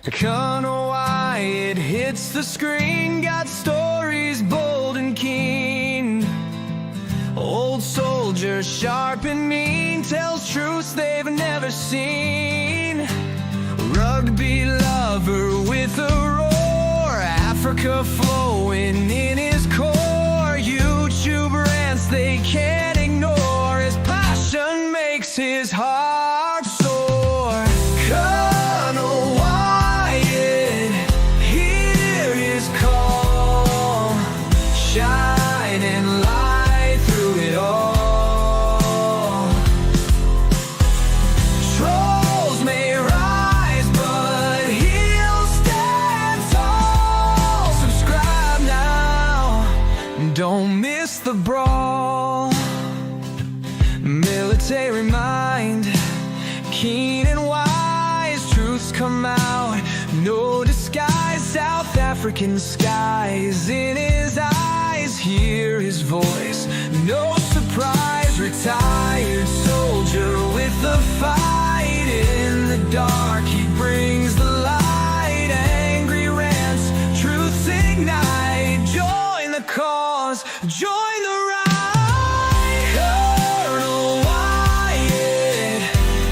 Colonel Wyatt hits the screen, got stories bold and keen. Old soldier, sharp and mean, tells truths they've never seen. Rugby lover with a roar, Africa flowing in his core. YouTube rants they can't ignore, his passion makes his heart soar. Colonel Wyatt, hear his call, shining light through it all. Trolls may rise, but he'll stand tall. Subscribe now, don't miss the brawl. Military mind, keen and wise, truths come out, no disguise. South African skies in his eyes, hear his voice, no surprise. Retired soldier with the fight, in the dark he brings the light. Angry rants, truths ignite, join the cause, join the ride. Colonel Wyatt,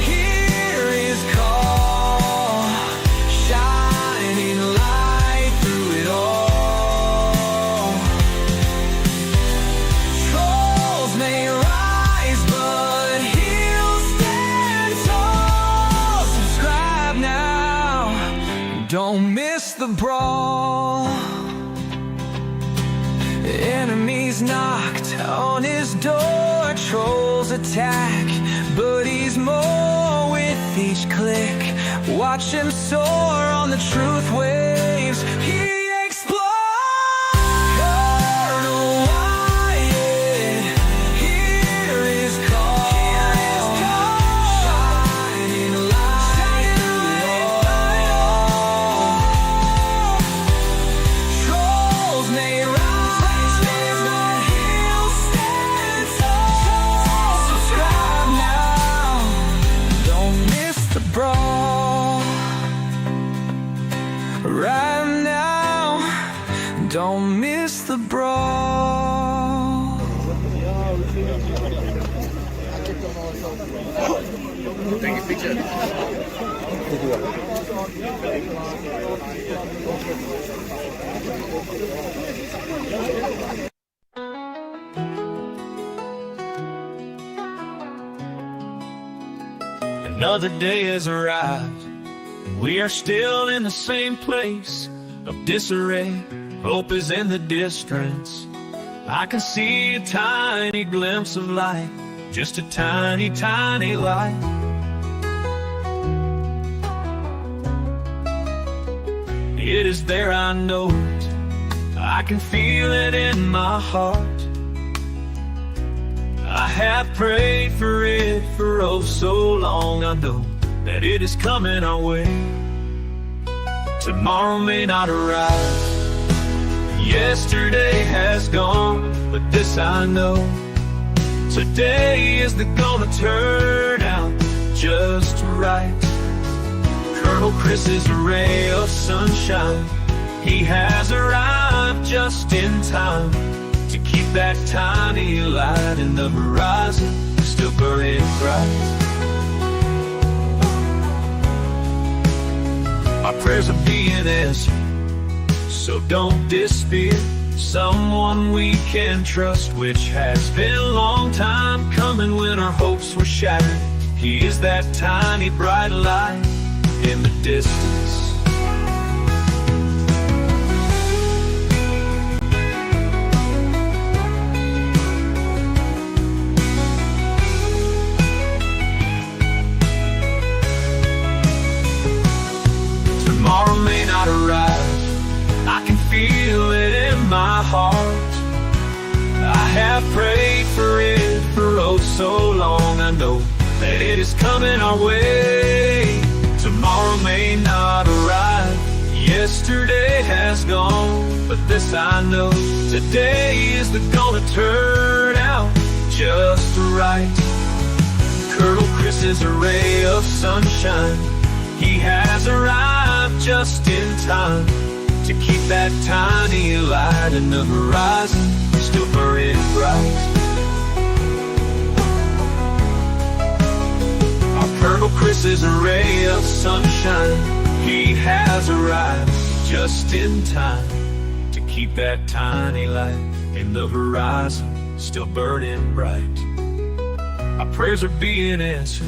hear his call, shining light through it all. Trolls may rise, but he'll stand tall. Subscribe now, don't miss the brawl. Enemies knocked on his door, trolls attack, but he's more with each click. Watch him soar on the truth waves, he explodes. Colonel Wyatt, hear his call, shining light through it all. Trolls may rise, but he'll stand tall. Subscribe now, don't miss the brawl. Right now, don't miss the brawl. Take a picture. Another day has arrived. We are still in the same place of disarray. Hope is in the distance. I can see a tiny glimpse of light, just a tiny, tiny light. It is there, I know it. I can feel it in my heart. I have prayed for it for oh so long. I know that it is coming our way. Tomorrow may not arrive. Yesterday has gone, but this I know. Today is gonna turn out just right. Colonel Chris is a ray of sunshine. He has arrived just in time to keep that tiny light in the horizon still burning bright. Our prayers are being answered, so don't despair. Someone we can trust, which has been a long time coming when our hopes were shattered. He is that tiny bright light in the distance. Tomorrow may not arrive. I can feel it in my heart. I have prayed for it for oh so long. I know that it is coming our way. Tomorrow may not arrive. Yesterday has gone, but this I know. Today is gonna turn out just right. Colonel Chris is a ray of sunshine. He has arrived just in time to keep that tiny light in the horizon still burning bright. Our Colonel Chris is a ray of sunshine. He has arrived just in time to keep that tiny light in the horizon still burning bright. Our prayers are being answered,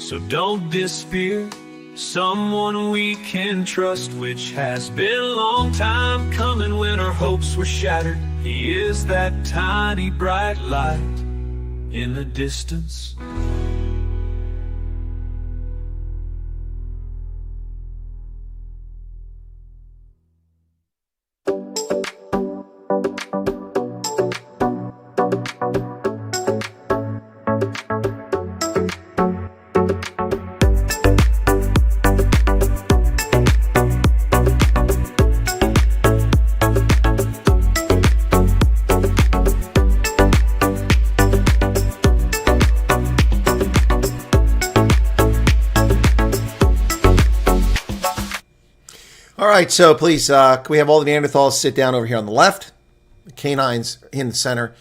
so don't despair. Someone we can trust, which has been a long time coming when our hopes were shattered. He is that tiny bright light in the distance. All right, so please, can we have all the Neanderthals sit down over here on the left, the canines in the center,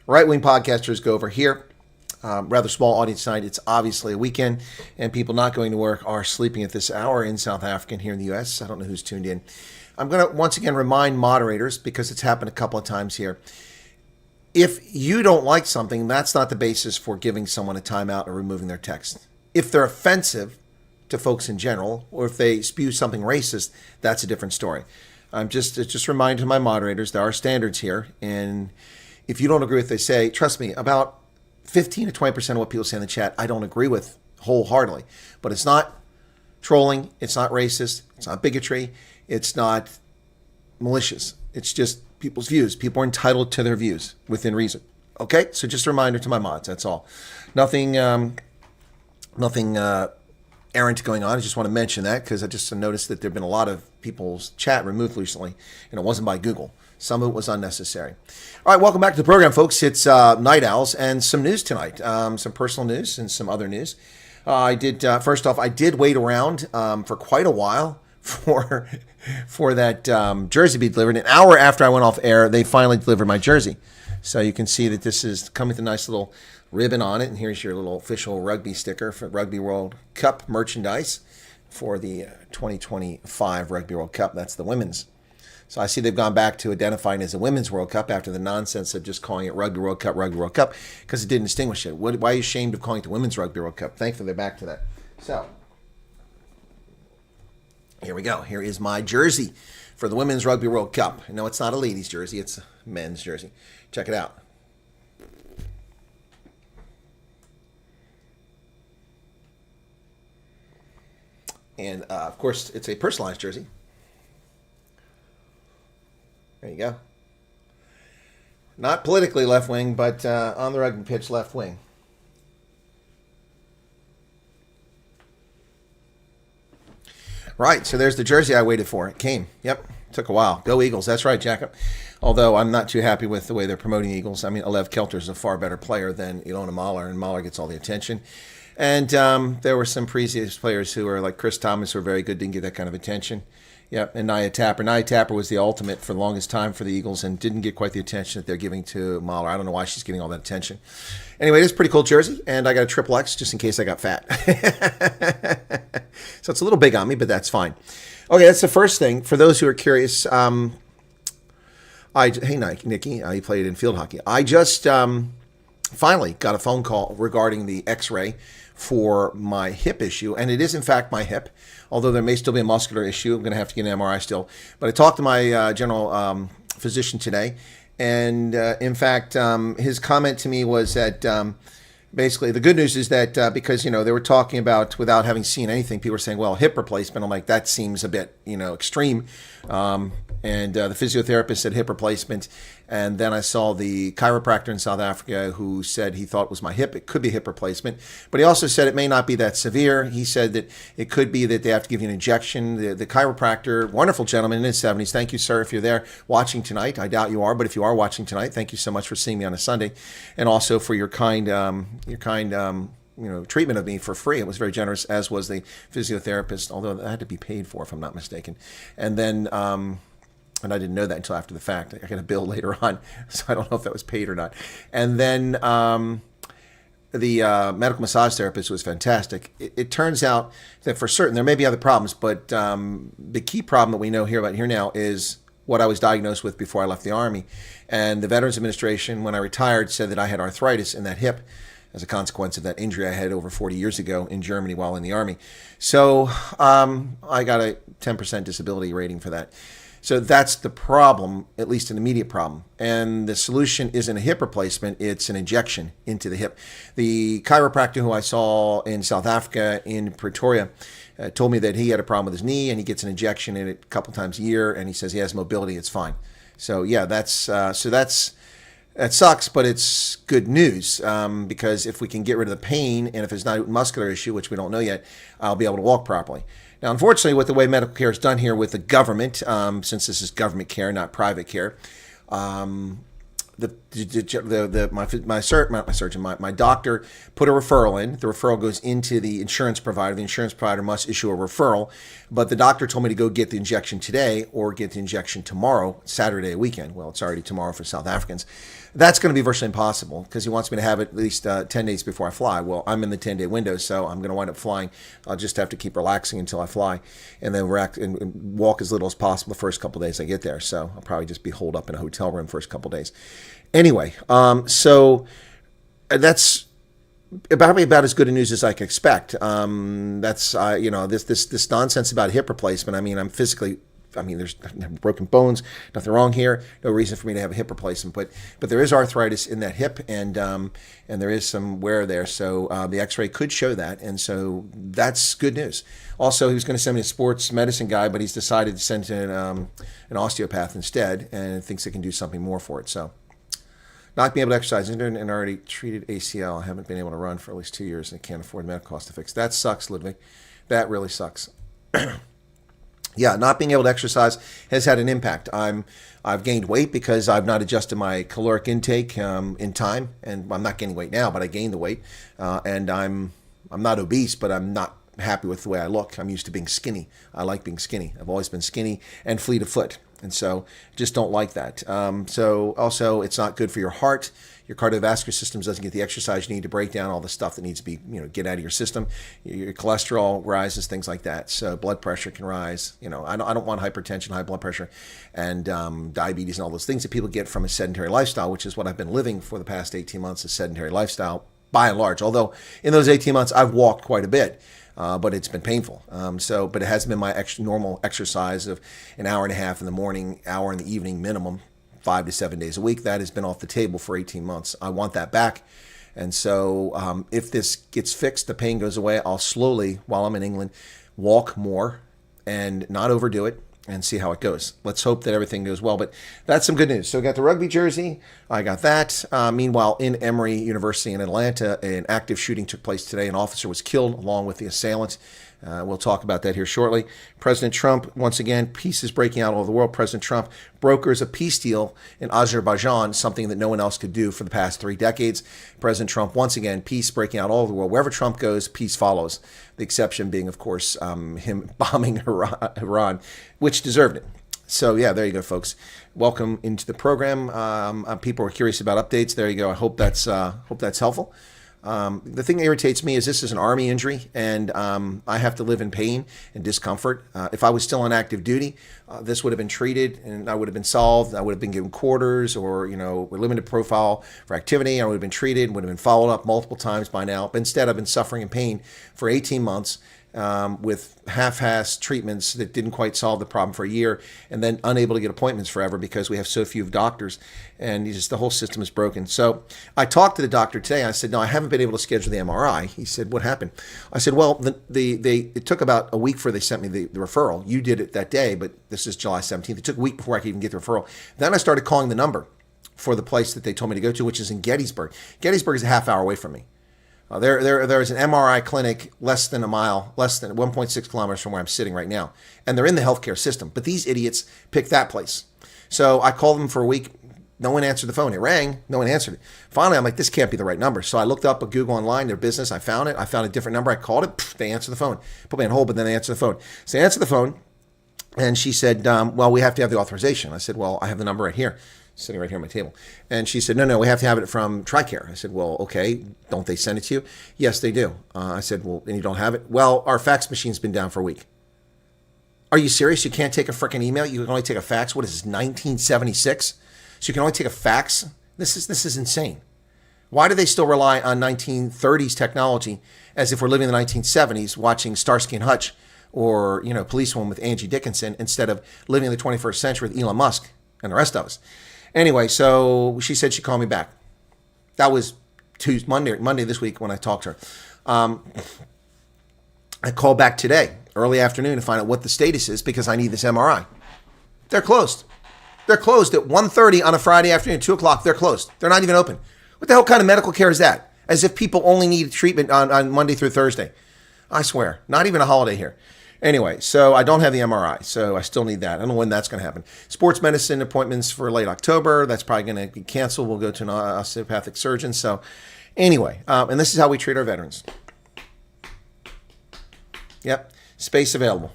right-wing podcasters go over here. Rather small audience tonight. It's obviously a weekend, and people not going to work are sleeping at this hour in South Africa and here in the U.S. I don't know who's tuned in. I'm going to once again remind moderators, because it's happened a couple of times here, if you don't like something, that's not the basis for giving someone a timeout or removing their text. If they're offensive to folks in general, or if they spew something racist, that's a different story. It's just a reminder to my moderators, there are standards here, and if you don't agree with what they say, trust me, about 15 to 20% of what people say in the chat, I don't agree with wholeheartedly. But it's not trolling, it's not racist, it's not bigotry, it's not malicious. It's just people's views. People are entitled to their views within reason. Okay, so just a reminder to my mods, that's all. Nothing errant going on. I just want to mention that because I just noticed that there have been a lot of people's chat removed recently, and it wasn't by Google. Some of it was unnecessary. All right, welcome back to the program, folks. It's Night Owls and some news tonight, some personal news and some other news. First off, I did wait around for quite a while for that jersey to be delivered. An hour after I went off air, they finally delivered my jersey. So you can see that this is coming with a nice little ribbon on it, and here's your little official rugby sticker for Rugby World Cup merchandise for the 2025 Rugby World Cup. That's the women's. So I see they've gone back to identifying it as a Women's World Cup after the nonsense of just calling it Rugby World Cup, because it didn't distinguish it. Why are you ashamed of calling it the Women's Rugby World Cup? Thankfully, they're back to that. So here we go. Here is my jersey for the Women's Rugby World Cup. No, it's not a ladies' jersey. It's a men's jersey. Check it out. And, of course, it's a personalized jersey. There you go. Not politically left wing, but on the rugby pitch, left wing. Right, so there's the jersey I waited for. It came. Yep, took a while. Go Eagles. That's right, Jacob. Although I'm not too happy with the way they're promoting the Eagles. I mean, Alev Kelter is a far better player than Ilona Mahler, and Mahler gets all the attention. And there were some previous players who were like Chris Thomas, who were very good, didn't get that kind of attention. Yep, and Nia Tapper. Nia Tapper was the ultimate for the longest time for the Eagles and didn't get quite the attention that they're giving to Mahler. I don't know why she's getting all that attention. Anyway, it's a pretty cool jersey, and I got a triple X just in case I got fat. So it's a little big on me, but that's fine. Okay, that's the first thing. For those who are curious, hey, Nikki, you played in field hockey. I just finally got a phone call regarding the X-ray for my hip issue, and it is in fact my hip, although there may still be a muscular issue. I'm going to have to get an MRI still. But I talked to my general physician today, and in fact, his comment to me was that basically the good news is that because, they were talking about, without having seen anything, people were saying, well, hip replacement. I'm like, that seems a bit, extreme. And the physiotherapist said hip replacement. And then I saw the chiropractor in South Africa who said he thought it was my hip. It could be hip replacement. But he also said it may not be that severe. He said that it could be that they have to give you an injection. The chiropractor, wonderful gentleman in his 70s. Thank you, sir, if you're there watching tonight. I doubt you are, but if you are watching tonight, thank you so much for seeing me on a Sunday. And also for your kind treatment of me for free. It was very generous, as was the physiotherapist, although that had to be paid for, if I'm not mistaken. And then, and I didn't know that until after the fact. I got a bill later on, so I don't know if that was paid or not. And then the medical massage therapist was fantastic. It turns out that for certain, there may be other problems, but the key problem that we know about here now is what I was diagnosed with before I left the Army. And the Veterans Administration, when I retired, said that I had arthritis in that hip as a consequence of that injury I had over 40 years ago in Germany while in the Army. So I got a 10% disability rating for that. So that's the problem, at least an immediate problem. And the solution isn't a hip replacement, it's an injection into the hip. The chiropractor who I saw in South Africa, in Pretoria, told me that he had a problem with his knee and he gets an injection in it a couple times a year, and he says he has mobility, it's fine. So yeah, that sucks, but it's good news because if we can get rid of the pain, and if it's not a muscular issue, which we don't know yet, I'll be able to walk properly. Now, unfortunately, with the way medical care is done here with the government, since this is government care, not private care, my doctor put a referral in. The referral goes into the insurance provider. The insurance provider must issue a referral, but the doctor told me to go get the injection today or get the injection tomorrow, Saturday weekend. Well, it's already tomorrow for South Africans. That's going to be virtually impossible because he wants me to have it at least 10 days before I fly. Well, I'm in the 10-day window, so I'm going to wind up flying. I'll just have to keep relaxing until I fly and then and walk as little as possible the first couple of days I get there. So I'll probably just be holed up in a hotel room first couple of days. Anyway, so that's about as good a news as I can expect. That's this nonsense about hip replacement. I mean, there's broken bones, nothing wrong here, no reason for me to have a hip replacement, but there is arthritis in that hip, and there is some wear there, so the x-ray could show that, and so that's good news. Also, he was going to send me a sports medicine guy, but he's decided to send in an osteopath instead, and thinks it can do something more for it. So not being able to exercise, and already treated ACL. I haven't been able to run for at least 2 years, and I can't afford medical costs to fix. That sucks, Ludwig. That really sucks. Yeah, not being able to exercise has had an impact. I've gained weight because I've not adjusted my caloric intake in time, and I'm not gaining weight now, but I gained the weight, and I'm not obese, but I'm not happy with the way I look. I'm used to being skinny. I like being skinny. I've always been skinny and fleet of foot, and so just don't like that. So also, it's not good for your heart. Your cardiovascular system doesn't get the exercise you need to break down all the stuff that needs to be, get out of your system. Your cholesterol rises, things like that. So blood pressure can rise. I don't want hypertension, high blood pressure, and diabetes and all those things that people get from a sedentary lifestyle, which is what I've been living for the past 18 months, a sedentary lifestyle by and large. Although in those 18 months, I've walked quite a bit. But it's been painful. But it has been my normal exercise of an hour and a half in the morning, hour in the evening minimum, 5 to 7 days a week. That has been off the table for 18 months. I want that back. And so if this gets fixed, the pain goes away, I'll slowly, while I'm in England, walk more and not overdo it and see how it goes. Let's hope that everything goes well. But that's some good news. So I got the rugby jersey. I got that. Meanwhile, in Emory University in Atlanta, an active shooting took place today. An officer was killed along with the assailant. We'll talk about that here shortly. President Trump, once again, peace is breaking out all over the world. President Trump brokers a peace deal in Azerbaijan, something that no one else could do for the past 3 decades. President Trump, once again, peace breaking out all over the world. Wherever Trump goes, peace follows. The exception being, of course, him bombing Iran, which deserved it. So, yeah, there you go, folks. Welcome into the program. People are curious about updates. There you go. I hope that's helpful. The thing that irritates me is this is an Army injury, and I have to live in pain and discomfort. If I was still on active duty, this would have been treated, and I would have been solved. I would have been given quarters or, limited profile for activity. I would have been treated, would have been followed up multiple times by now. But instead, I've been suffering in pain for 18 months. With half-assed treatments that didn't quite solve the problem for a year, and then unable to get appointments forever because we have so few doctors, and the whole system is broken. So I talked to the doctor today. I said, no, I haven't been able to schedule the MRI. He said, what happened? I said, well, it took about a week before they sent me the referral. You did it that day, but this is July 17th. It took a week before I could even get the referral. Then I started calling the number for the place that they told me to go to, which is in Gettysburg. Gettysburg is a half hour away from me. There is an MRI clinic less than 1.6 kilometers from where I'm sitting right now. And they're in the healthcare system. But these idiots picked that place. So I called them for a week, No one answered the phone. It rang. No one answered it. Finally, I'm like, this can't be the right number. So I looked up a Google online, their business. I found it. I found a different number. I called it. They answered the phone. Put me on hold, but then they answered the phone. So they answered the phone, and she said, well, we have to have the authorization. I said, well, I have the number right here, sitting right here on my table. And she said, no, we have to have it from TRICARE. I said, well, okay. Don't they send it to you? Yes, they do. I said, well, and you don't have it? Well, our fax machine's been down for a week. Are you serious? You can't take a freaking email? You can only take a fax? What is this, 1976? So you can only take a fax? This is insane. Why do they still rely on 1930s technology as if we're living in the 1970s watching Starsky and Hutch or, Policewoman with Angie Dickinson instead of living in the 21st century with Elon Musk and the rest of us? Anyway, so she said she'd call me back. That was Monday this week when I talked to her. I called back today, early afternoon, to find out what the status is because I need this MRI. They're closed. They're closed at 1:30 on a Friday afternoon, 2 o'clock. They're closed. They're not even open. What the hell kind of medical care is that? As if people only need treatment on Monday through Thursday. I swear, not even a holiday here. Anyway, so I don't have the MRI, so I still need that. I don't know when that's going to happen. Sports medicine appointments for late October. That's probably going to be canceled. We'll go to an osteopathic surgeon. So anyway, and this is how we treat our veterans. Yep, space available.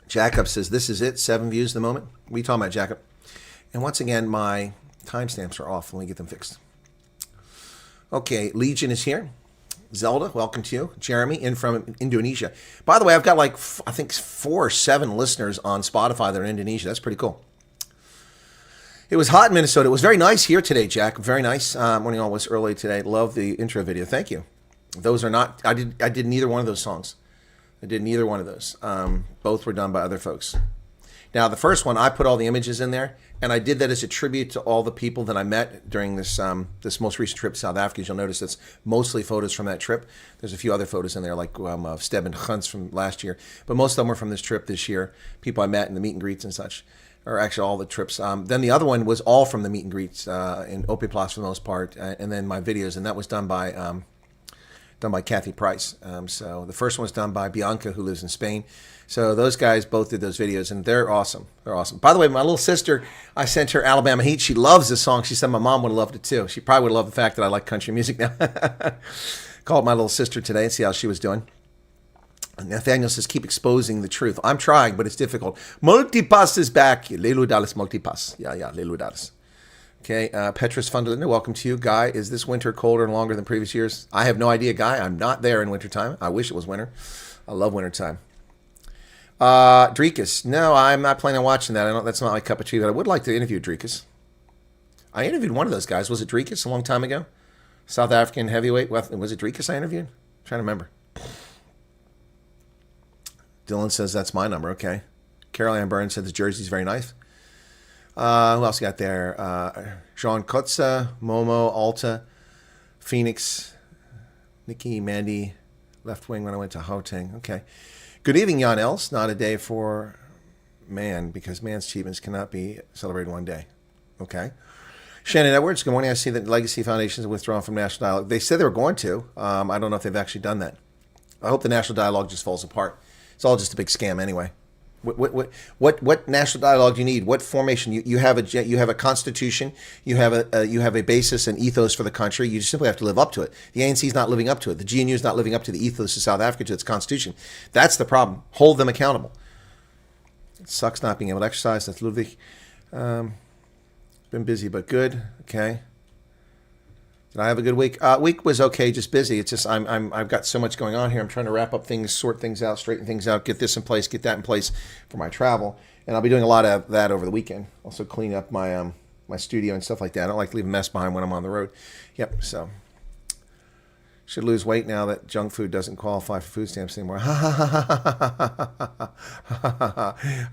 Jacob says, this is it, 7 views at the moment. What are you talking about, Jacob? And once again, my timestamps are off. Let me get them fixed. Okay, Legion is here. Zelda, welcome to you. Jeremy, in from Indonesia. By the way, I've got I think 4 or 7 listeners on Spotify that are in Indonesia. That's pretty cool. It was hot in Minnesota. It was very nice here today, Jack. Very nice. Morning all was early today. Love the intro video. Thank you. Those are not, I did neither one of those songs. I did neither one of those. Both were done by other folks. Now, the first one, I put all the images in there, and I did that as a tribute to all the people that I met during this this most recent trip to South Africa. As you'll notice, it's mostly photos from that trip. There's a few other photos in there, like of Steb and Hunt's from last year, but most of them were from this trip this year, people I met in the meet and greets and such, or actually all the trips. Then the other one was all from the meet and greets in Opiplas for the most part, and then my videos, and that was done by Kathy Price. So the first one was done by Bianca, who lives in Spain. So those guys both did those videos, and they're awesome. They're awesome. By the way, my little sister, I sent her Alabama Heat. She loves this song. She said my mom would have loved it too. She probably would have loved the fact that I like country music now. Called my little sister today and see how she was doing. And Nathaniel says, keep exposing the truth. I'm trying, but it's difficult. Multipass is back. Lelu Dallas Multipass. Yeah, Lelu Dallas. Okay, Petrus Funderlinder, welcome to you. Guy, is this winter colder and longer than previous years? I have no idea, Guy. I'm not there in wintertime. I wish it was winter. I love wintertime. Dreekus, no, I'm not planning on watching that. That's not my cup of tea, but I would like to interview Dreekus. I interviewed one of those guys. Was it Dreekus a long time ago? South African heavyweight. Was it Dreekus I interviewed? I'm trying to remember. Dylan says that's my number. Okay. Carol Ann Burns said the jersey's very nice. Who else got there? Jean Kotza, Momo, Alta, Phoenix, Nikki, Mandy, left wing when I went to Gauteng. Okay. Good evening, Jan Els. Not a day for man, because man's achievements cannot be celebrated one day. Okay. Shannon Edwards, good morning. I see that Legacy Foundation is withdrawn from National Dialogue. They said they were going to. I don't know if they've actually done that. I hope the National Dialogue just falls apart. It's all just a big scam anyway. What national dialogue do you need? What formation? You have a constitution. You have a basis and ethos for the country. You just simply have to live up to it. The ANC is not living up to it. The GNU is not living up to the ethos of South Africa, to its constitution. That's the problem. Hold them accountable. It sucks not being able to exercise. That's Ludwig. Been busy but good. Okay. Did I have a good week? Week was okay, just busy. It's just I've got so much going on here. I'm trying to wrap up things, sort things out, straighten things out, get this in place, get that in place for my travel, and I'll be doing a lot of that over the weekend. Also clean up my my studio and stuff like that. I don't like to leave a mess behind when I'm on the road. Yep. So should lose weight now that junk food doesn't qualify for food stamps anymore. I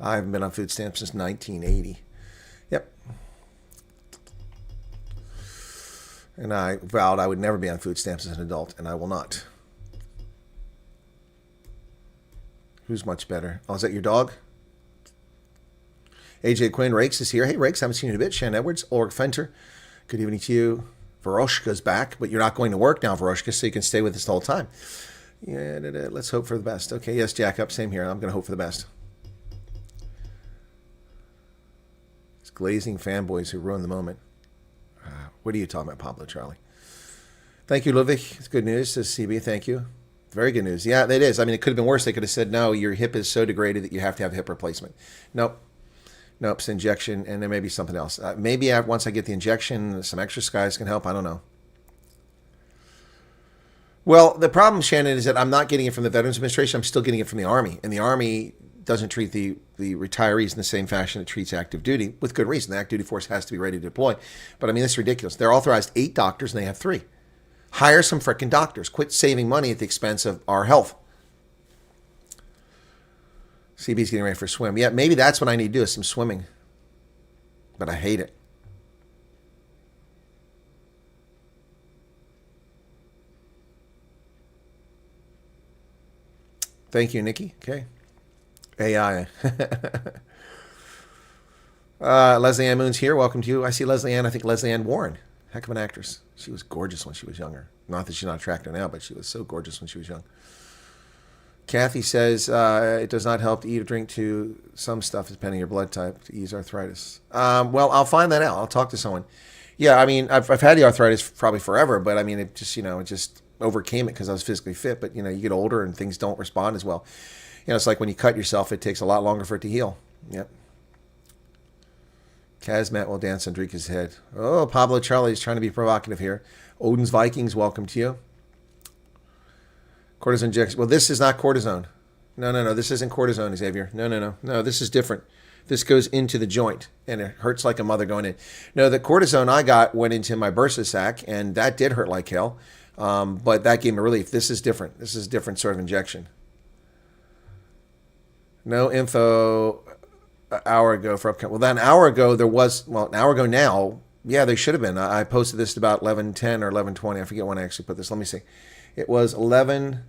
haven't been on food stamps since 1980. Yep. And I vowed I would never be on food stamps as an adult, and I will not. Who's much better? Oh, is that your dog? AJ Quinn, Rakes is here. Hey, Rakes, haven't seen you in a bit. Shannon Edwards, Ulrich Fenter, good evening to you. Veroshka's back, but you're not going to work now, Veroshka, so you can stay with us the whole time. Yeah, let's hope for the best. Okay, yes, Jack up. Same here. I'm going to hope for the best. It's glazing fanboys who ruin the moment. What are you talking about, Pablo Charlie? Thank you, Ludwig. It's good news, says CB. Thank you. Very good news. Yeah, it is. I mean, it could have been worse. They could have said, no, your hip is so degraded that you have to have a hip replacement. Nope. Nope, it's injection, and there may be something else. Maybe once I get the injection, some exercise can help. I don't know. Well, the problem, Shannon, is that I'm not getting it from the Veterans Administration. I'm still getting it from the Army. And the Army doesn't treat the retirees in the same fashion it treats active duty, with good reason. The active duty force has to be ready to deploy. But, I mean, it's ridiculous. They're authorized 8 doctors, and they have 3. Hire some frickin' doctors. Quit saving money at the expense of our health. CB's getting ready for a swim. Yeah, maybe that's what I need to do, is some swimming. But I hate it. Thank you, Nikki. Okay. AI. Leslie Ann Moon's here. Welcome to you. I see Leslie Ann. I think Leslie Ann Warren. Heck of an actress. She was gorgeous when she was younger. Not that she's not attractive now, but she was so gorgeous when she was young. Kathy says it does not help to eat or drink to some stuff depending on your blood type to ease arthritis. Well, I'll find that out. I'll talk to someone. Yeah, I mean, I've had the arthritis probably forever, but I mean, it just overcame it because I was physically fit. But, you get older and things don't respond as well. It's like when you cut yourself, it takes a lot longer for it to heal. Yep. Kazmat will dance on Drika's head. Oh, Pablo Charlie is trying to be provocative here. Odin's Vikings, welcome to you. Cortisone injection. Well, this is not cortisone. No. This isn't cortisone, Xavier. No. This is different. This goes into the joint, and it hurts like a mother going in. No, the cortisone I got went into my bursa sac, and that did hurt like hell. But that gave me relief. This is different. This is a different sort of injection. No info an hour ago for upcoming. Well, then an hour ago there was, an hour ago now, yeah, they should have been. I posted this at about 11:10 or 11:20. I forget when I actually put this. Let me see. It was 11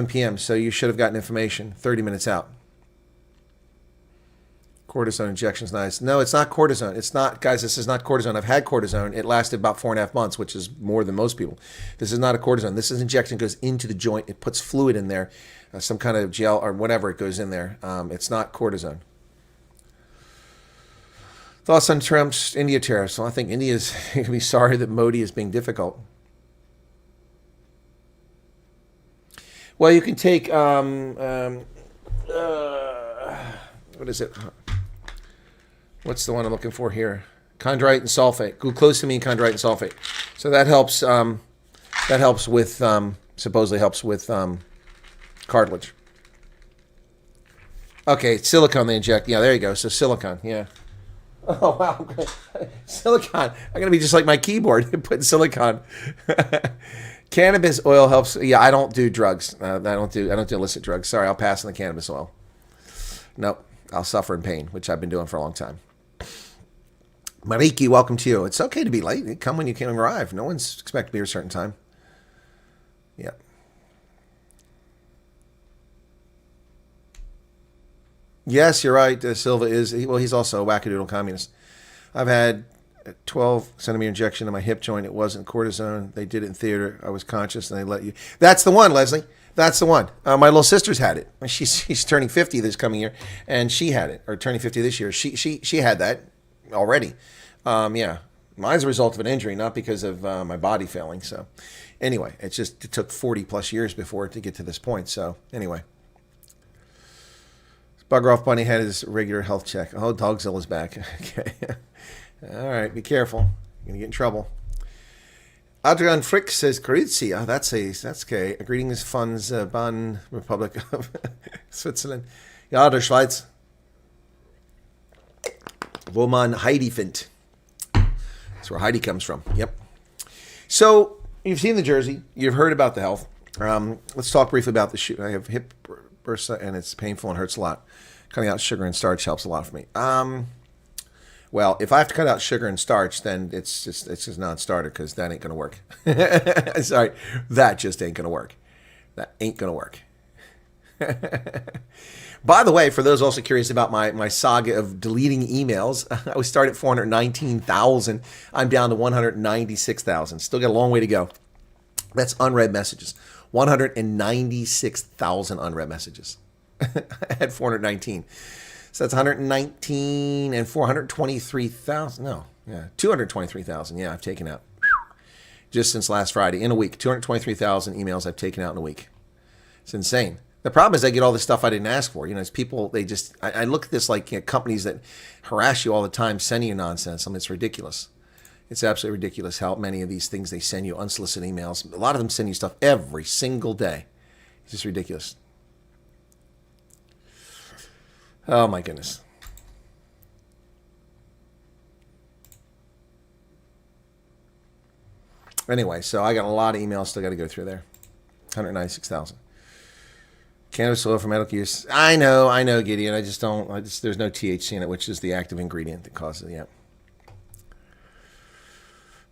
p.m., so you should have gotten information 30 minutes out. Cortisone injection's nice. No, it's not cortisone. It's not, guys, this is not cortisone. I've had cortisone. It lasted about 4.5 months, which is more than most people. This is not a cortisone. This is injection goes into the joint. It puts fluid in there, some kind of gel or whatever it goes in there. It's not cortisone. Thoughts on Trump's India tariffs? Well, I think India is going to be sorry that Modi is being difficult. Well, you can take, what is it? What's the one I'm looking for here? Chondrite and sulfate. Glucosamine, chondrite, and sulfate. So that helps. That helps with supposedly helps with cartilage. Okay, silicone they inject. Yeah, there you go. So silicone. Yeah. Oh wow, silicone. I'm gonna be just like my keyboard. Put silicone. Cannabis oil helps. Yeah, I don't do drugs. I don't do illicit drugs. Sorry, I'll pass on the cannabis oil. Nope, I'll suffer in pain, which I've been doing for a long time. Mariki, welcome to you. It's okay to be late. Come when you can arrive. No one's expected to be here a certain time. Yep. Yes, you're right. Silva is, well, he's also a wackadoodle communist. I've had a 12 centimeter injection in my hip joint. It wasn't cortisone. They did it in theater. I was conscious and they let you. That's the one, Leslie. That's the one. My little sister's had it. She's turning 50 this coming year, and she had it, or turning 50 this year. She had that already. Yeah, mine's a result of an injury, not because of my body failing. So, anyway, it took 40 plus years before to get to this point. So, anyway, Bugger Off Bunny had his regular health check. Oh, Dogzilla's back. Okay, all right, be careful. You're gonna get in trouble. Adrian Frick says, Grüezi. That's okay. Greetings, funds, Ban Republic of Switzerland. Ja, der Schweiz. Wo man Heidi findet. That's where Heidi comes from. Yep. So, you've seen the jersey. You've heard about the health. Let's talk briefly about the shoe. I have hip bursa, and it's painful and hurts a lot. Cutting out sugar and starch helps a lot for me. Well, if I have to cut out sugar and starch, then it's just non-starter because that ain't going to work. Sorry, that just ain't going to work. That ain't going to work. By the way, for those also curious about my saga of deleting emails, I was started at 419,000. I'm down to 196,000. Still got a long way to go. That's unread messages. 196,000 unread messages. I had 419. So that's 119 and 423,000. No, yeah, 223,000. Yeah, I've taken out just since last Friday in a week. 223,000 emails I've taken out in a week. It's insane. The problem is I get all this stuff I didn't ask for. You know, it's people, they just, I look at this like, you know, companies that harass you all the time sending you nonsense. I mean, it's ridiculous. It's absolutely ridiculous how many of these things they send you, unsolicited emails. A lot of them send you stuff every single day. It's just ridiculous. Oh my goodness. Anyway, so I got a lot of emails still got to go through there. 196,000. Cannabis oil for medical use. I know, Gideon. There's no THC in it, which is the active ingredient that causes it. Yeah.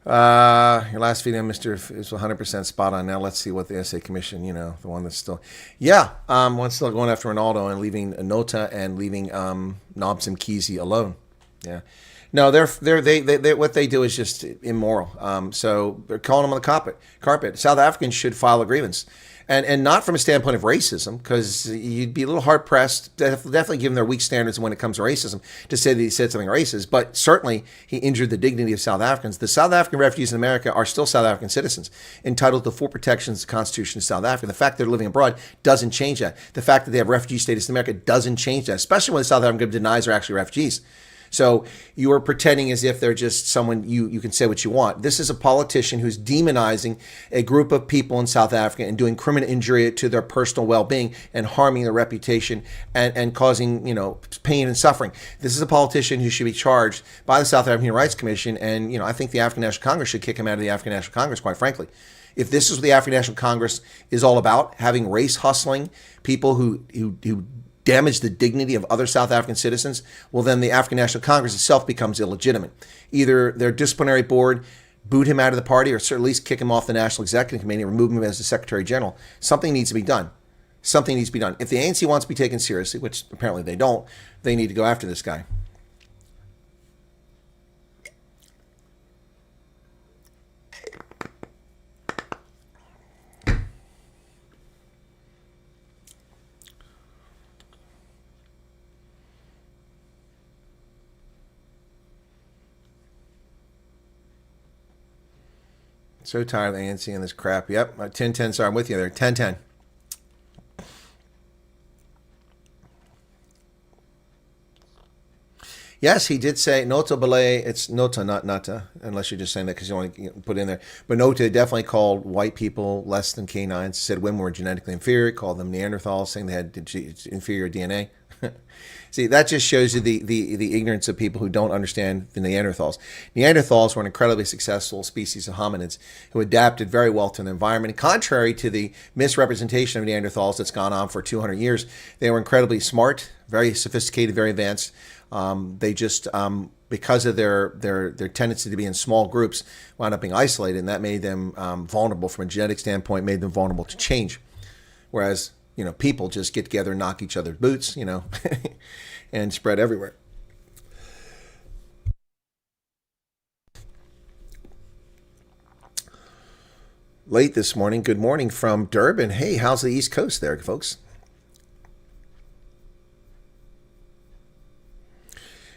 Your last video, Mr. is 100% spot on. Now let's see what the SA Commission, you know, the one that's still, one's still going after Ronaldo and leaving Nota and leaving Knobs and Kesey alone. Yeah. No, they what they do is just immoral. So they're calling them on the carpet. South Africans should file a grievance. And not from a standpoint of racism, because you'd be a little hard-pressed, definitely given their weak standards when it comes to racism, to say that he said something racist. But certainly, he injured the dignity of South Africans. The South African refugees in America are still South African citizens, entitled to full protections of the Constitution of South Africa. The fact they're living abroad doesn't change that. The fact that they have refugee status in America doesn't change that, especially when the South African government denies they're actually refugees. So you are pretending as if they're just someone you can say what you want. This is a politician who's demonizing a group of people in South Africa and doing criminal injury to their personal well-being and harming their reputation and causing, you know, pain and suffering. This is a politician who should be charged by the South African Human Rights Commission. And, you know, I think the African National Congress should kick him out of the African National Congress, quite frankly. If this is what the African National Congress is all about, having race hustling people who damage the dignity of other South African citizens, well, then the African National Congress itself becomes illegitimate. Either their disciplinary board boot him out of the party, or at least kick him off the National Executive Committee and remove him as the Secretary General. Something needs to be done. Something needs to be done. If the ANC wants to be taken seriously, which apparently they don't, they need to go after this guy. So tired of the ANC and this crap. Yep, 10-10, sorry, I'm with you there. 10-10. Yes, he did say Nota Bele. It's Nota, not Nata, unless you're just saying that because you want to put it in there. But Nota definitely called white people less than canines, said women were genetically inferior, called them Neanderthals, saying they had inferior DNA. See, that just shows you the ignorance of people who don't understand the Neanderthals. Neanderthals were an incredibly successful species of hominids who adapted very well to the environment. Contrary to the misrepresentation of Neanderthals that's gone on for 200 years, they were incredibly smart, very sophisticated, very advanced. They just, because of their tendency to be in small groups, wound up being isolated, and that made them vulnerable from a genetic standpoint, made them vulnerable to change. Whereas, you know, people just get together and knock each other's boots, you know, and spread everywhere. Late this morning. Good morning from Durban. Hey, how's the East Coast there, folks?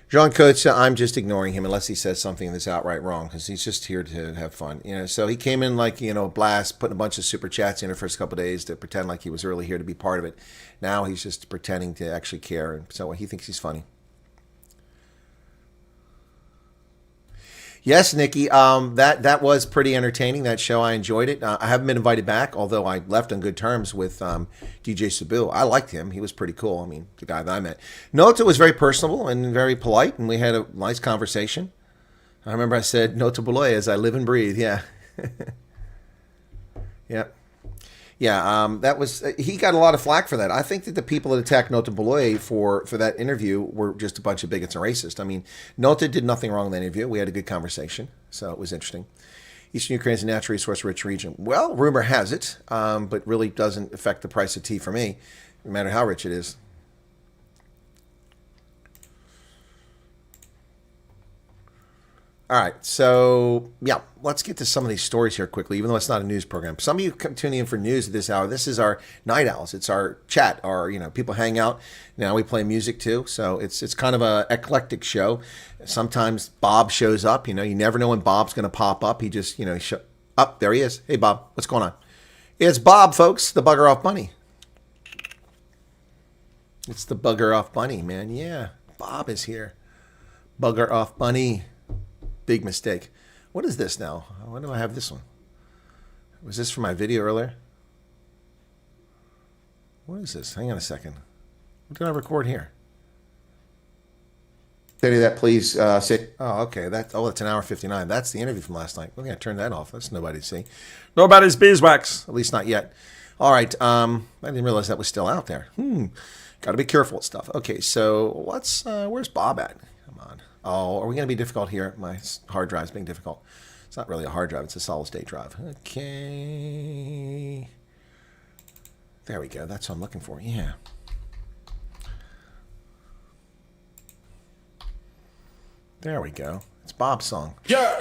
Jean Coates, I'm just ignoring him unless he says something that's outright wrong, because he's just here to have fun. You know, so he came in like, you know, blast, putting a bunch of super chats in the first couple of days to pretend like he was really here to be part of it. Now he's just pretending to actually care, and so he thinks he's funny. Yes, Nikki, that was pretty entertaining, that show. I enjoyed it. I haven't been invited back, although I left on good terms with DJ Sabu. I liked him. He was pretty cool. I mean, the guy that I met. Nota was very personable and very polite, and we had a nice conversation. I remember I said, Nota Boloy, as I live and breathe. Yeah. Yeah. Yeah, that was, he got a lot of flack for that. I think that the people that attacked Nota Boloy for that interview were just a bunch of bigots and racists. I mean, Nota did nothing wrong in that interview. We had a good conversation, so it was interesting. Eastern Ukraine is a natural resource-rich region. Well, rumor has it, but really doesn't affect the price of tea for me, no matter how rich it is. All right, so yeah, let's get to some of these stories here quickly, even though it's not a news program. Some of you come tuning in for news at this hour. This is our night owls. It's our chat, our people hang out. Now we play music too, so it's kind of a eclectic show. Sometimes Bob shows up. You never know when Bob's going to pop up. He just up there he is. Hey Bob, what's going on? It's Bob, folks, the bugger off bunny. It's the bugger off bunny, man. Yeah, Bob is here. Bugger off bunny. Big mistake. What is this now? Why do I have this one? Was this for my video earlier? What is this? Hang on a second. What did I record here? Say that, please. Say. Oh, okay. It's an hour 59. That's the interview from last night. We're gonna turn that off. That's nobody to see. Nobody's beeswax. At least not yet. All right. I didn't realize that was still out there. Got to be careful with stuff. Okay. So where's Bob at? Come on. Oh, are we going to be difficult here? My hard drive's being difficult. It's not really a hard drive. It's a solid-state drive. Okay. There we go. That's what I'm looking for. Yeah. There we go. It's Bob's song. Yeah.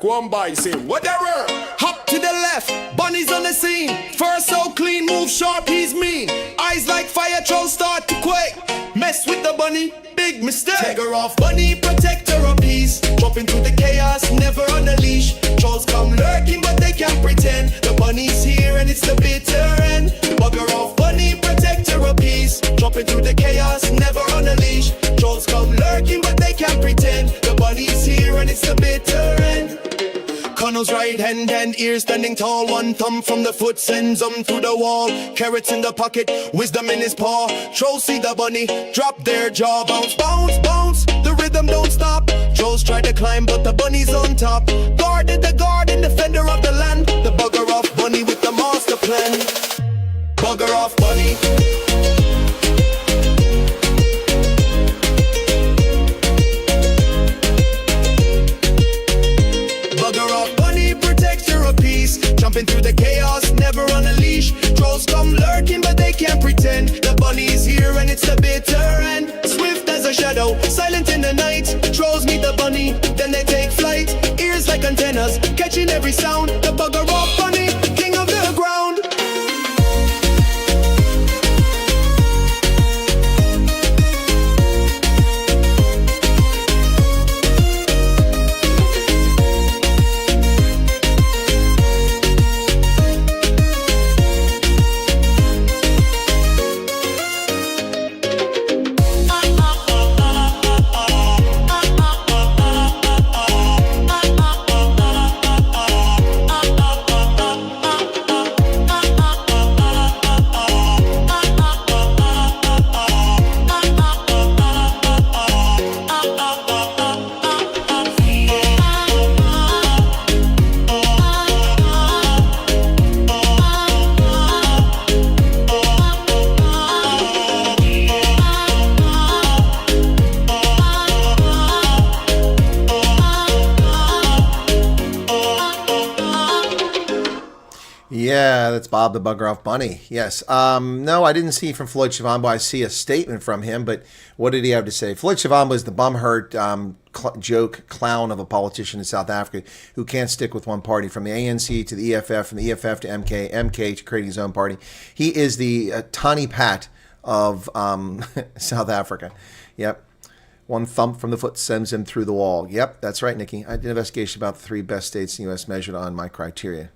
Go on by, say whatever. Hop to the left, bunny's on the scene. Fur so clean, move sharp, he's mean. Eyes like fire, trolls start to quake. Mess with the bunny, big mistake. Take her off, bunny, protect her a piece. Dropping through the chaos, never on a leash. Trolls come lurking, but they can't pretend. The bunny's here and it's the bitter end. Bugger off, bunny, protect her a piece. Dropping through the chaos, never on a leash. Trolls come lurking, but they can't pretend. The bunny's here and it's the bitter end. Connell's right hand and ears standing tall. One thumb from the foot sends them through the wall. Carrots in the pocket, wisdom in his paw. Trolls see the bunny, drop their jaw. Bounce, bounce, bounce, the rhythm don't stop. Trolls try to climb but the bunny's on top. Guarded the guardian, defender of the land. The bugger off bunny with the master plan. Bugger off bunny. Jumping through the chaos, never on a leash. Trolls come lurking, but they can't pretend. The bunny's here and it's the bitter end. Swift as a shadow, silent in the night. Trolls meet the bunny, then they take flight. Ears like antennas, catching every sound. The bugger off bunny, king of the ground. Yeah, that's Bob the Bugger Off Bunny. Yes. No, I didn't see from Floyd Shivambu. I see a statement from him, but what did he have to say? Floyd Shivambu is the bumhurt joke clown of a politician in South Africa who can't stick with one party, from the ANC to the EFF, from the EFF to MK to creating his own party. He is the Tani Pat of South Africa. Yep. One thump from the foot sends him through the wall. Yep, that's right, Nikki. I did an investigation about the 3 best states in the U.S. measured on my criteria.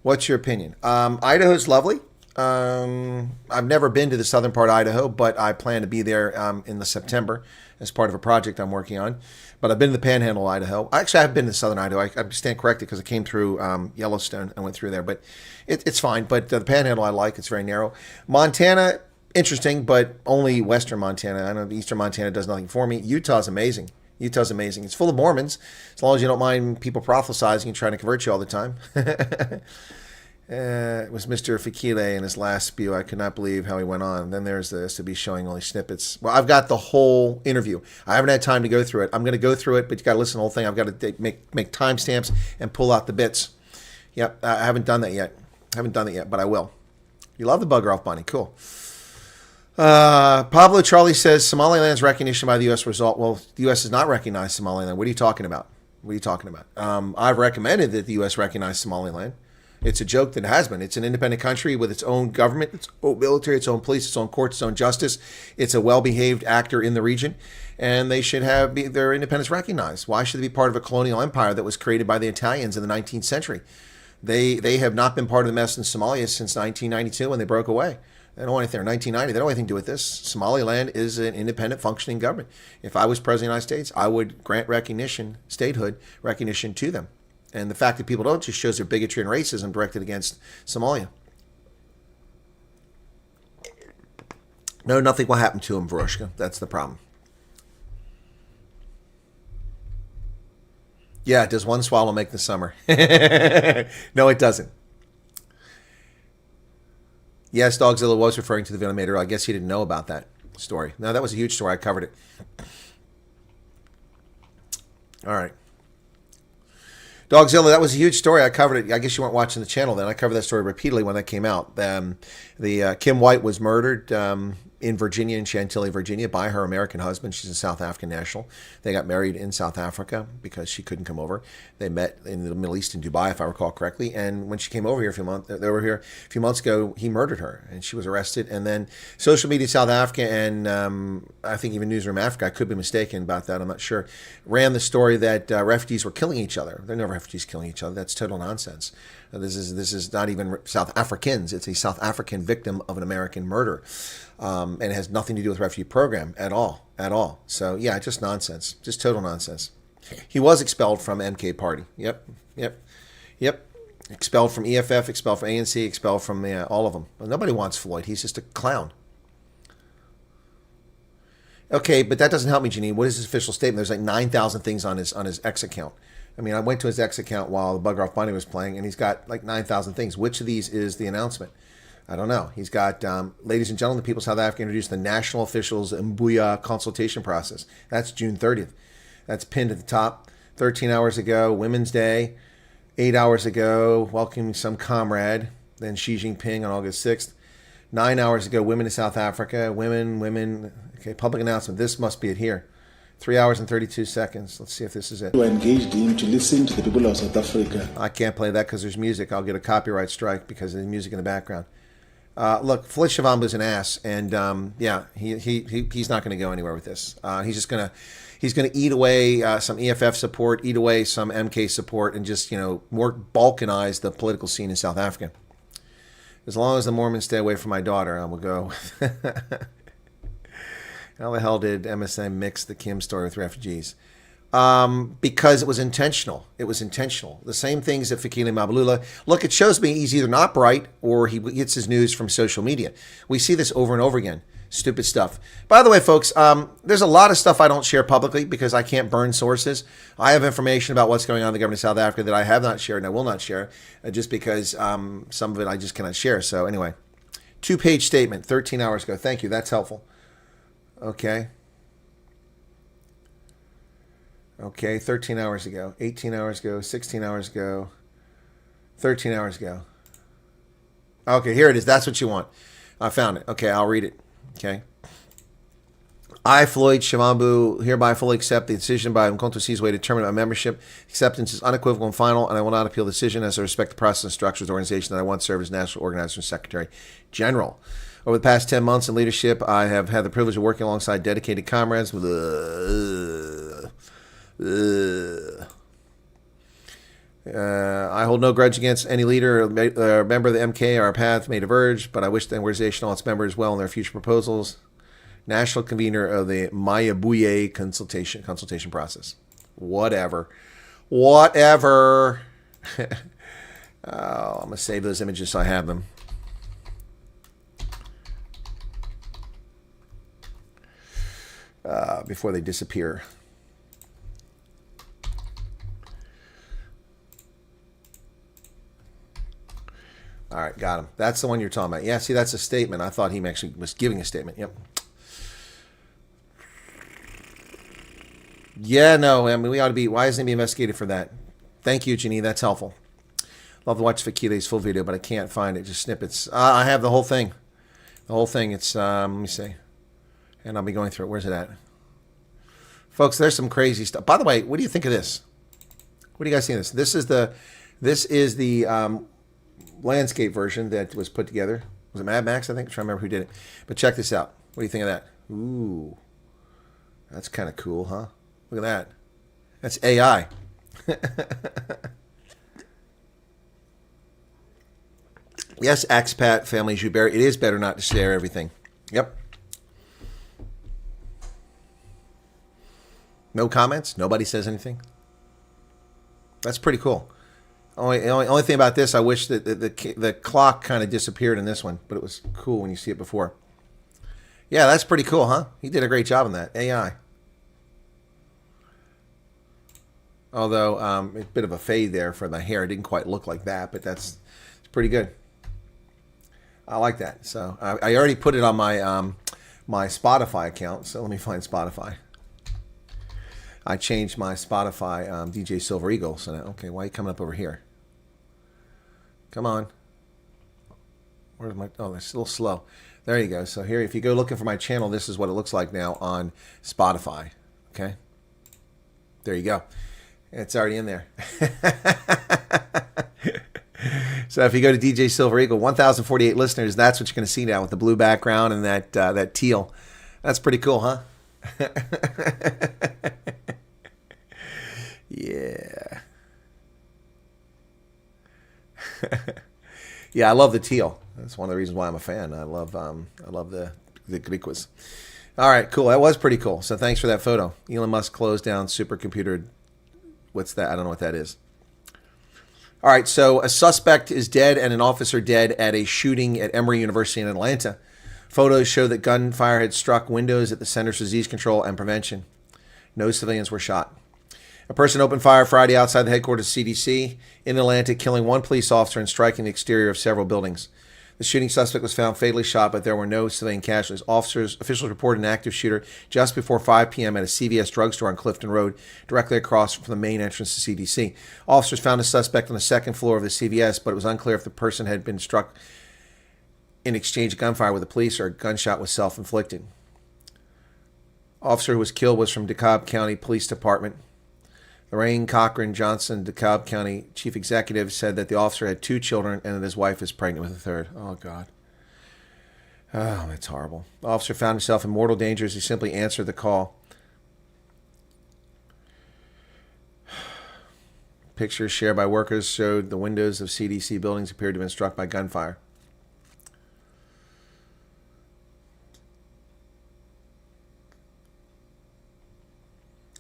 What's your opinion? Idaho's lovely. I've never been to the southern part of Idaho, but I plan to be there in the September as part of a project I'm working on. But I've been to the Panhandle, Idaho. Actually, I've been to southern Idaho. I stand corrected because I came through Yellowstone and went through there. But it's fine. But the Panhandle I like. It's very narrow. Montana, interesting, but only western Montana. I know eastern Montana does nothing for me. Utah's amazing. Utah's amazing. It's full of Mormons, as long as you don't mind people prophesizing and trying to convert you all the time. It was Mr. Fikile in his last spew. I could not believe how he went on. Then there's this to be showing only snippets. Well, I've got the whole interview. I haven't had time to go through it. I'm going to go through it, but you got to listen to the whole thing. I've got to make timestamps and pull out the bits. Yep, I haven't done that yet. But I will. You love the Bugger Off Bunny. Cool. Pablo Charlie says Somaliland's recognition by the U.S. result. Well, the U.S. has not recognized Somaliland. What are you talking about? What are you talking about? I've recommended that the U.S. recognize Somaliland. It's a joke that it has been. It's an independent country with its own government, its own military, its own police, its own courts, its own justice. It's a well-behaved actor in the region, and they should have their independence recognized. Why should they be part of a colonial empire that was created by the Italians in the 19th century? They have not been part of the mess in Somalia since 1992 when they broke away. They don't want anything. Or 1990. They don't want anything to do with this. Somaliland is an independent, functioning government. If I was president of the United States, I would grant recognition, statehood recognition to them. And the fact that people don't just shows their bigotry and racism directed against Somalia. No, nothing will happen to them, Veroshka. That's the problem. Yeah, does one swallow make the summer? No, it doesn't. Yes, Dogzilla was referring to the Ventilator. I guess he didn't know about that story. No, that was a huge story. I covered it. All right. Dogzilla, that was a huge story. I covered it. I guess you weren't watching the channel then. I covered that story repeatedly when that came out. Kim White was murdered in Virginia, in Chantilly, Virginia, by her American husband. She's a South African national. They got married in South Africa because she couldn't come over. They met in the Middle East in Dubai, if I recall correctly. And when she came over here they were here a few months ago, he murdered her, and she was arrested. And then social media South Africa and I think even Newsroom Africa, I could be mistaken about that, I'm not sure, ran the story that refugees were killing each other. There are no refugees killing each other. That's total nonsense. This is not even South Africans. It's a South African victim of an American murder. And it has nothing to do with refugee program at all. So yeah, just nonsense, just total nonsense. He was expelled from MK Party. Yep. Expelled from EFF, expelled from ANC, expelled from all of them. Well, nobody wants Floyd. He's just a clown. Okay, but that doesn't help me, Janine. What is his official statement? There's like 9,000 things on his X account. I mean, I went to his X account while the Bugger Off Bunny was playing, and he's got like 9,000 things. Which of these is the announcement? I don't know. He's got, ladies and gentlemen, the people of South Africa introduced the National Officials Mbuya consultation process. That's June 30th. That's pinned at the top. 13 hours ago, Women's Day. 8 hours ago, welcoming some comrade. Then Xi Jinping on August 6th. 9 hours ago, women in South Africa. Women. Okay, public announcement. This must be it here. 3 hours and 32 seconds. Let's see if this is it. To engage him to listen to the people of South Africa. I can't play that because there's music. I'll get a copyright strike because there's music in the background. Look, Floyd Shivambu's an ass, and yeah, he's not going to go anywhere with this. He's going to eat away some EFF support, eat away some MK support, and just more balkanize the political scene in South Africa. As long as the Mormons stay away from my daughter, I will go. How the hell did MSM mix the Kim story with refugees? Because it was intentional. It was intentional. The same things that Fikile Mabalula. Look, it shows me he's either not bright or he gets his news from social media. We see this over and over again. Stupid stuff. By the way, folks, there's a lot of stuff I don't share publicly because I can't burn sources. I have information about what's going on in the government of South Africa that I have not shared and I will not share just because some of it I just cannot share. So anyway, 2-page statement, 13 hours ago. Thank you. That's helpful. Okay, 13 hours ago, 18 hours ago, 16 hours ago, 13 hours ago. Okay, here it is. That's what you want. I found it. Okay, I'll read it. Okay. I, Floyd Shivambu, hereby fully accept the decision by Mkhonto Sizwe to terminate my membership. Acceptance is unequivocal and final, and I will not appeal the decision as I respect the process and structures of the organization that I once served as National Organizer and Secretary General. Over the past 10 months in leadership, I have had the privilege of working alongside dedicated comrades with I hold no grudge against any leader or member of the MK. Our path may diverge, but I wish the organization and all its members well in their future proposals. National convener of the Mayabuye consultation process. Whatever. Oh, I'm going to save those images so I have them. Before they disappear. All right, got him. That's the one you're talking about. Yeah, see, that's a statement. I thought he actually was giving a statement. Yep. Yeah, no, I mean, we ought to be, why isn't he being investigated for that? Thank you, Janine. That's helpful. Love to watch Fikile's full video, but I can't find it. Just snippets. I have the whole thing. The whole thing, it's, let me see. And I'll be going through it. Where's it at? Folks, there's some crazy stuff. By the way, what do you think of this? What do you guys think of this? This is the landscape version that was put together. Was it Mad Max, I think? I'm trying to remember who did it. But check this out. What do you think of that? Ooh. That's kind of cool, huh? Look at that. That's AI. Yes, expat family Joubert. It is better not to share everything. Yep. No comments? Nobody says anything? That's pretty cool. Only thing about this, I wish that the clock kind of disappeared in this one, but it was cool when you see it before. Yeah, that's pretty cool, huh? He did a great job on that. AI. Although, a bit of a fade there for the hair. It didn't quite look like that, but it's pretty good. I like that. So I already put it on my my Spotify account. So let me find Spotify. I changed my Spotify DJ Silver Eagle. So now, okay, why are you coming up over here? Come on. Where's my? Oh, it's a little slow. There you go. So here, if you go looking for my channel, this is what it looks like now on Spotify. Okay. There you go. It's already in there. So if you go to DJ Silver Eagle, 1,048 listeners, that's what you're going to see now with the blue background and that teal. That's pretty cool, huh? Yeah. Yeah, I love the teal. That's one of the reasons why I'm a fan. I love the Griquas. All right, cool. That was pretty cool. So thanks for that photo. Elon Musk closed down supercomputer. What's that? I don't know what that is. All right, so a suspect is dead and an officer dead at a shooting at Emory University in Atlanta. Photos show that gunfire had struck windows at the Centers for Disease Control and Prevention. No civilians were shot. A person opened fire Friday outside the headquarters of CDC in Atlanta, killing one police officer and striking the exterior of several buildings. The shooting suspect was found fatally shot, but there were no civilian casualties. Officials reported an active shooter just before 5 p.m. at a CVS drugstore on Clifton Road, directly across from the main entrance to CDC. Officers found a suspect on the second floor of the CVS, but it was unclear if the person had been struck in exchange of gunfire with the police or a gunshot was self-inflicted. Officer who was killed was from DeKalb County Police Department. Lorraine Cochran Johnson, DeKalb County Chief Executive, said that the officer had 2 children and that his wife is pregnant with a third. Oh, God. Oh, that's horrible. The officer found himself in mortal danger as he simply answered the call. Pictures shared by workers showed the windows of CDC buildings appeared to have been struck by gunfire.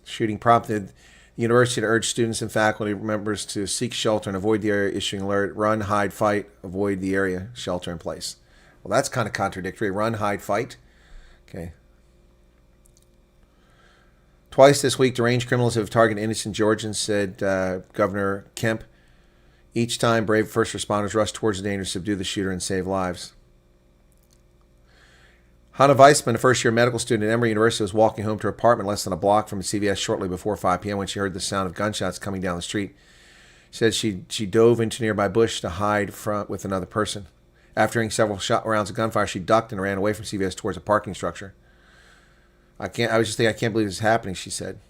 Shooting prompted the university to urge students and faculty members to seek shelter and avoid the area, issuing alert, run, hide, fight, avoid the area, shelter in place. Well, that's kind of contradictory. Run, hide, fight. Okay. Twice this week, deranged criminals have targeted innocent Georgians, said Governor Kemp. Each time, brave first responders rushed towards the danger to subdue the shooter and save lives. Hannah Weissman, a first-year medical student at Emory University, was walking home to her apartment less than a block from a CVS shortly before 5 p.m. when she heard the sound of gunshots coming down the street. She said she dove into a nearby bush to hide with another person. After hearing several rounds of gunfire, she ducked and ran away from CVS towards a parking structure. I was just thinking, I can't believe this is happening, she said.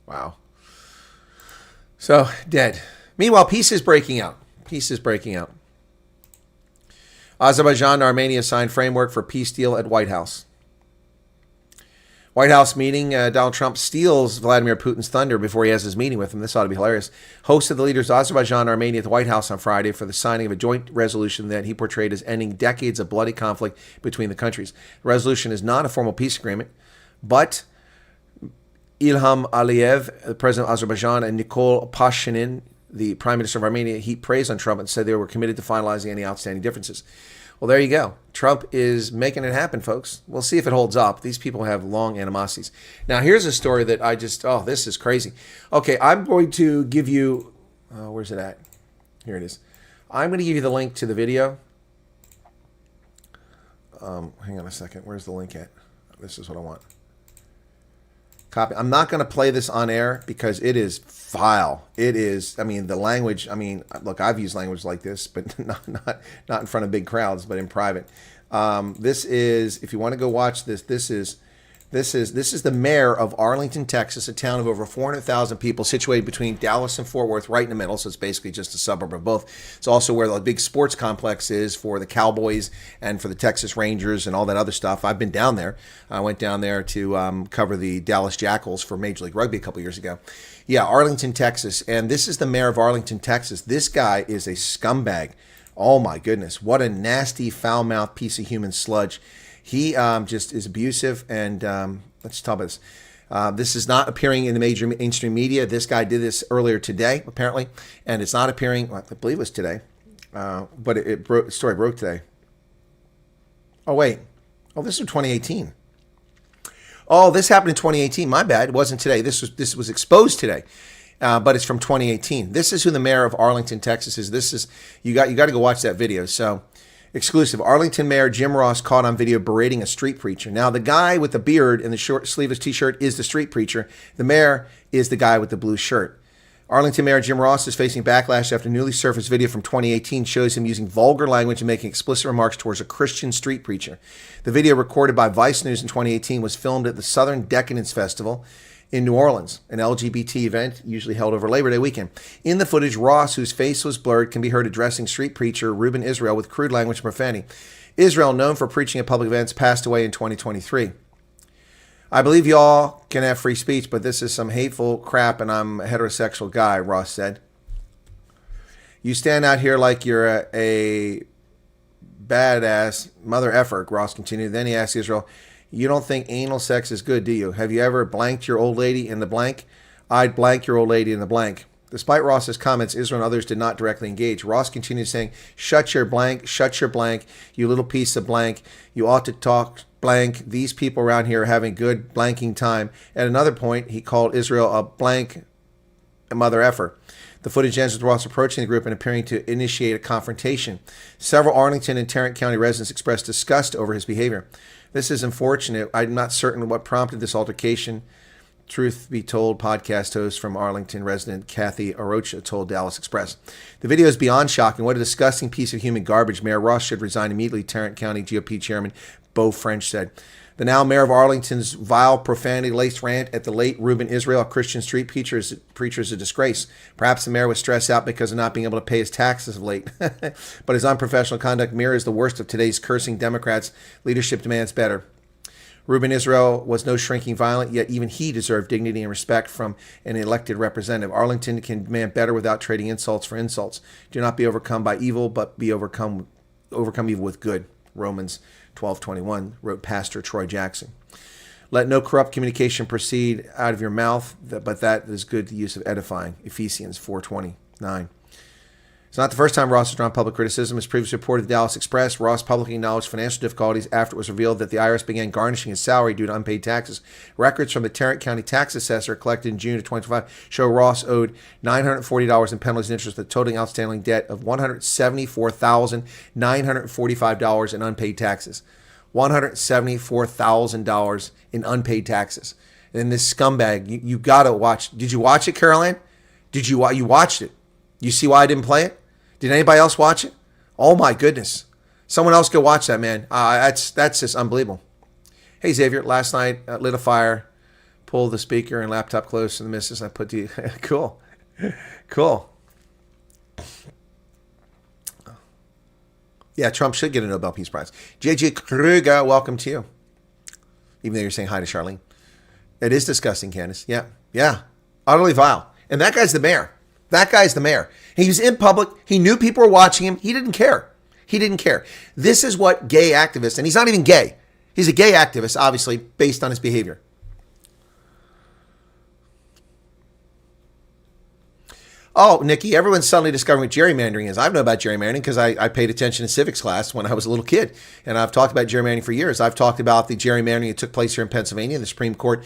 Wow. So, dead. Meanwhile, peace is breaking out. Peace is breaking out. Azerbaijan and Armenia signed framework for peace deal at White House. White House meeting, Donald Trump steals Vladimir Putin's thunder before he has his meeting with him. This ought to be hilarious. Hosted the leaders of Azerbaijan and Armenia at the White House on Friday for the signing of a joint resolution that he portrayed as ending decades of bloody conflict between the countries. The resolution is not a formal peace agreement, but Ilham Aliyev, the president of Azerbaijan, and Nikol Pashinyan, the Prime Minister of Armenia, heaped praise on Trump and said they were committed to finalizing any outstanding differences. Well, there you go. Trump is making it happen, folks. We'll see if it holds up. These people have long animosities. Now, here's a story that I just, this is crazy. Okay, I'm going to give you, where's it at? Here it is. I'm going to give you the link to the video. Hang on a second. Where's the link at? This is what I want. Copy. I'm not going to play this on air because it is vile. It is. I mean, the language. I mean, look, I've used language like this, but not in front of big crowds, but in private. This is. If you want to go watch this, this is the mayor of Arlington, Texas, a town of over 400,000 people, situated between Dallas and Fort Worth, right in the middle. So it's basically just a suburb of both. It's also where the big sports complex is for the Cowboys and for the Texas Rangers and all that other stuff. I've been down there. I went down there to cover the Dallas Jackals for Major League Rugby a couple years ago. Yeah, Arlington, Texas. And this is the mayor of Arlington, Texas. This guy is a scumbag. Oh, my goodness. What a nasty, foul-mouthed piece of human sludge. He just is abusive, and let's talk about this. This is not appearing in the major mainstream media. This guy did this earlier today, apparently, and it's not appearing, I believe it was today, but the story broke today. Oh, wait. Oh, this was 2018. Oh, this happened in 2018. My bad. It wasn't today. This was exposed today. But it's from 2018. This is who the mayor of Arlington, Texas is. This is you got to go watch that video. So, exclusive. Arlington Mayor Jim Ross caught on video berating a street preacher. Now, the guy with the beard and the short sleeveless T-shirt is the street preacher. The mayor is the guy with the blue shirt. Arlington Mayor Jim Ross is facing backlash after newly surfaced video from 2018 shows him using vulgar language and making explicit remarks towards a Christian street preacher. The video, recorded by Vice News in 2018, was filmed at the Southern Decadence Festival in New Orleans, an LGBT event usually held over Labor Day weekend. In the footage, Ross, whose face was blurred, can be heard addressing street preacher Reuben Israel with crude language and profanity. Israel, known for preaching at public events, passed away in 2023. I believe y'all can have free speech, but this is some hateful crap, and I'm a heterosexual guy, Ross said. You stand out here like you're a badass mother effer, Ross continued. Then he asked Israel, you don't think anal sex is good, do you? Have you ever blanked your old lady in the blank? I'd blank your old lady in the blank. Despite Ross's comments, Israel and others did not directly engage. Ross continued saying, shut your blank, you little piece of blank. You ought to talk blank. These people around here are having good blanking time. At another point, he called Israel a blank mother effer. The footage ends with Ross approaching the group and appearing to initiate a confrontation. Several Arlington and Tarrant County residents expressed disgust over his behavior. This is unfortunate. I'm not certain what prompted this altercation. Truth be told, podcast host from Arlington resident Kathy Arocha told Dallas Express. The video is beyond shocking. What a disgusting piece of human garbage. Mayor Ross should resign immediately, Tarrant County GOP Chairman Beau French said. The now mayor of Arlington's vile, profanity-laced rant at the late Reuben Israel, a Christian street preacher, is a disgrace. Perhaps the mayor was stressed out because of not being able to pay his taxes of late. But his unprofessional conduct mirrors the worst of today's cursing Democrats. Leadership demands better. Reuben Israel was no shrinking violet, yet even he deserved dignity and respect from an elected representative. Arlington can demand better without trading insults for insults. Do not be overcome by evil, but be overcome evil with good. Romans 12:21, wrote Pastor Troy Jackson. Let no corrupt communication proceed out of your mouth, but that is good use of edifying. Ephesians 4:29. It's not the first time Ross has drawn public criticism. As previously reported to the Dallas Express, Ross publicly acknowledged financial difficulties after it was revealed that the IRS began garnishing his salary due to unpaid taxes. Records from the Tarrant County tax assessor collected in June of 2025 show Ross owed $940 in penalties and interest, with a totaling outstanding debt of $174,945 in unpaid taxes. $174,000 in unpaid taxes. And this scumbag, you got to watch. Did you watch it, Caroline? You watched it? You see why I didn't play it? Did anybody else watch it? Oh my goodness. Someone else go watch that, man. That's just unbelievable. Hey Xavier, last night lit a fire, pulled the speaker and laptop close to the missus. I put the cool. Yeah, Trump should get a Nobel Peace Prize. JJ Kruger, welcome to you. Even though you're saying hi to Charlene. It is disgusting, Candace. Yeah. Utterly vile. And that guy's the mayor. He was in public. He knew people were watching him. He didn't care. This is what gay activists, and he's not even gay. He's a gay activist, obviously, based on his behavior. Oh, Nikki, everyone's suddenly discovering what gerrymandering is. I've known about gerrymandering because I paid attention in civics class when I was a little kid. And I've talked about gerrymandering for years. I've talked about the gerrymandering that took place here in Pennsylvania, the Supreme Court,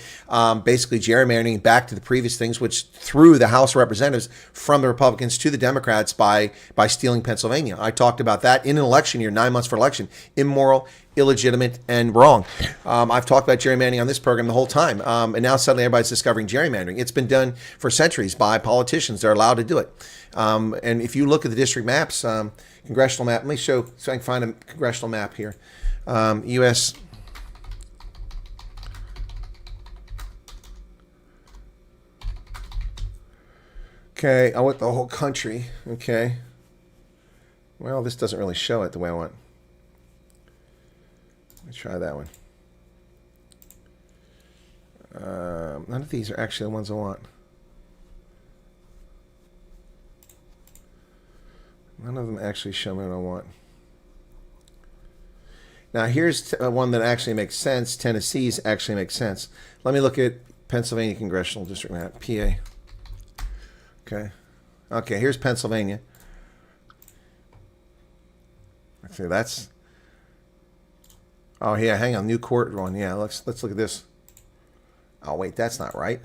basically gerrymandering back to the previous things, which threw the House of Representatives from the Republicans to the Democrats by stealing Pennsylvania. I talked about that in an election year, 9 months for election. Immoral, illegitimate and wrong. I've talked about gerrymandering on this program the whole time, and now suddenly everybody's discovering gerrymandering. It's been done for centuries by politicians. They're allowed to do it. And if you look at the district maps, congressional map, let me show so I can find a congressional map here. U.S. Okay, I want the whole country. Okay. Well, this doesn't really show it the way I want. Let's try that one. None of these are actually the ones I want. None of them actually show me what I want. Now, here's one that actually makes sense. Tennessee's actually makes sense. Let me look at Pennsylvania Congressional District map, PA. Okay. Okay, here's Pennsylvania. Okay, that's... Oh, yeah, hang on. New court one. Yeah, let's look at this. Oh, wait, that's not right.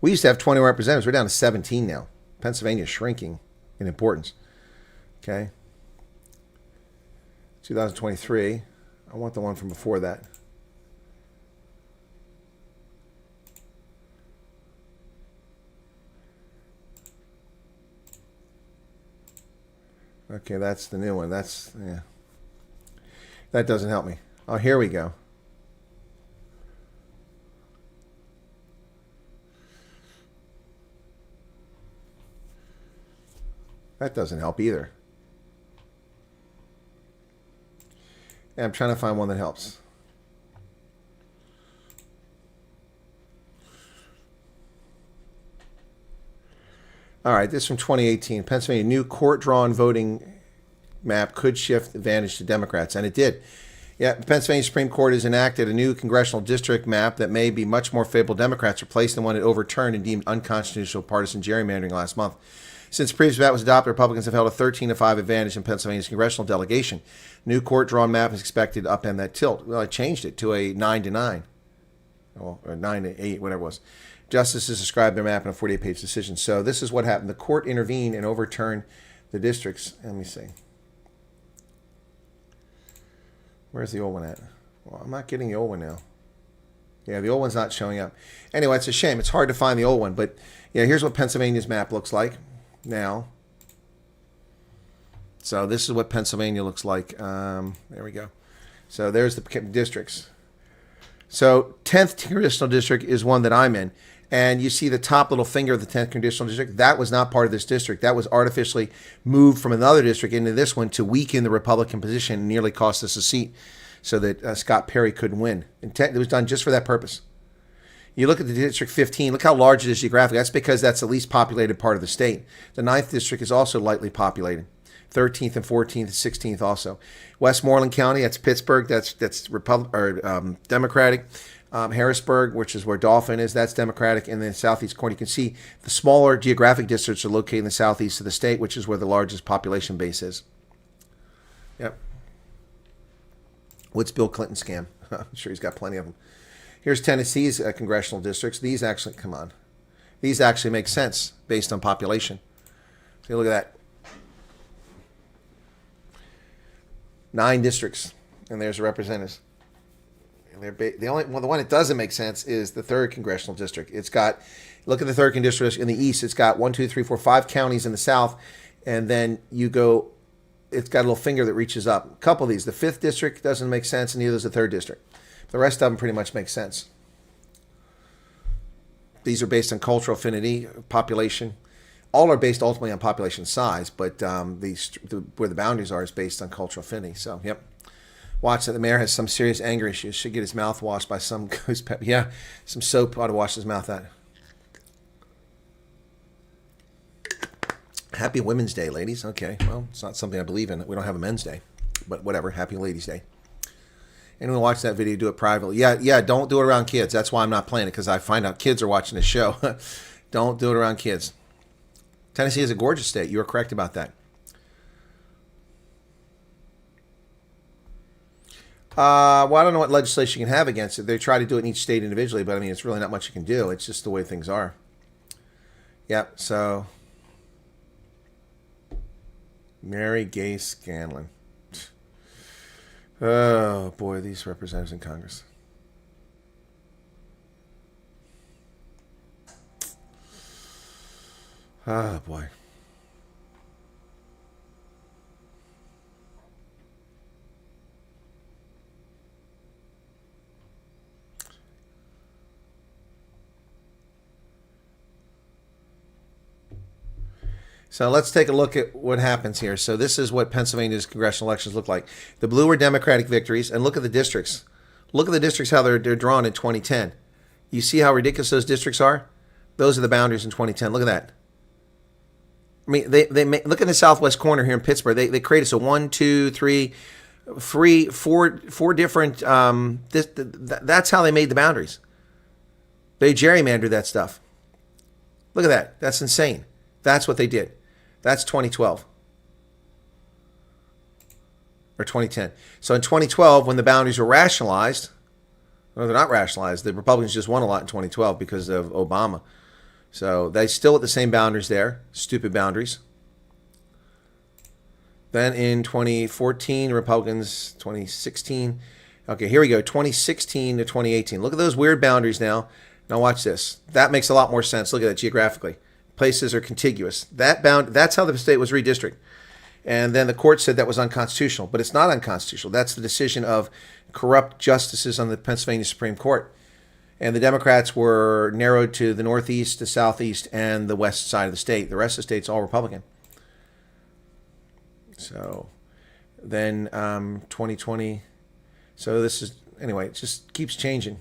We used to have 20 representatives. We're down to 17 now. Pennsylvania's shrinking in importance. Okay. 2023. I want the one from before that. Okay, that's the new one. That's, yeah. That doesn't help me. Oh, here we go. That doesn't help either. Yeah, I'm trying to find one that helps. All right, this is from 2018. Pennsylvania, new court-drawn voting map could shift advantage to Democrats, and it did. Yeah, Pennsylvania Supreme Court has enacted a new congressional district map that may be much more favorable to Democrats, replacing the one it overturned and deemed unconstitutional partisan gerrymandering last month. Since the previous map was adopted, Republicans have held a 13-5 advantage in Pennsylvania's congressional delegation. New court-drawn map is expected to upend that tilt. Well, I changed it to a 9-9, or 9-8, whatever it was. Justices described their map in a 48-page decision. So this is what happened. The court intervened and overturned the districts. Let me see. Where's the old one at? Well, I'm not getting the old one now. Yeah, the old one's not showing up. Anyway, it's a shame. It's hard to find the old one. But yeah, here's what Pennsylvania's map looks like now. So this is what Pennsylvania looks like. There we go. So there's the districts. So 10th Congressional District is one that I'm in. And you see the top little finger of the 10th Congressional District. That was not part of this district. That was artificially moved from another district into this one to weaken the Republican position and nearly cost us a seat so that Scott Perry couldn't win. It was done just for that purpose. You look at the District 15, look how large it is geographically. That's because that's the least populated part of the state. The 9th District is also lightly populated. 13th and 14th, 16th also. Westmoreland County, that's Pittsburgh, that's Democratic. Harrisburg, which is where Dauphin is, that's Democratic. And then southeast corner, you can see the smaller geographic districts are located in the southeast of the state, which is where the largest population base is. Yep. What's Bill Clinton scam? I'm sure he's got plenty of them. Here's Tennessee's congressional districts. These actually, come on. These actually make sense based on population. See, look at that. 9 districts, and there's the representatives. The one that doesn't make sense is the 3rd Congressional District. It's got, look at the 3rd Congressional District in the east. It's got 1, 2, 3, 4, 5 counties in the south, and then you go, it's got a little finger that reaches up. A couple of these. The 5th District doesn't make sense, and neither does the 3rd District. The rest of them pretty much make sense. These are based on cultural affinity, population. All are based ultimately on population size, but where the boundaries are is based on cultural affinity. So, yep. Watch that. The mayor has some serious anger issues. Should get his mouth washed by some goose pepper. Yeah, some soap ought to wash his mouth out. Happy Women's Day, ladies. Okay, well, it's not something I believe in. We don't have a Men's Day, but whatever. Happy Ladies' Day. Anyone watch that video, do it privately. Yeah, don't do it around kids. That's why I'm not playing it, because I find out kids are watching this show. Don't do it around kids. Tennessee is a gorgeous state. You are correct about that. Well, I don't know what legislation you can have against it. They try to do it in each state individually, but I mean, it's really not much you can do. It's just the way things are. Yep, so Mary Gay Scanlon. Oh, boy, these representatives in Congress. Oh, boy. So let's take a look at what happens here. So this is what Pennsylvania's congressional elections look like. The blue are Democratic victories, and look at the districts. Look at the districts, how they're drawn in 2010. You see how ridiculous those districts are? Those are the boundaries in 2010. Look at that. I mean, they look at the southwest corner here in Pittsburgh. They created so 1, 2, 3, four different. That's how they made the boundaries. They gerrymandered that stuff. Look at that. That's insane. That's what they did. That's 2012 or 2010. So in 2012, when the boundaries were rationalized, well, they're not rationalized. The Republicans just won a lot in 2012 because of Obama. So they still at the same boundaries there, stupid boundaries. Then in 2014, Republicans, 2016. Okay, here we go, 2016 to 2018. Look at those weird boundaries now. Now watch this. That makes a lot more sense. Look at that geographically. Places are contiguous. That's how the state was redistricted. And then the court said that was unconstitutional, but it's not unconstitutional. That's the decision of corrupt justices on the Pennsylvania Supreme Court. And the Democrats were narrowed to the northeast, the southeast, and the west side of the state. The rest of the state's all Republican. So then 2020. So this is, anyway, it just keeps changing.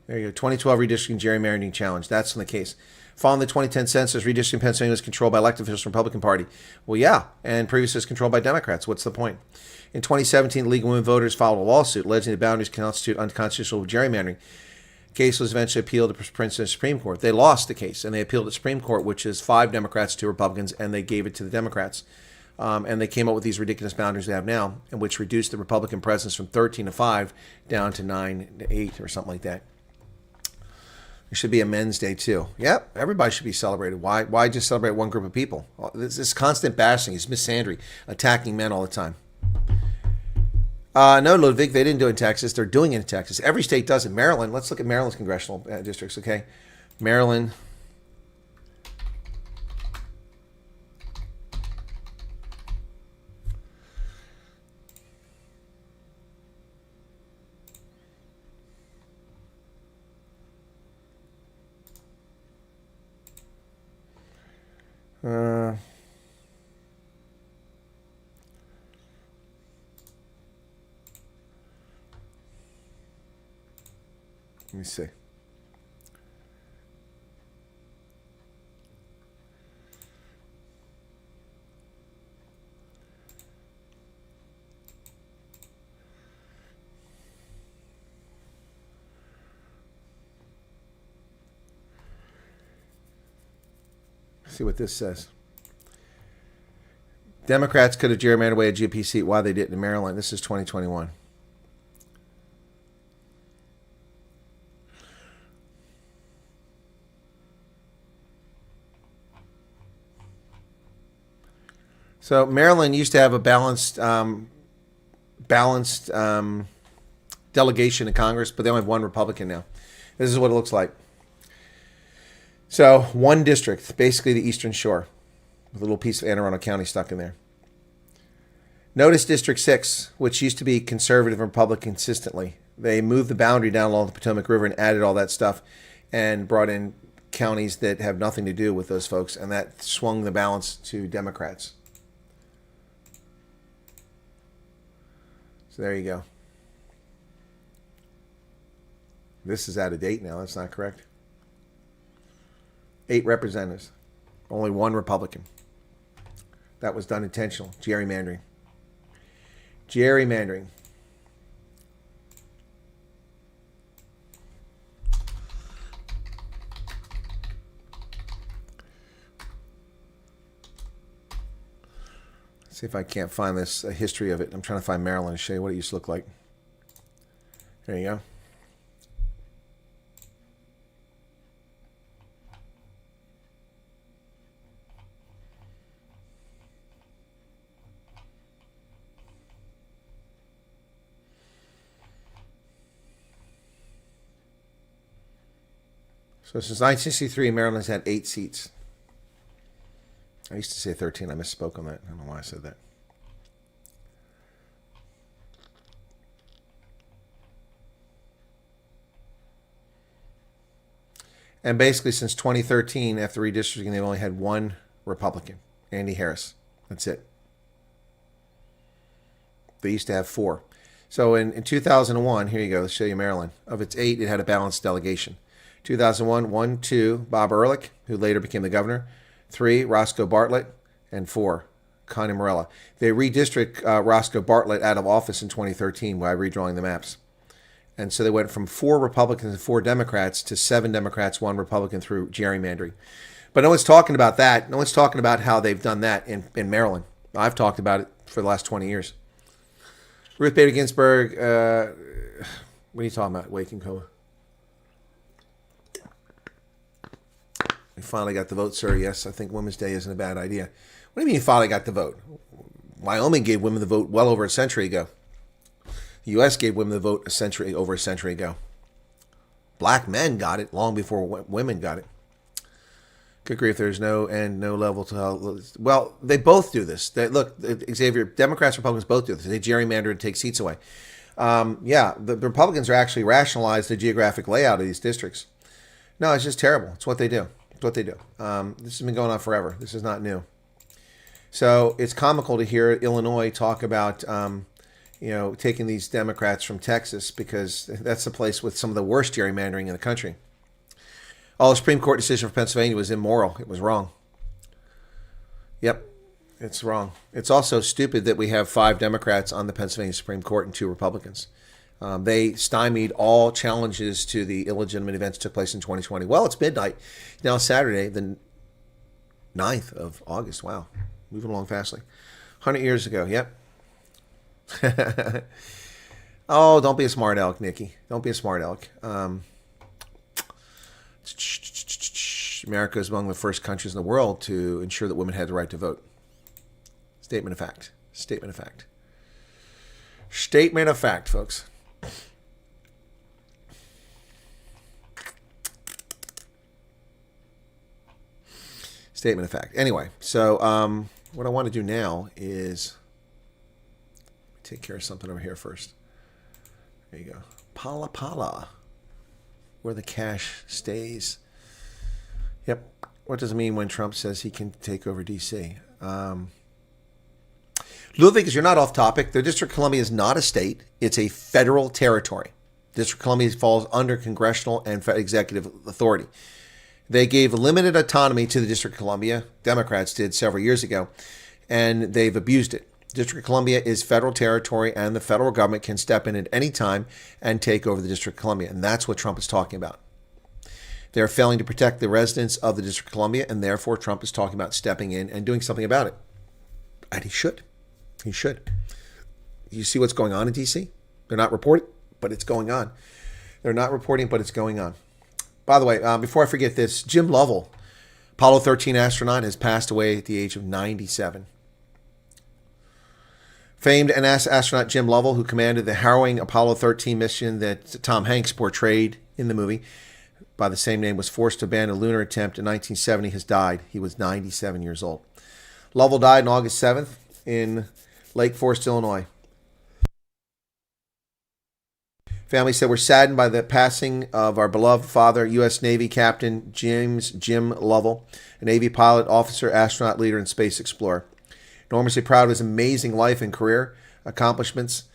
There you go. 2012 redistricting gerrymandering challenge. That's in the case. Following the 2010 census, redistricting in Pennsylvania was controlled by elected officials from the Republican Party. Well, yeah, and previously it was controlled by Democrats. What's the point? In 2017, the League of Women Voters filed a lawsuit alleging the boundaries constitute unconstitutional gerrymandering. The case was eventually appealed to the Pennsylvania Supreme Court. They lost the case, and they appealed to the Supreme Court, which is 5 Democrats, 2 Republicans, and they gave it to the Democrats. And they came up with these ridiculous boundaries they have now, and which reduced the Republican presence from 13 to 5 down to 9 to 8 or something like that. There should be a Men's Day too. Yep, everybody should be celebrated. Why just celebrate one group of people? This constant bashing, it's misandry, attacking men all the time. No, Ludwig, they didn't do it in Texas. They're doing it in Texas. Every state does it. Maryland, let's look at Maryland's congressional districts, okay? Maryland. Let me see. See what this says. Democrats could have gerrymandered away a GOP seat. Why they didn't in Maryland? This is 2021. So Maryland used to have a balanced delegation in Congress, but they only have 1 Republican now. This is what it looks like. So 1 district, basically the Eastern Shore, with a little piece of Anne Arundel County stuck in there. Notice District 6, which used to be conservative and Republican consistently. They moved the boundary down along the Potomac River and added all that stuff and brought in counties that have nothing to do with those folks, and that swung the balance to Democrats. So there you go. This is out of date now. That's not correct. 8 representatives. Only 1 Republican. That was done intentional. Gerrymandering. Gerrymandering. See if I can't find this a history of it. I'm trying to find Maryland and show you what it used to look like. There you go. So since 1963, Maryland's had 8 seats. I used to say 13. I misspoke on that. I don't know why I said that. And basically, since 2013, after redistricting, they've only had one Republican, Andy Harris. That's it. They used to have 4. So in 2001, here you go, let's show you Maryland. Of its 8, it had a balanced delegation. 2001, 1, 2, Bob Ehrlich, who later became the governor. 3, Roscoe Bartlett. And 4, Connie Morella. They redistrict Roscoe Bartlett out of office in 2013 by redrawing the maps. And so they went from 4 Republicans and 4 Democrats to 7 Democrats, 1 Republican through gerrymandering. But no one's talking about that. No one's talking about how they've done that in Maryland. I've talked about it for the last 20 years. Ruth Bader Ginsburg, what are you talking about, Waking Coma? We finally got the vote, sir. Yes, I think Women's Day isn't a bad idea. What do you mean you finally got the vote? Wyoming gave women the vote well over a century ago. The U.S. gave women the vote over a century ago. Black men got it long before women got it. Good grief, there's no end, no level to hell. Well, they both do this. Look, Xavier, Democrats and Republicans both do this. They gerrymander and take seats away. The Republicans are actually rationalized the geographic layout of these districts. No, it's just terrible. It's what they do. It's what they do. This has been going on forever. This is not new. So it's comical to hear Illinois talk about taking these Democrats from Texas, because that's the place with some of the worst gerrymandering in the country. The Supreme Court decision for Pennsylvania was immoral. It was wrong. Yep, it's wrong. It's also stupid that we have 5 Democrats on the Pennsylvania Supreme Court and 2 Republicans. They stymied all challenges to the illegitimate events that took place in 2020. Well, it's midnight. Now Saturday, the 9th of August. Wow, moving along fastly. 100 years ago, yep. Oh, don't be a smart aleck, Nikki. Don't be a smart aleck. America is among the first countries in the world to ensure that women had the right to vote. Statement of fact. Statement of fact. Statement of fact, folks. Statement of fact. Anyway, so what I want to do now is take care of something over here first. There you go. Pala Pala, where the cash stays. Yep. What does it mean when Trump says he can take over D.C.? Ludwig, because you're not off topic, the District of Columbia is not a state. It's a federal territory. District of Columbia falls under congressional and executive authority. They gave limited autonomy to the District of Columbia. Democrats did several years ago, and they've abused it. District of Columbia is federal territory, and the federal government can step in at any time and take over the District of Columbia. And that's what Trump is talking about. They're failing to protect the residents of the District of Columbia, and therefore Trump is talking about stepping in and doing something about it. And he should. He should. You see what's going on in D.C.? They're not reporting, but it's going on. They're not reporting, but it's going on. By the way, before I forget this, Jim Lovell, Apollo 13 astronaut, has passed away at the age of 97. Famed NASA astronaut Jim Lovell, who commanded the harrowing Apollo 13 mission that Tom Hanks portrayed in the movie by the same name, was forced to abandon a lunar attempt in 1970, has died. He was 97 years old. Lovell died on August 7th in Lake Forest, Illinois. Family said, we're saddened by the passing of our beloved father, U.S. Navy Captain Jim Lovell, a Navy pilot, officer, astronaut, leader, and space explorer. Enormously proud of his amazing life and career accomplishments,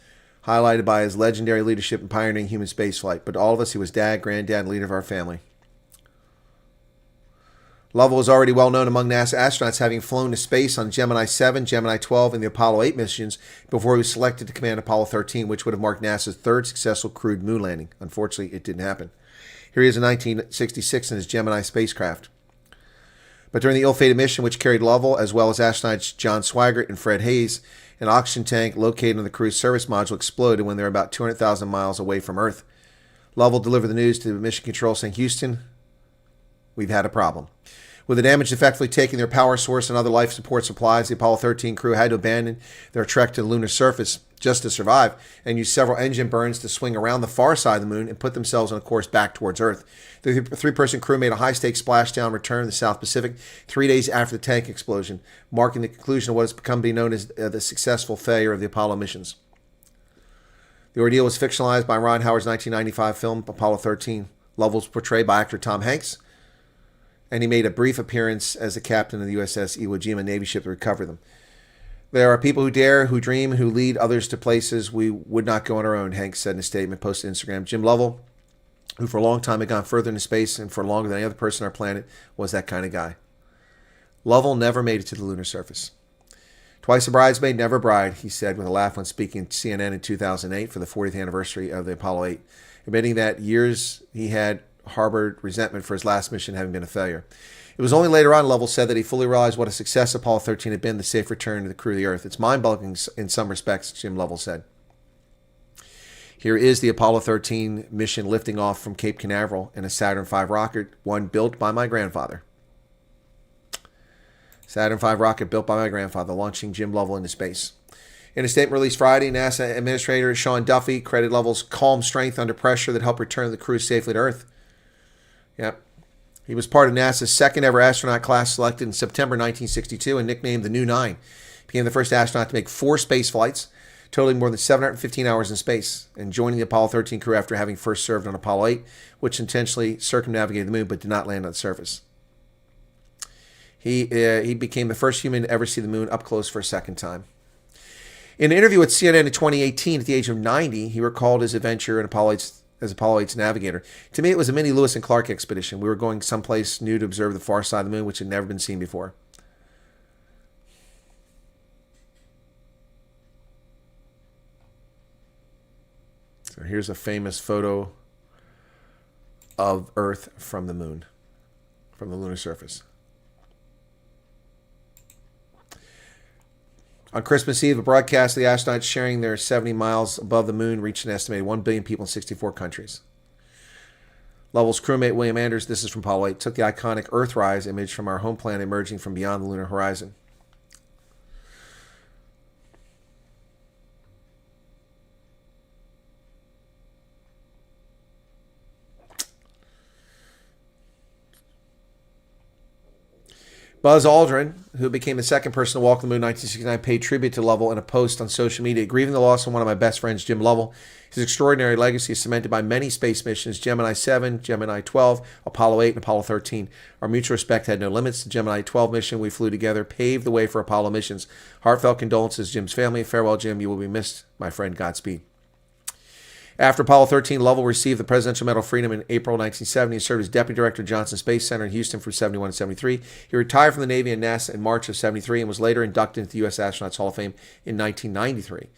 highlighted by his legendary leadership in pioneering human spaceflight. But to all of us, he was dad, granddad, and leader of our family. Lovell was already well known among NASA astronauts, having flown to space on Gemini 7, Gemini 12, and the Apollo 8 missions before he was selected to command Apollo 13, which would have marked NASA's 3rd successful crewed moon landing. Unfortunately, it didn't happen. Here he is in 1966 in his Gemini spacecraft. But during the ill-fated mission, which carried Lovell, as well as astronauts John Swigert and Fred Hayes, an oxygen tank located on the crew's service module exploded when they were about 200,000 miles away from Earth. Lovell delivered the news to Mission Control saying, Houston, we've had a problem. With the damage effectively taking their power source and other life support supplies, the Apollo 13 crew had to abandon their trek to the lunar surface just to survive and use several engine burns to swing around the far side of the moon and put themselves on a course back towards Earth. The three-person crew made a high-stakes splashdown return to the South Pacific 3 days after the tank explosion, marking the conclusion of what has become to be known as the successful failure of the Apollo missions. The ordeal was fictionalized by Ron Howard's 1995 film Apollo 13. Lovell was portrayed by actor Tom Hanks, and he made a brief appearance as the captain of the USS Iwo Jima Navy ship to recover them. There are people who dare, who dream, who lead others to places we would not go on our own, Hanks said in a statement posted to Instagram. Jim Lovell, who for a long time had gone further into space and for longer than any other person on our planet, was that kind of guy. Lovell never made it to the lunar surface. Twice a bridesmaid, never a bride, he said with a laugh when speaking to CNN in 2008 for the 40th anniversary of the Apollo 8, admitting that years he had harbored resentment for his last mission having been a failure. It was only later on Lovell said that he fully realized what a success Apollo 13 had been, the safe return to the crew of the Earth. It's mind-boggling in some respects, Jim Lovell said. Here is the Apollo 13 mission lifting off from Cape Canaveral in a Saturn V rocket, one built by my grandfather. Saturn V rocket built by my grandfather, launching Jim Lovell into space. In a statement released Friday, NASA Administrator Sean Duffy credited Lovell's calm strength under pressure that helped return the crew safely to Earth. Yep. He was part of NASA's second ever astronaut class selected in September 1962 and nicknamed the New Nine. He became the first astronaut to make 4 space flights, totaling more than 715 hours in space, and joining the Apollo 13 crew after having first served on Apollo 8, which intentionally circumnavigated the moon but did not land on the surface. He became the first human to ever see the moon up close for a second time. In an interview with CNN in 2018, at the age of 90, he recalled his adventure in Apollo 8's as Apollo 8's navigator. To me, it was a mini Lewis and Clark expedition. We were going someplace new to observe the far side of the moon, which had never been seen before. So here's a famous photo of Earth from the moon, from the lunar surface. On Christmas Eve, a broadcast of the astronauts sharing their 70 miles above the moon reached an estimated 1 billion people in 64 countries. Lovell's crewmate William Anders, this is from Apollo 8, took the iconic Earthrise image from our home planet emerging from beyond the lunar horizon. Buzz Aldrin, who became the second person to walk the moon in 1969, paid tribute to Lovell in a post on social media, grieving the loss of one of my best friends, Jim Lovell. His extraordinary legacy is cemented by many space missions, Gemini 7, Gemini 12, Apollo 8, and Apollo 13. Our mutual respect had no limits. The Gemini 12 mission we flew together paved the way for Apollo missions. Heartfelt condolences, Jim's family. Farewell, Jim. You will be missed. My friend, Godspeed. After Apollo 13, Lovell received the Presidential Medal of Freedom in April 1970 and served as Deputy Director of Johnson Space Center in Houston from 71 to 73. He retired from the Navy and NASA in March of 73 and was later inducted into the U.S. Astronauts Hall of Fame in 1993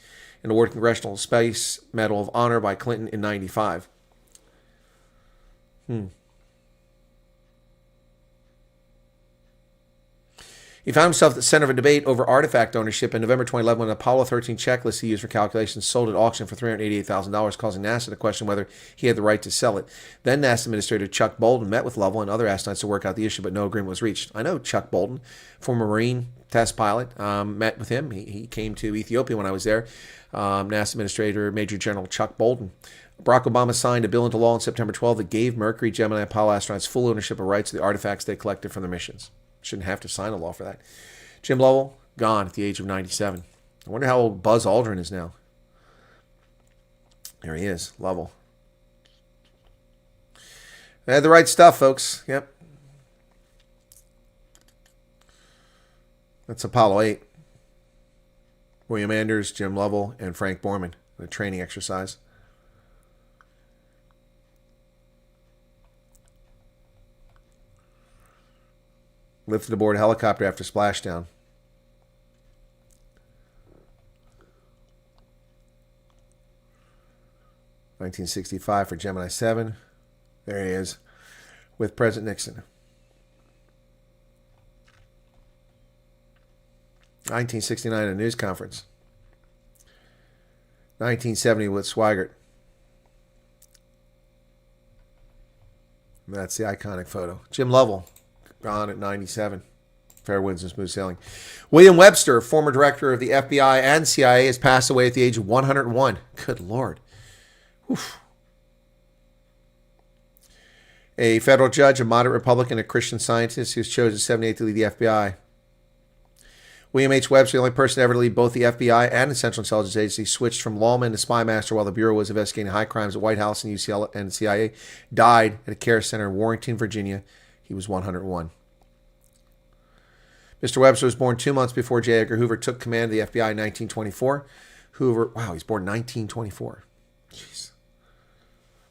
and awarded Congressional Space Medal of Honor by Clinton in 95. He found himself at the center of a debate over artifact ownership in November 2011 when an Apollo 13 checklist he used for calculations sold at auction for $388,000, causing NASA to question whether he had the right to sell it. Then NASA Administrator Chuck Bolden met with Lovell and other astronauts to work out the issue, but no agreement was reached. I know Chuck Bolden, former Marine test pilot, met with him. He came to Ethiopia when I was there. NASA Administrator Major General Chuck Bolden. Barack Obama signed a bill into law on September 12 that gave Mercury, Gemini, and Apollo astronauts full ownership of rights to the artifacts they collected from their missions. Shouldn't have to sign a law for that. Jim Lovell, gone at the age of 97. I wonder how old Buzz Aldrin is now. There he is, Lovell. They had the right stuff, folks. Yep. That's Apollo 8. William Anders, Jim Lovell, and Frank Borman. The training exercise. Lifted aboard a helicopter after splashdown. (1965) for Gemini 7. There he is with President Nixon. 1969 at a news conference. 1970 with Swigert. That's the iconic photo. Jim Lovell, Gone at 97. Fair winds and smooth sailing. William Webster, former director of the FBI and CIA, has passed away at the age of 101. Good Lord. Oof. A federal judge, a moderate Republican, a Christian Scientist, who was chosen in 78 to lead the FBI. William H. Webster, the only person ever to lead both the FBI and the Central Intelligence Agency, switched from lawman to spy master while the Bureau was investigating high crimes at White House and UCLA and CIA, died at a care center in Warrenton, Virginia. He was 101. Mr. Webster was born 2 months before J. Edgar Hoover took command of the FBI in 1924. Hoover, wow, he's born 1924. Jeez.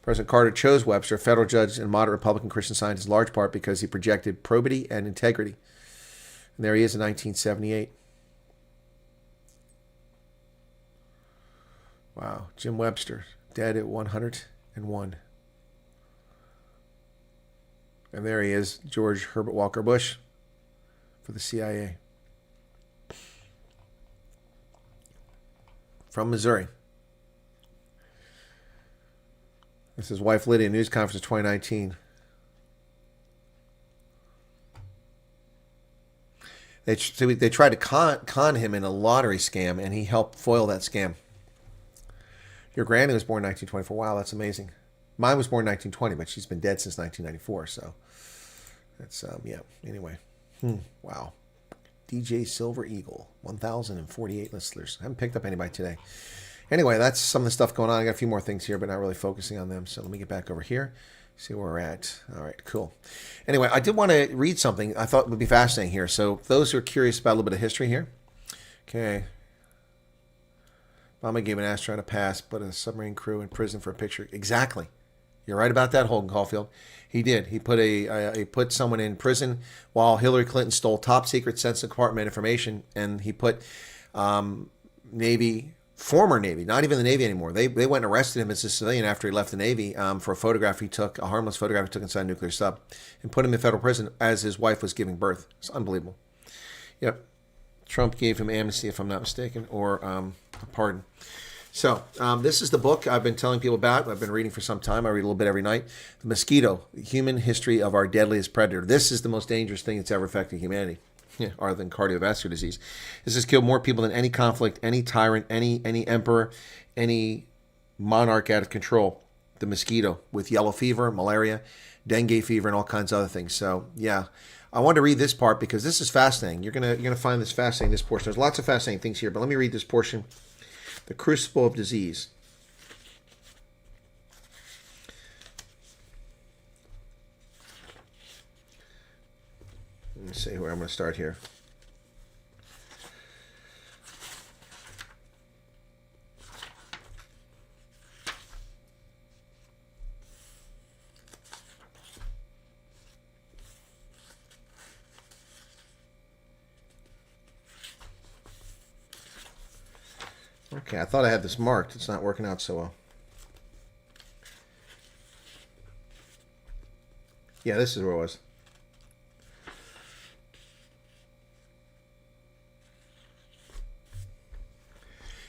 President Carter chose Webster, a federal judge and moderate Republican Christian Scientist, in large part because he projected probity and integrity. And there he is in 1978. Wow, Jim Webster, dead at 101. And there he is, George Herbert Walker Bush for the CIA. From Missouri. This is his wife Lydia, news conference 2019. They tried to con him in a lottery scam, and he helped foil that scam. Your granny was born in 1924. Wow, that's amazing. Mine was born in 1920, but she's been dead since 1994. So that's, yeah, anyway. Wow. DJ Silver Eagle, 1,048 listeners. I haven't picked up anybody today. Anyway, that's some of the stuff going on. I got a few more things here, but not really focusing on them. So let me get back over here. See where we're at. All right, cool. Anyway, I did want to read something I thought would be fascinating here. So those who are curious about a little bit of history here. Okay. Obama gave an astronaut a pass, but a submarine crew in prison for a picture. Exactly. You're right about that, Holden Caulfield. He did. He put someone in prison while Hillary Clinton stole top secret Senate Department information, and he put former Navy, not even the Navy anymore. They went and arrested him as a civilian after he left the Navy for a photograph he took, a harmless photograph he took inside a nuclear sub, and put him in federal prison as his wife was giving birth. It's unbelievable. Yep. Trump gave him amnesty, if I'm not mistaken, or a pardon. So this is the book I've been telling people about. I've been reading for some time. I read a little bit every night. The Mosquito, The Human History of Our Deadliest Predator. This is the most dangerous thing that's ever affected humanity, other than cardiovascular disease. This has killed more people than any conflict, any tyrant, any emperor, any monarch out of control. The mosquito, with yellow fever, malaria, dengue fever, and all kinds of other things. So yeah, I wanted to read this part because this is fascinating. You're gonna find this fascinating. This portion. There's lots of fascinating things here, but let me read this portion. The Crucible of Disease. Let me see where I'm going to start here. Okay, I thought I had this marked. It's not working out so well. Yeah, this is where it was.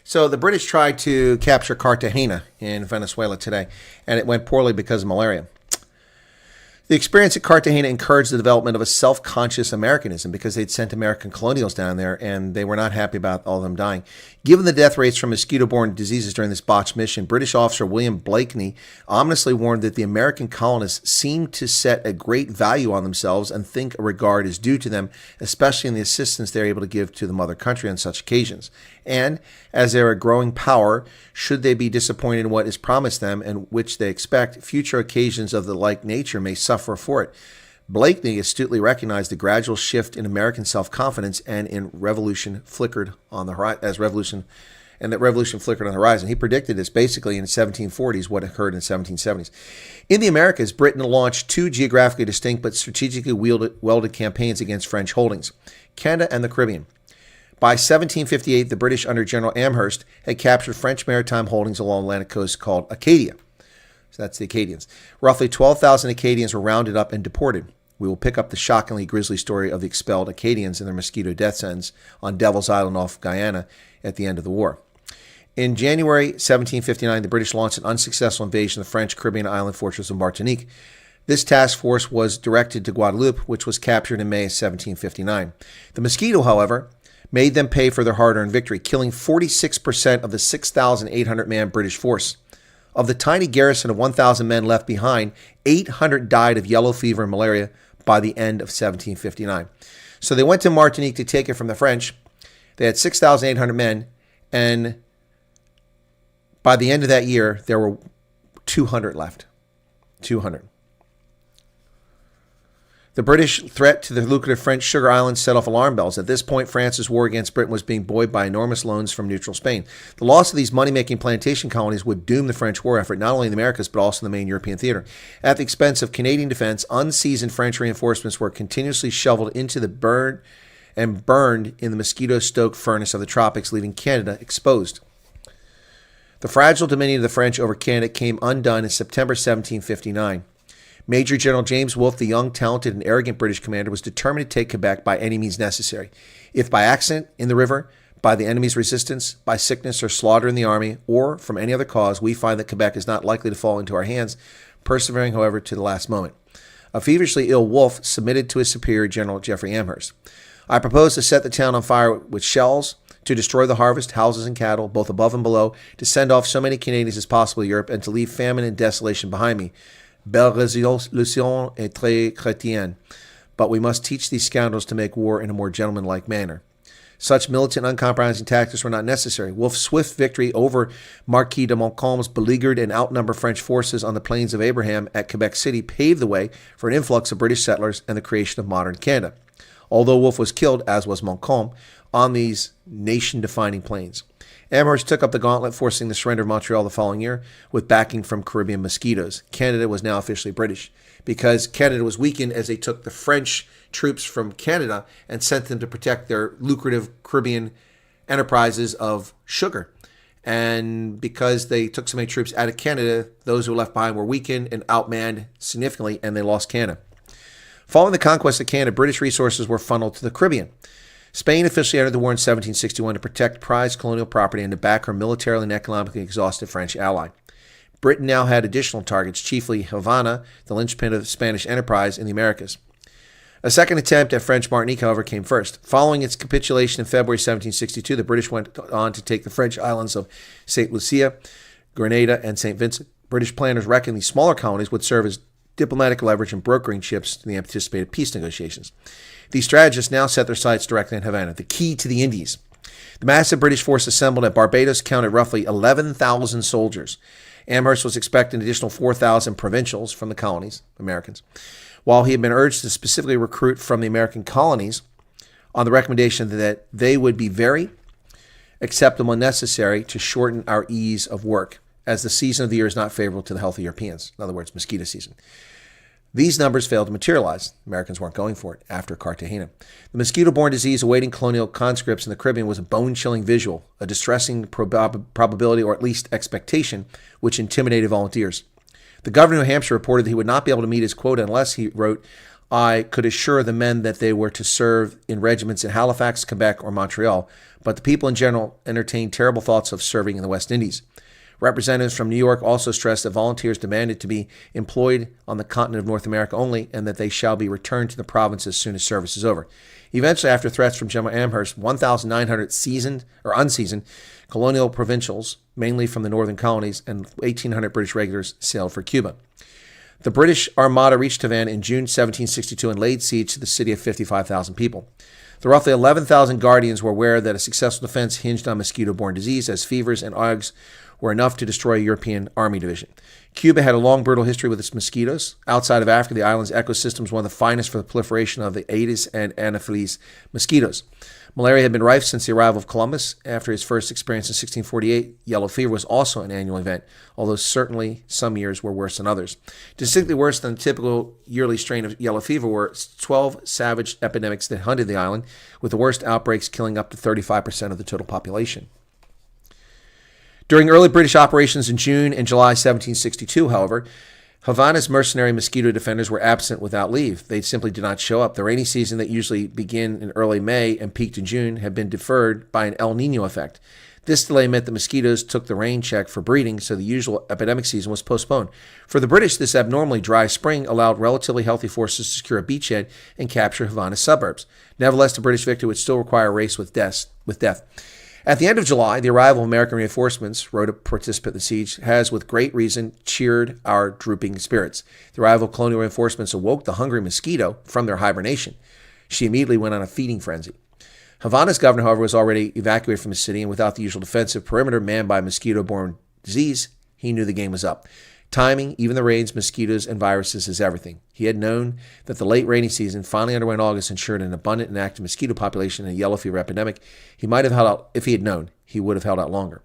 So the British tried to capture Cartagena in Venezuela today, and it went poorly because of malaria. The experience at Cartagena encouraged the development of a self-conscious Americanism because they'd sent American colonials down there and they were not happy about all of them dying. Given the death rates from mosquito-borne diseases during this botched mission, British officer William Blakeney ominously warned that the American colonists seemed to set a great value on themselves and think a regard is due to them, especially in the assistance they're able to give to the mother country on such occasions. And, as they're a growing power, should they be disappointed in what is promised them and which they expect, future occasions of the like nature may suffer for it. Blakeney astutely recognized the gradual shift in American self-confidence and in revolution flickered on the horizon. That revolution flickered on the horizon. He predicted this basically in the 1740s, what occurred in the 1770s. In the Americas, Britain launched two geographically distinct but strategically welded campaigns against French holdings, Canada and the Caribbean. By 1758, the British under General Amherst had captured French maritime holdings along the Atlantic coast called Acadia. So that's the Acadians. Roughly 12,000 Acadians were rounded up and deported. We will pick up the shockingly grisly story of the expelled Acadians and their mosquito death sentence on Devil's Island off Guyana at the end of the war. In January 1759, the British launched an unsuccessful invasion of the French Caribbean island fortress of Martinique. This task force was directed to Guadeloupe, which was captured in May 1759. The mosquito, however, made them pay for their hard-earned victory, killing 46% of the 6,800-man British force. Of the tiny garrison of 1,000 men left behind, 800 died of yellow fever and malaria by the end of 1759. So they went to Martinique to take it from the French. They had 6,800 men, and by the end of that year, there were 200 left. 200. The British threat to the lucrative French sugar islands set off alarm bells. At this point, France's war against Britain was being buoyed by enormous loans from neutral Spain. The loss of these money-making plantation colonies would doom the French war effort, not only in the Americas, but also in the main European theater. At the expense of Canadian defense, unseasoned French reinforcements were continuously shoveled into the burned in the mosquito-stoked furnace of the tropics, leaving Canada exposed. The fragile dominion of the French over Canada came undone in September 1759. Major General James Wolfe, the young, talented, and arrogant British commander, was determined to take Quebec by any means necessary. If by accident in the river, by the enemy's resistance, by sickness or slaughter in the army, or from any other cause, we find that Quebec is not likely to fall into our hands, persevering, however, to the last moment. A feverishly ill Wolfe submitted to his superior, General Jeffrey Amherst. I propose to set the town on fire with shells, to destroy the harvest, houses, and cattle, both above and below, to send off so many Canadians as possible to Europe, and to leave famine and desolation behind me. Belle résolution est très chrétienne. But we must teach these scoundrels to make war in a more gentlemanlike manner. Such militant, uncompromising tactics were not necessary. Wolfe's swift victory over Marquis de Montcalm's beleaguered and outnumbered French forces on the plains of Abraham at Quebec City paved the way for an influx of British settlers and the creation of modern Canada. Although Wolfe was killed, as was Montcalm, on these nation-defining plains. Amherst took up the gauntlet, forcing the surrender of Montreal the following year with backing from Caribbean mosquitoes. Canada was now officially British because Canada was weakened as they took the French troops from Canada and sent them to protect their lucrative Caribbean enterprises of sugar. And because they took so many troops out of Canada, those who were left behind were weakened and outmanned significantly, and they lost Canada. Following the conquest of Canada, British resources were funneled to the Caribbean. Spain officially entered the war in 1761 to protect prized colonial property and to back her militarily and economically exhausted French ally. Britain now had additional targets, chiefly Havana, the linchpin of Spanish enterprise in the Americas. A second attempt at French Martinique, however, came first. Following its capitulation in February 1762, the British went on to take the French islands of St. Lucia, Grenada, and St. Vincent. British planners reckoned these smaller colonies would serve as diplomatic leverage and brokering chips to the anticipated peace negotiations. These strategists now set their sights directly on Havana, the key to the Indies. The massive British force assembled at Barbados counted roughly 11,000 soldiers. Amherst was expecting an additional 4,000 provincials from the colonies, Americans, while he had been urged to specifically recruit from the American colonies on the recommendation that they would be very acceptable and necessary to shorten our ease of work, as the season of the year is not favorable to the healthy Europeans. In other words, mosquito season. These numbers failed to materialize. Americans weren't going for it after Cartagena. The mosquito-borne disease awaiting colonial conscripts in the Caribbean was a bone-chilling visual, a distressing probability or at least expectation, which intimidated volunteers. The governor of New Hampshire reported that he would not be able to meet his quota unless, he wrote, I could assure the men that they were to serve in regiments in Halifax, Quebec, or Montreal, but the people in general entertained terrible thoughts of serving in the West Indies. Representatives from New York also stressed that volunteers demanded to be employed on the continent of North America only and that they shall be returned to the province as soon as service is over. Eventually, after threats from General Amherst, 1,900 seasoned or unseasoned colonial provincials, mainly from the northern colonies, and 1,800 British regulars sailed for Cuba. The British Armada reached Havana in June 1762 and laid siege to the city of 55,000 people. The roughly 11,000 Guardians were aware that a successful defense hinged on mosquito-borne disease, as fevers and agues were enough to destroy a European army division. Cuba had a long, brutal history with its mosquitoes. Outside of Africa, the island's ecosystem was one of the finest for the proliferation of the Aedes and Anopheles mosquitoes. Malaria had been rife since the arrival of Columbus. After his first experience in 1648, yellow fever was also an annual event, although certainly some years were worse than others. Distinctly worse than the typical yearly strain of yellow fever were 12 savage epidemics that hunted the island, with the worst outbreaks killing up to 35% of the total population. During early British operations in June and July 1762, however, Havana's mercenary mosquito defenders were absent without leave. They simply did not show up. The rainy season that usually began in early May and peaked in June had been deferred by an El Nino effect. This delay meant that mosquitoes took the rain check for breeding, so the usual epidemic season was postponed. For the British, this abnormally dry spring allowed relatively healthy forces to secure a beachhead and capture Havana's suburbs. Nevertheless, the British victory would still require a race with death. At the end of July, the arrival of American reinforcements, wrote a participant in the siege, has with great reason cheered our drooping spirits. The arrival of colonial reinforcements awoke the hungry mosquito from their hibernation. She immediately went on a feeding frenzy. Havana's governor, however, was already evacuated from the city, and without the usual defensive perimeter manned by mosquito-borne disease, he knew the game was up. Timing, even the rains, mosquitoes, and viruses is everything. He had known that the late rainy season, finally underway in August, ensured an abundant and active mosquito population and a yellow fever epidemic. He might have held out, if he had known, he would have held out longer.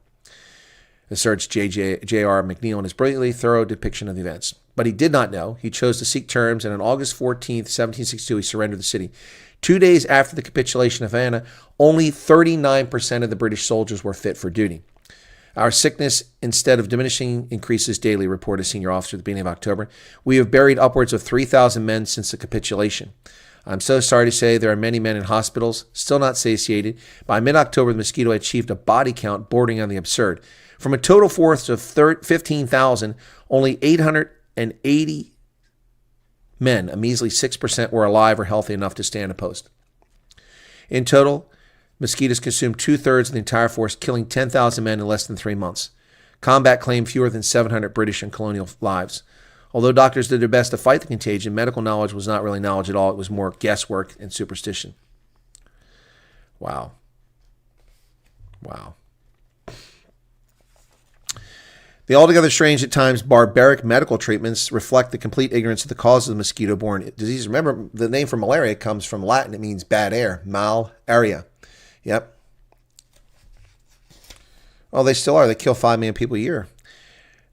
Asserts J.R. McNeill in his brilliantly thorough depiction of the events. But he did not know. He chose to seek terms, and on August 14th, 1762, he surrendered the city. 2 days after the capitulation of Havana, only 39% of the British soldiers were fit for duty. Our sickness, instead of diminishing, increases daily, reported a senior officer at the beginning of October. We have buried upwards of 3,000 men since the capitulation. I'm so sorry to say there are many men in hospitals, still not satiated. By mid-October, the mosquito had achieved a body count bordering on the absurd. From a total force of 15,000, only 880 men, a measly 6%, were alive or healthy enough to stand a post. In total, mosquitoes consumed 2/3 of the entire force, killing 10,000 men in less than 3 months. Combat claimed fewer than 700 British and colonial lives. Although doctors did their best to fight the contagion, medical knowledge was not really knowledge at all. It was more guesswork and superstition. Wow. Wow. The altogether strange, at times barbaric medical treatments reflect the complete ignorance of the cause of the mosquito-borne disease. Remember, the name for malaria comes from Latin. It means bad air, mal-aria. Yep. Oh, they still are. They kill 5 million people a year.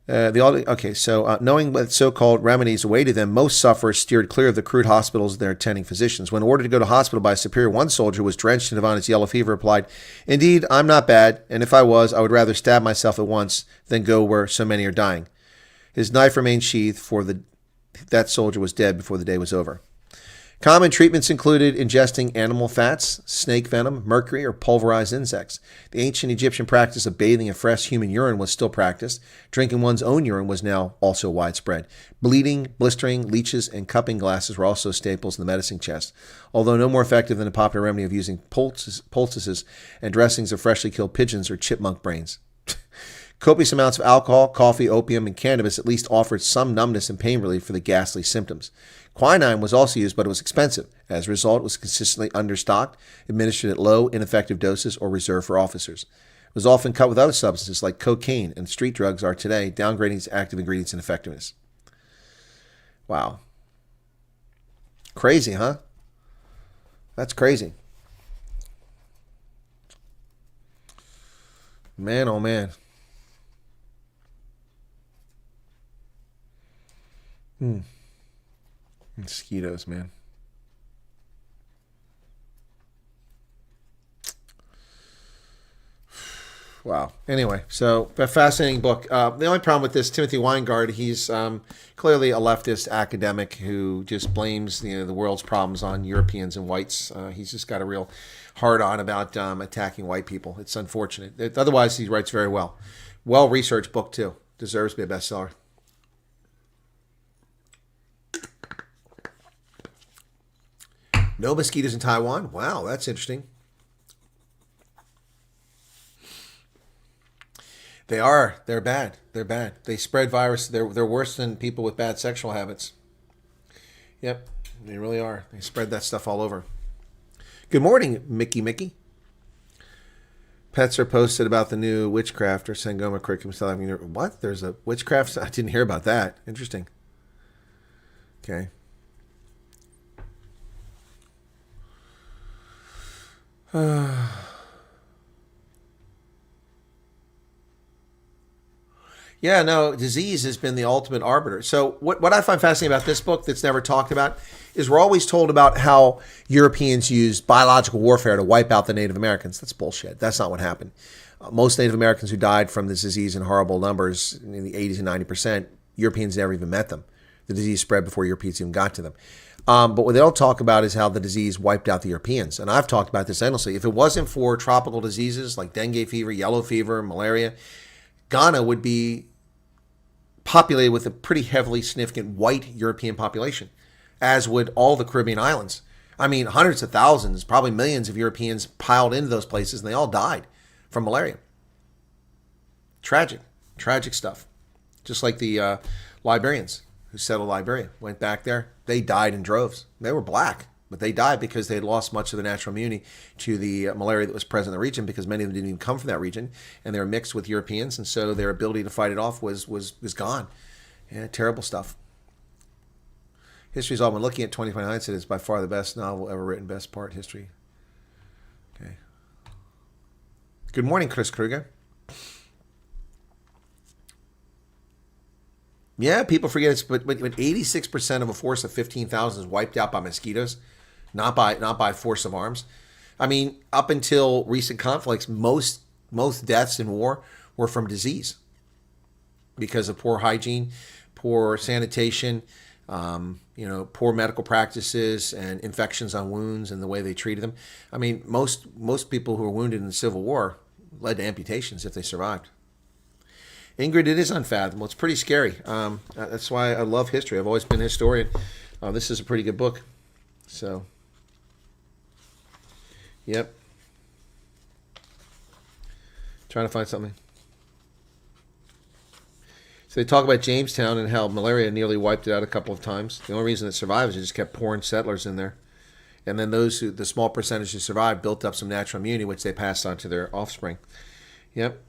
Knowing what so-called remedies awaited them, most sufferers steered clear of the crude hospitals and their attending physicians. When ordered to go to hospital by a superior, one soldier who was drenched in Havana's yellow fever replied, "Indeed, I'm not bad, and if I was, I would rather stab myself at once than go where so many are dying." His knife remained sheathed, for that soldier was dead before the day was over. Common treatments included ingesting animal fats, snake venom, mercury, or pulverized insects. The ancient Egyptian practice of bathing in fresh human urine was still practiced. Drinking one's own urine was now also widespread. Bleeding, blistering, leeches, and cupping glasses were also staples in the medicine chest, although no more effective than the popular remedy of using poultices and dressings of freshly killed pigeons or chipmunk brains. Copious amounts of alcohol, coffee, opium, and cannabis at least offered some numbness and pain relief for the ghastly symptoms. Quinine was also used, but it was expensive. As a result, it was consistently understocked, administered at low, ineffective doses, or reserved for officers. It was often cut with other substances like cocaine and street drugs are today, downgrading its active ingredients and effectiveness. Wow. Crazy, huh? That's crazy. Man, oh man. Mosquitoes, man. Wow. Anyway, so a fascinating book. The only problem with this, Timothy Weingard, he's clearly a leftist academic who just blames the world's problems on Europeans and whites. He's just got a real hard-on about attacking white people. It's unfortunate. Otherwise, he writes very well. Well-researched book, too. Deserves to be a bestseller. No mosquitoes in Taiwan? Wow, that's interesting. They are. They're bad. They're bad. They spread virus. They're worse than people with bad sexual habits. Yep, they really are. They spread that stuff all over. Good morning, Mickey. Pets are posted about the new witchcraft or Sangoma curriculum. What? There's a witchcraft? I didn't hear about that. Interesting. Okay. Yeah, no, disease has been the ultimate arbiter. So what I find fascinating about this book that's never talked about is we're always told about how Europeans used biological warfare to wipe out the Native Americans. That's bullshit. That's not what happened. Most Native Americans who died from this disease in horrible numbers, in the 80s and 90%, Europeans never even met them. The disease spread before Europeans even got to them. But what they don't talk about is how the disease wiped out the Europeans. And I've talked about this endlessly. If it wasn't for tropical diseases like dengue fever, yellow fever, malaria, Ghana would be populated with a pretty heavily significant white European population, as would all the Caribbean islands. I mean, hundreds of thousands, probably millions of Europeans piled into those places, and they all died from malaria. Tragic stuff. Just like the Liberians who settled Liberia, went back there. They died in droves. They were black, but they died because they had lost much of their natural immunity to the malaria that was present in the region, because many of them didn't even come from that region, and they were mixed with Europeans, and so their ability to fight it off was gone. Yeah, terrible stuff. History's all been looking at 2020 hindsight. It's by far the best novel ever written, best part history. Okay. Good morning, Chris Kruger. Yeah, people forget it's but 86% of a force of 15,000 is wiped out by mosquitoes, not by force of arms. I mean, up until recent conflicts, most deaths in war were from disease because of poor hygiene, poor sanitation, poor medical practices and infections on wounds and the way they treated them. I mean, most people who were wounded in the Civil War led to amputations if they survived. Ingrid, it is unfathomable. It's pretty scary. That's why I love history. I've always been a historian. This is a pretty good book. So, yep. Trying to find something. So they talk about Jamestown and how malaria nearly wiped it out a couple of times. The only reason it survived is they just kept pouring settlers in there. And then the small percentage who survived built up some natural immunity, which they passed on to their offspring. Yep.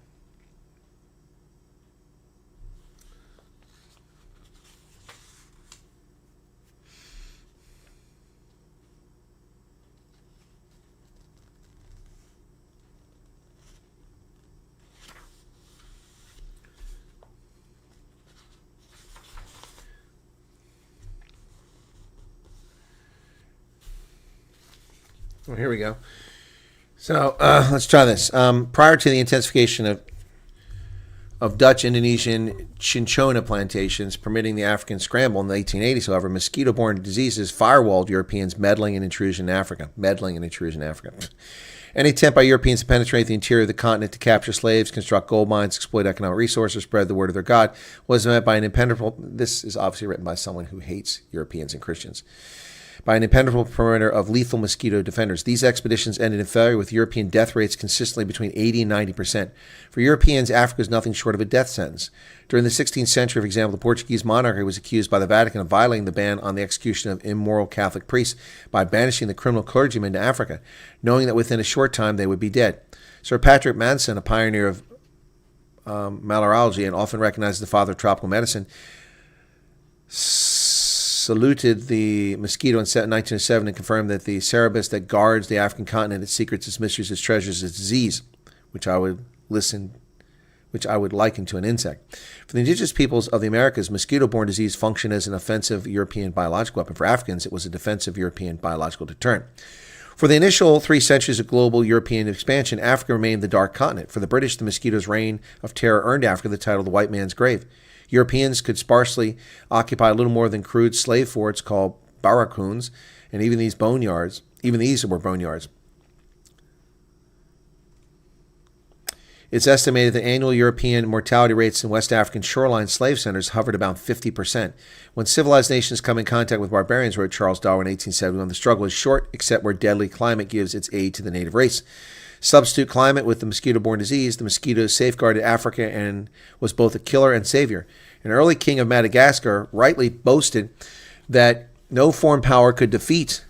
Well, here we go. So let's try this. Prior to the intensification of Dutch Indonesian cinchona plantations permitting the African scramble in the 1880s, however, mosquito-borne diseases firewalled Europeans meddling and intrusion in Africa. Any attempt by Europeans to penetrate the interior of the continent to capture slaves, construct gold mines, exploit economic resources, spread the word of their God was met by an impenetrable. This is obviously written by someone who hates Europeans and Christians. By an impenetrable perimeter of lethal mosquito defenders. These expeditions ended in failure, with European death rates consistently between 80 and 90%. For Europeans, Africa is nothing short of a death sentence. During the 16th century, for example, the Portuguese monarchy was accused by the Vatican of violating the ban on the execution of immoral Catholic priests by banishing the criminal clergymen to Africa, knowing that within a short time they would be dead. Sir Patrick Manson, a pioneer of malariology and often recognized as the father of tropical medicine, saluted the mosquito in 1907 and confirmed that the Cerberus that guards the African continent, its secrets, its mysteries, its treasures, its disease, which I would liken to an insect. For the indigenous peoples of the Americas, mosquito-borne disease functioned as an offensive European biological weapon. For Africans, it was a defensive European biological deterrent. For the initial 3 centuries of global European expansion, Africa remained the dark continent. For the British, the mosquito's reign of terror earned Africa the title the white man's grave. Europeans could sparsely occupy little more than crude slave forts called barracoons, and even these were boneyards. It's estimated that annual European mortality rates in West African shoreline slave centers hovered about 50%. When civilized nations come in contact with barbarians, wrote Charles Darwin in 1871, the struggle is short, except where deadly climate gives its aid to the native race. Substitute climate with the mosquito-borne disease. The mosquito safeguarded Africa and was both a killer and savior. An early king of Madagascar rightly boasted that no foreign power could defeat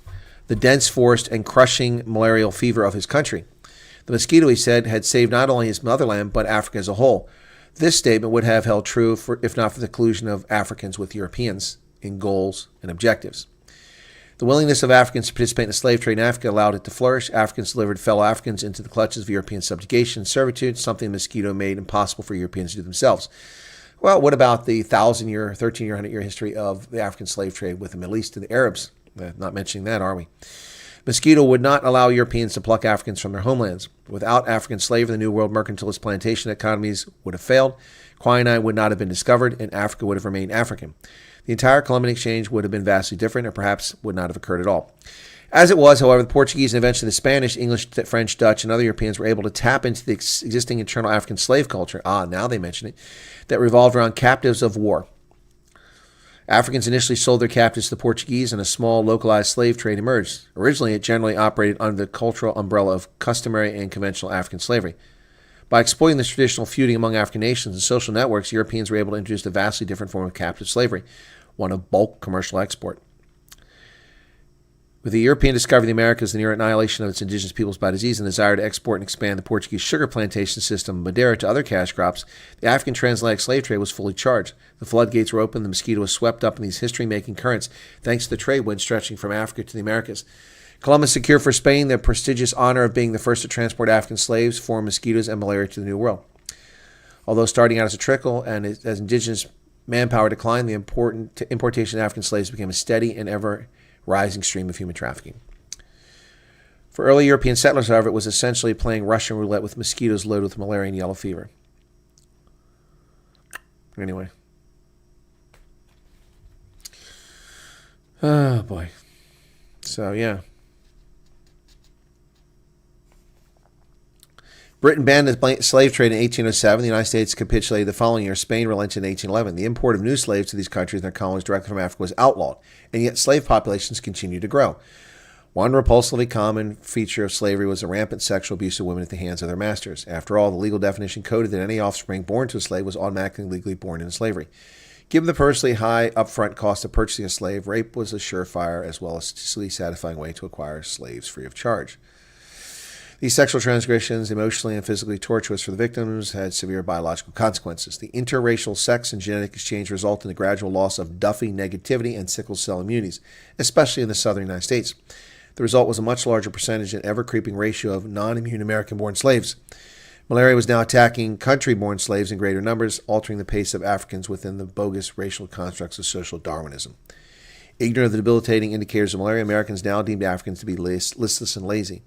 the dense forest and crushing malarial fever of his country. The mosquito, he said, had saved not only his motherland, but Africa as a whole. This statement would have held true if not for the collusion of Africans with Europeans in goals and objectives. The willingness of Africans to participate in the slave trade in Africa allowed it to flourish. Africans delivered fellow Africans into the clutches of European subjugation and servitude, something the mosquito made impossible for Europeans to do themselves. Well, what about the 1,000-year, 1,300 100-year history of the African slave trade with the Middle East and the Arabs? Not mentioning that, are we? Mosquito would not allow Europeans to pluck Africans from their homelands. Without African slavery, the New World mercantilist plantation economies would have failed. Quinine would not have been discovered, and Africa would have remained African. The entire Columbian exchange would have been vastly different and perhaps would not have occurred at all. As it was, however, the Portuguese and eventually the Spanish, English, French, Dutch, and other Europeans were able to tap into the existing internal African slave culture, now they mention it, that revolved around captives of war. Africans initially sold their captives to the Portuguese, and a small localized slave trade emerged. Originally, it generally operated under the cultural umbrella of customary and conventional African slavery. By exploiting this traditional feuding among African nations and social networks, Europeans were able to introduce a vastly different form of captive slavery, one of bulk commercial export. With the European discovery of the Americas, the near annihilation of its indigenous peoples by disease, and the desire to export and expand the Portuguese sugar plantation system of Madeira to other cash crops, the African transatlantic slave trade was fully charged. The floodgates were opened, the mosquito was swept up in these history-making currents, thanks to the trade wind stretching from Africa to the Americas. Columbus secured for Spain the prestigious honor of being the first to transport African slaves, foreign mosquitoes, and malaria to the New World. Although starting out as a trickle and as indigenous manpower declined, the importation of African slaves became a steady and ever-rising stream of human trafficking. For early European settlers, however, it was essentially playing Russian roulette with mosquitoes loaded with malaria and yellow fever. Anyway. Oh, boy. So, yeah. Britain banned the slave trade in 1807. The United States capitulated the following year. Spain relented in 1811. The import of new slaves to these countries and their colonies directly from Africa was outlawed, and yet slave populations continued to grow. One repulsively common feature of slavery was the rampant sexual abuse of women at the hands of their masters. After all, the legal definition coded that any offspring born to a slave was automatically legally born into slavery. Given the personally high upfront cost of purchasing a slave, rape was a surefire as well as a statistically satisfying way to acquire slaves free of charge. These sexual transgressions, emotionally and physically torturous for the victims, had severe biological consequences. The interracial sex and genetic exchange resulted in the gradual loss of Duffy negativity and sickle cell immunities, especially in the southern United States. The result was a much larger percentage and ever-creeping ratio of non-immune American-born slaves. Malaria was now attacking country-born slaves in greater numbers, altering the pace of Africans within the bogus racial constructs of social Darwinism. Ignorant of the debilitating indicators of malaria, Americans now deemed Africans to be listless and lazy.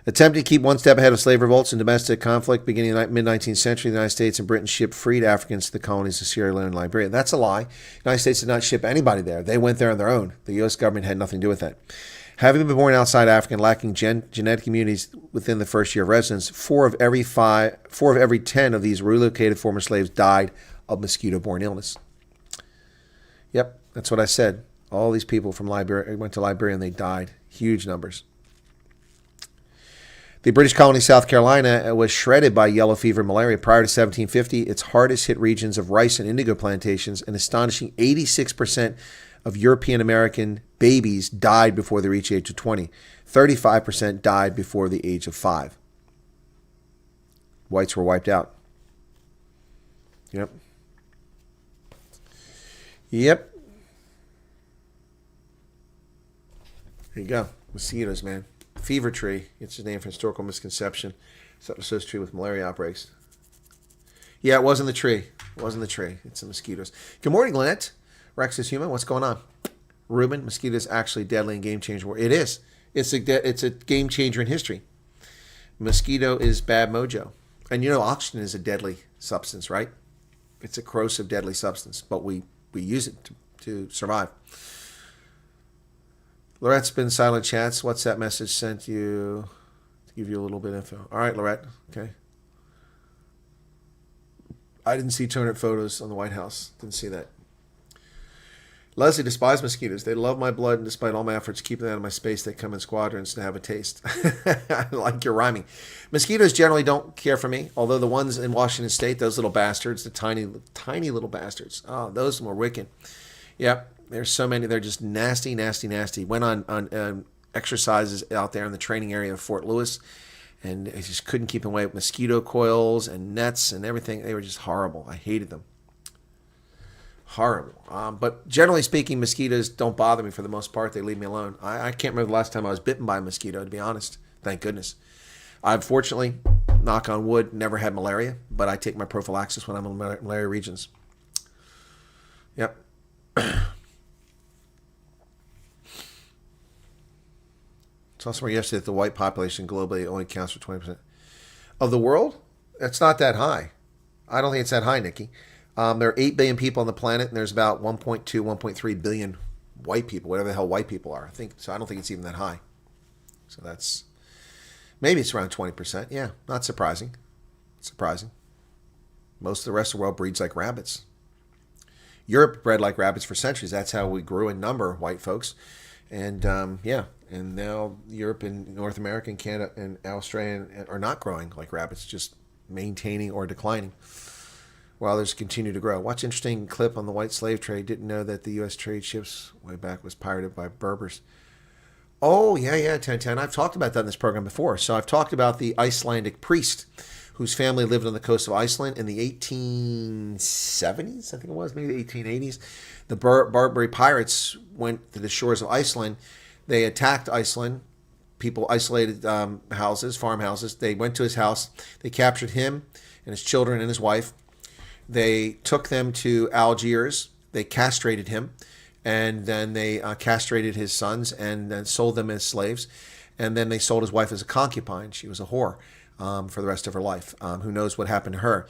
Attempting to keep one step ahead of slave revolts and domestic conflict beginning in the mid-19th century, the United States and Britain shipped freed Africans to the colonies of Sierra Leone and Liberia. That's a lie. The United States did not ship anybody there. They went there on their own. The U.S. government had nothing to do with that. Having been born outside Africa and lacking genetic immunities within the first year of residence, 4 of every 10 of these relocated former slaves died of mosquito-borne illness. Yep, that's what I said. All these people from Liberia went to Liberia and they died. Huge numbers. The British colony South Carolina was shredded by yellow fever and malaria. Prior to 1750, its hardest hit regions of rice and indigo plantations, an astonishing 86% of European American babies died before they reached the age of 20. 35% died before the age of 5. Whites were wiped out. Yep. There you go. Mosquitoes, man. Fever tree. It's a name for historical misconception. It's associated with malaria outbreaks. Yeah, it wasn't the tree. It wasn't the tree. It's the mosquitoes. Good morning, Lynette. Rex is human. What's going on? Ruben, mosquitoes actually deadly and game changer. It is. It's a game changer in history. Mosquito is bad mojo. And you know oxygen is a deadly substance, right? It's a corrosive, deadly substance, but we use it to survive. Lorette's been silent chats. WhatsApp message sent you to give you a little bit of info. All right, Lorette. Okay. I didn't see turn-up photos on the White House. Didn't see that. Leslie, despise mosquitoes. They love my blood, and despite all my efforts keeping them out of my space, they come in squadrons to have a taste. I like your rhyming. Mosquitoes generally don't care for me, although the ones in Washington State, those little bastards, the tiny, tiny little bastards. Oh, those were wicked. Yep. There's so many. They're just nasty, nasty, nasty. Went on exercises out there in the training area of Fort Lewis, and I just couldn't keep away with mosquito coils and nets and everything. They were just horrible. I hated them. Horrible. But generally speaking, mosquitoes don't bother me for the most part. They leave me alone. I can't remember the last time I was bitten by a mosquito, to be honest. Thank goodness. I've fortunately, knock on wood, never had malaria, but I take my prophylaxis when I'm in malaria regions. Yep. Saw somewhere yesterday that the white population globally only accounts for 20% of the world. It's not that high. I don't think it's that high, Nikki. There are 8 billion people on the planet, and there's about 1.2, 1.3 billion white people, whatever the hell white people are. I don't think it's even that high. So that's, maybe it's around 20%. Yeah, not surprising. Surprising. Most of the rest of the world breeds like rabbits. Europe bred like rabbits for centuries. That's how we grew in number, white folks. And and now Europe and North America and Canada and Australia are not growing like rabbits, just maintaining or declining while others continue to grow. Watch interesting clip on the white slave trade. Didn't know that the U.S. trade ships way back was pirated by Berbers. Oh, yeah, 1010. I've talked about that in this program before. So I've talked about the Icelandic priest whose family lived on the coast of Iceland in the 1870s, I think it was, maybe the 1880s. The Barbary pirates went to the shores of Iceland. They attacked Iceland. People isolated houses, farmhouses. They went to his house. They captured him and his children and his wife. They took them to Algiers. They castrated him. And then they castrated his sons and then sold them as slaves. And then they sold his wife as a concubine. She was a whore for the rest of her life. Who knows what happened to her?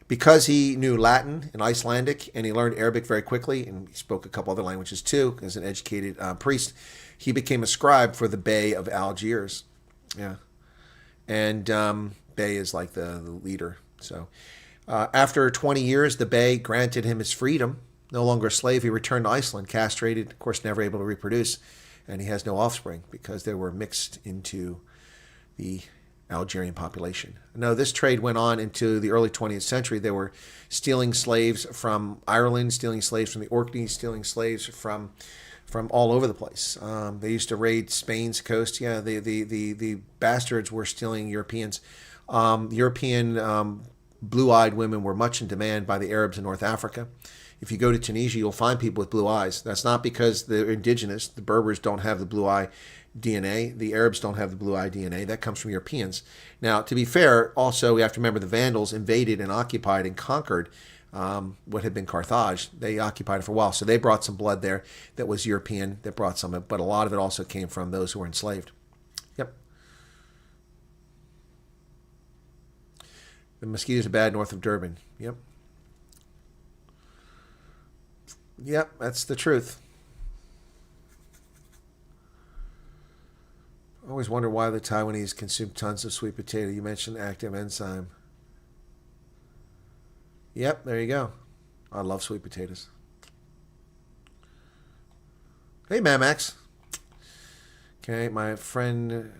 Because he knew Latin and Icelandic and he learned Arabic very quickly, and he spoke a couple other languages too as an educated priest, he became a scribe for the Bey of Algiers. Yeah. And Bey is like the leader. So after 20 years, the Bey granted him his freedom. No longer a slave, he returned to Iceland, castrated, of course, never able to reproduce, and he has no offspring because they were mixed into the Algerian population. No, this trade went on into the early 20th century. They were stealing slaves from Ireland, stealing slaves from the Orkneys, stealing slaves from all over the place. They used to raid Spain's coast. Yeah, the bastards were stealing Europeans. European blue-eyed women were much in demand by the Arabs in North Africa. If you go to Tunisia, you'll find people with blue eyes. That's not because they're indigenous. The Berbers don't have the blue eye DNA. The Arabs don't have the blue eye DNA. That comes from Europeans. Now, to be fair, also we have to remember the Vandals invaded and occupied and conquered what had been Carthage. They occupied it for a while. So they brought some blood there that was European, that brought some, but a lot of it also came from those who were enslaved. Yep. The mosquitoes are bad north of Durban. Yep. Yep, that's the truth. I always wonder why the Taiwanese consume tons of sweet potato. You mentioned active enzyme. Yep, there you go. I love sweet potatoes. Hey, Mamax. Okay, my friend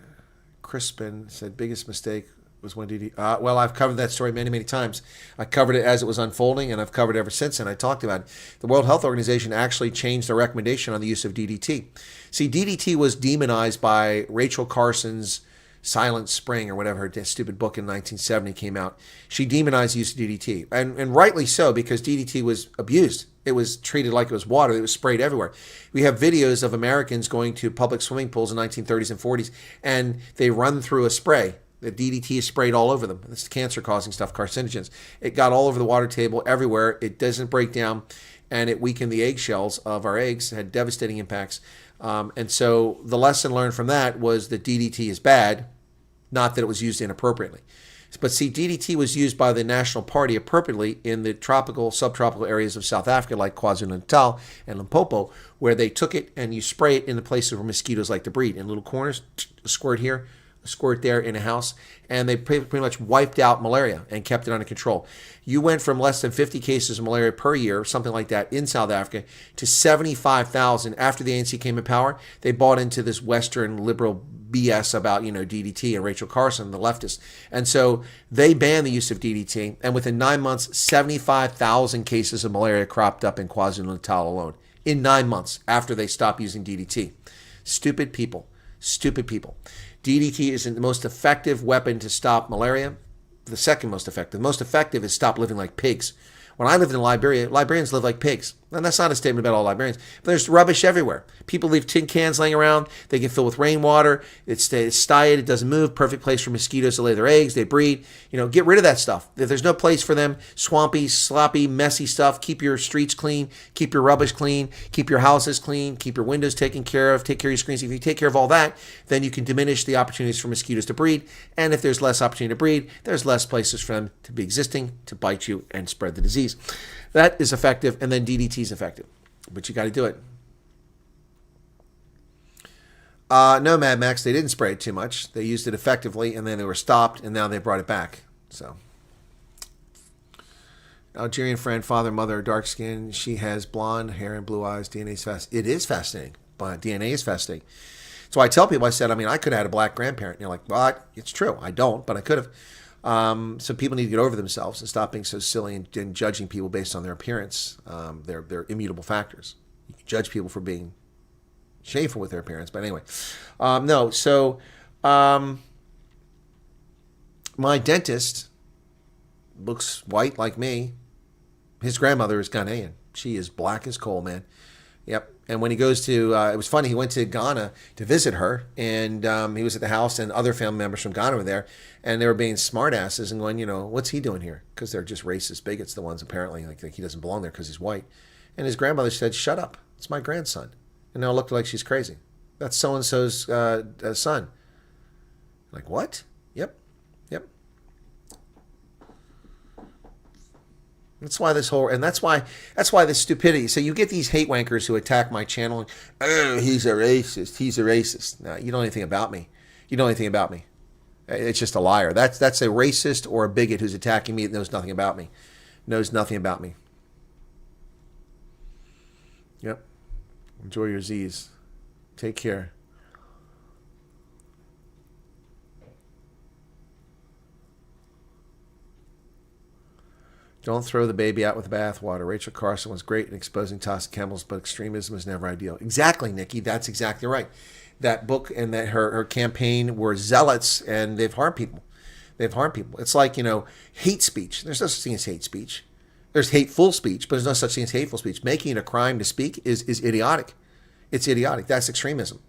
Crispin said biggest mistake was when did he... well, I've covered that story many, many times. I covered it as it was unfolding, and I've covered it ever since, and I talked about it. The World Health Organization actually changed their recommendation on the use of DDT. See, DDT was demonized by Rachel Carson's Silent Spring, or whatever her stupid book in 1970 came out. She demonized the use of DDT, and rightly so, because DDT was abused. It was treated like it was water. It was sprayed everywhere. We have videos of Americans going to public swimming pools in 1930s and 40s, and they run through a spray. The DDT is sprayed all over them. It's cancer-causing stuff, carcinogens. It got all over the water table, everywhere. It doesn't break down, and it weakened the eggshells of our eggs. It had devastating impacts. And so the lesson learned from that was that DDT is bad, not that it was used inappropriately. But see, DDT was used by the National Party appropriately in the tropical, subtropical areas of South Africa, like KwaZulu-Natal and Limpopo, where they took it and you spray it in the places where mosquitoes like to breed. In little corners, a squirt here, a squirt there in a house, and they pretty much wiped out malaria and kept it under control. You went from less than 50 cases of malaria per year, something like that, in South Africa, to 75,000 after the ANC came in power. They bought into this Western liberal BS about, DDT and Rachel Carson, the leftists. And so they banned the use of DDT, and within 9 months, 75,000 cases of malaria cropped up in KwaZulu-Natal alone. In 9 months after they stopped using DDT. Stupid people. Stupid people. DDT is the most effective weapon to stop malaria. The second most effective. The most effective is stop living like pigs. When I lived in Liberia, Liberians live like pigs. And that's not a statement about all librarians. But there's rubbish everywhere. People leave tin cans laying around. They get filled with rainwater. It's styed. It doesn't move. Perfect place for mosquitoes to lay their eggs. They breed. Get rid of that stuff. If there's no place for them, swampy, sloppy, messy stuff, keep your streets clean. Keep your rubbish clean. Keep your houses clean. Keep your windows taken care of. Take care of your screens. If you take care of all that, then you can diminish the opportunities for mosquitoes to breed. And if there's less opportunity to breed, there's less places for them to be existing, to bite you, and spread the disease. That is effective, and then DDT is effective. But you got to do it. No, Mad Max, they didn't spray it too much. They used it effectively, and then they were stopped, and now they brought it back. So, Algerian friend, father, mother, dark skin. She has blonde hair and blue eyes. DNA is fast. It is fascinating, but DNA is fascinating. So I tell people, I said, I could have had a black grandparent. And you're like, well, it's true. I don't, but I could have. So people need to get over themselves and stop being so silly and judging people based on their appearance. They're immutable factors. You can judge people for being shameful with their appearance. But anyway, no. So my dentist looks white like me. His grandmother is Ghanaian. She is black as coal, man. Yep. And when he goes to, it was funny, he went to Ghana to visit her, and he was at the house, and other family members from Ghana were there, and they were being smartasses and going, what's he doing here? Because they're just racist bigots, the ones apparently, like he doesn't belong there because he's white. And his grandmother said, shut up, it's my grandson. And now it looked like she's crazy. That's so-and-so's son. Like, what? Yep. That's why that's why this stupidity. So you get these hate wankers who attack my channel. And, oh, he's a racist. No, you don't know anything about me. It's just a liar. That's a racist or a bigot who's attacking me that knows nothing about me. Yep. Enjoy your Z's. Take care. Don't throw the baby out with the bathwater. Rachel Carson was great in exposing toxic chemicals, but extremism is never ideal. Exactly, Nikki. That's exactly right. That book and that her campaign were zealots, and they've harmed people. It's like, hate speech. There's no such thing as hate speech. There's hateful speech, but there's no such thing as hateful speech. Making it a crime to speak is idiotic. It's idiotic. That's extremism.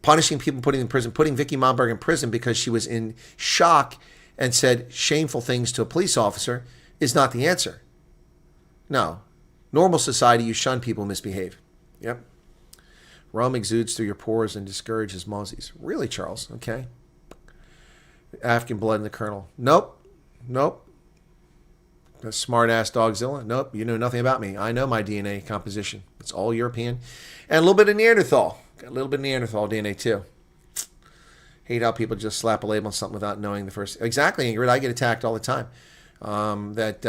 Punishing people, putting them in prison, putting Vicky Momberg in prison because she was in shock and said shameful things to a police officer is not the answer. No. Normal society, you shun people who misbehave. Yep. Rum exudes through your pores and discourages mozzies. Really, Charles? Okay. African blood in the kernel. Nope. That smart-ass Dogzilla. Nope. You know nothing about me. I know my DNA composition. It's all European. And a little bit of Neanderthal. Got a little bit of Neanderthal DNA, too. Hate how people just slap a label on something without knowing the first. Exactly, Ingrid. I get attacked all the time. That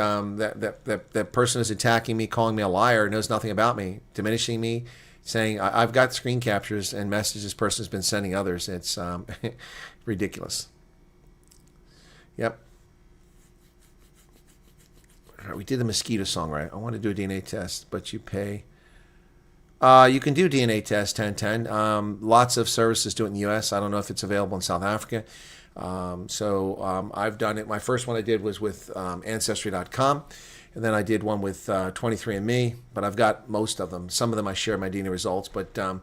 person is attacking me, calling me a liar, knows nothing about me, diminishing me, saying I've got screen captures and messages this person has been sending others. It's ridiculous. Yep. All right, we did the mosquito song, right? I want to do a DNA test, but you pay. You can do DNA test 1010. Lots of services do it in the U.S. I don't know if it's available in South Africa. I've done it. My first one I did was with Ancestry.com, and then I did one with 23andMe, but I've got most of them. Some of them I share my DNA results, but so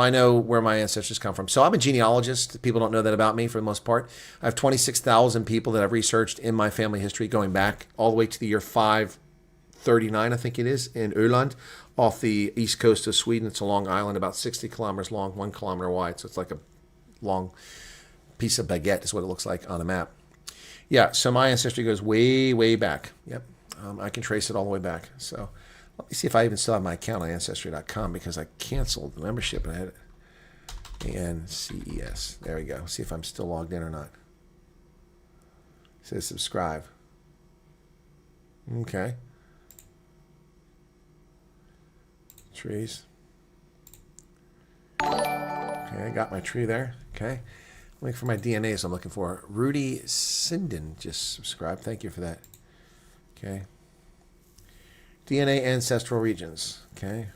I know where my ancestors come from. So I'm a genealogist. People don't know that about me for the most part. I have 26,000 people that I've researched in my family history going back all the way to the year 539, I think it is, in Öland, off the east coast of Sweden. It's a long island, about 60 kilometers long, 1 kilometer wide, so it's like a long piece of baguette is what it looks like on a map. Yeah, so my ancestry goes way, way back. Yep, I can trace it all the way back. So let me see if I even still have my account on Ancestry.com because I canceled the membership and I had it. ANCES. There we go. See if I'm still logged in or not. It says subscribe. Okay. Trees. Okay, I got my tree there. Okay. Looking for my DNAs I'm looking for. Rudy Sinden just subscribed. Thank you for that. Okay. DNA ancestral regions. Okay.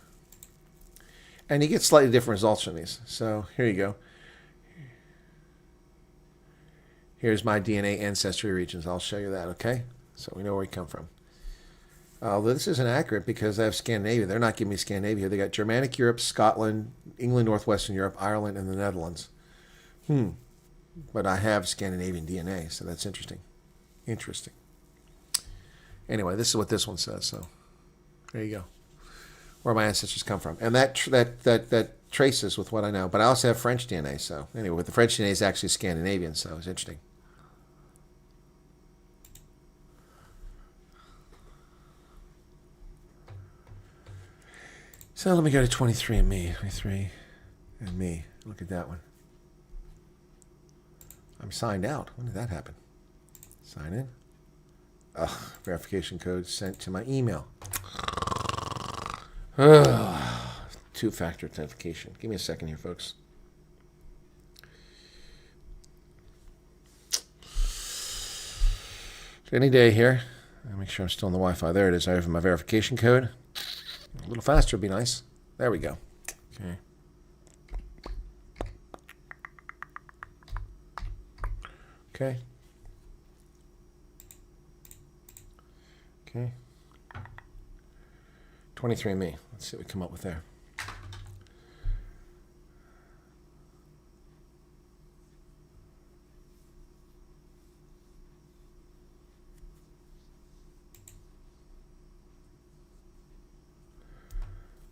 And you get slightly different results from these. So here you go. Here's my DNA ancestry regions. I'll show you that, okay? So we know where we come from. Although this isn't accurate because I have Scandinavia. They're not giving me Scandinavia. They got Germanic Europe, Scotland, England, Northwestern Europe, Ireland, and the Netherlands. But I have Scandinavian DNA, so that's interesting. Interesting. Anyway, this is what this one says. So there you go. Where my ancestors come from, and that traces with what I know. But I also have French DNA. So anyway, with the French DNA is actually Scandinavian. So it's interesting. So let me go to 23andMe. 23andMe. Look at that one. I'm signed out. When did that happen? Sign in. Ugh, verification code sent to my email. Two-factor authentication. Give me a second here, folks. Any day here. I'll make sure I'm still on the Wi-Fi. There it is. I have my verification code. A little faster would be nice. There we go. Okay. Okay. Okay. 23andMe. Let's see what we come up with there.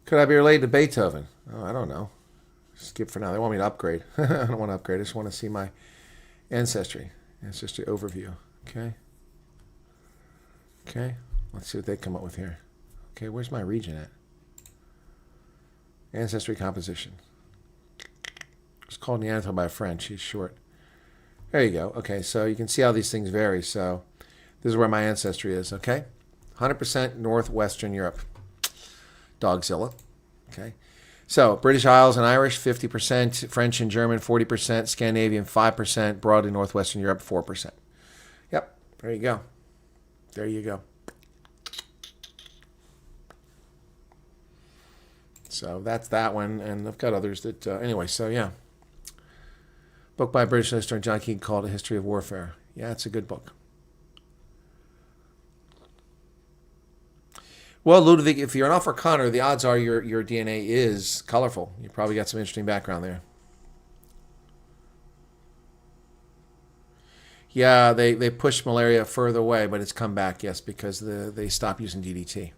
Could I be related to Beethoven? Oh, I don't know. Skip for now. They want me to upgrade. I don't want to upgrade. I just want to see my ancestry overview. Okay. Okay. Let's see what they come up with here. Okay, where's my region at? Ancestry composition. It's called Neanderthal by a French. He's short. There you go. Okay, so you can see how these things vary. So this is where my ancestry is. Okay. 100% Northwestern Europe. Dogzilla. Okay. So British Isles and Irish, 50%. French and German, 40%. Scandinavian, 5%. Broadly Northwestern Europe, 4%. Yep. There you go. There you go. So that's that one. And I've got others that, anyway, so yeah. Book by a British historian John Keane called A History of Warfare. Yeah, it's a good book. Well, Ludovic, if you're an Afrikaner, the odds are your DNA is colorful. You probably got some interesting background there. Yeah, they pushed malaria further away, but it's come back, yes, because they stopped using DDT.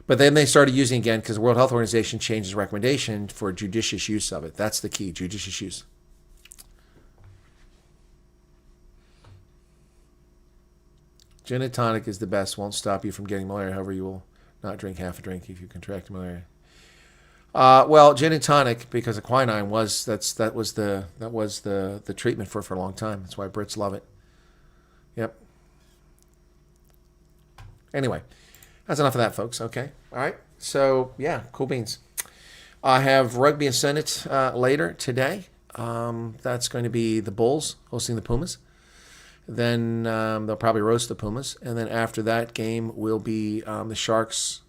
But then they started using it again because the World Health Organization changed its recommendation for judicious use of it. That's the key, judicious use. Gin and tonic is the best. Won't stop you from getting malaria. However, you will not drink half a drink if you contract malaria. Well, gin and tonic, because of quinine, was that was the treatment for a long time. That's why Brits love it. Yep. Anyway, that's enough of that, folks. Okay. All right. So yeah, cool beans. I have rugby and Senate later today. That's going to be the Bulls hosting the Pumas. Then they'll probably roast the Pumas. And then after that game will be the Sharks.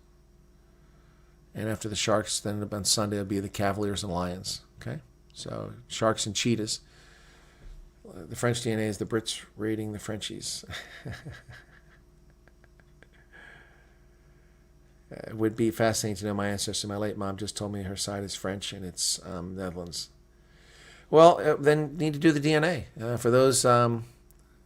And after the Sharks, then on Sunday, it'll be the Cavaliers and Lions. Okay? So Sharks and Cheetahs. The French DNA is the Brits raiding the Frenchies. It would be fascinating to know my ancestors. My late mom just told me her side is French and it's Netherlands. Well, then need to do the DNA. For those...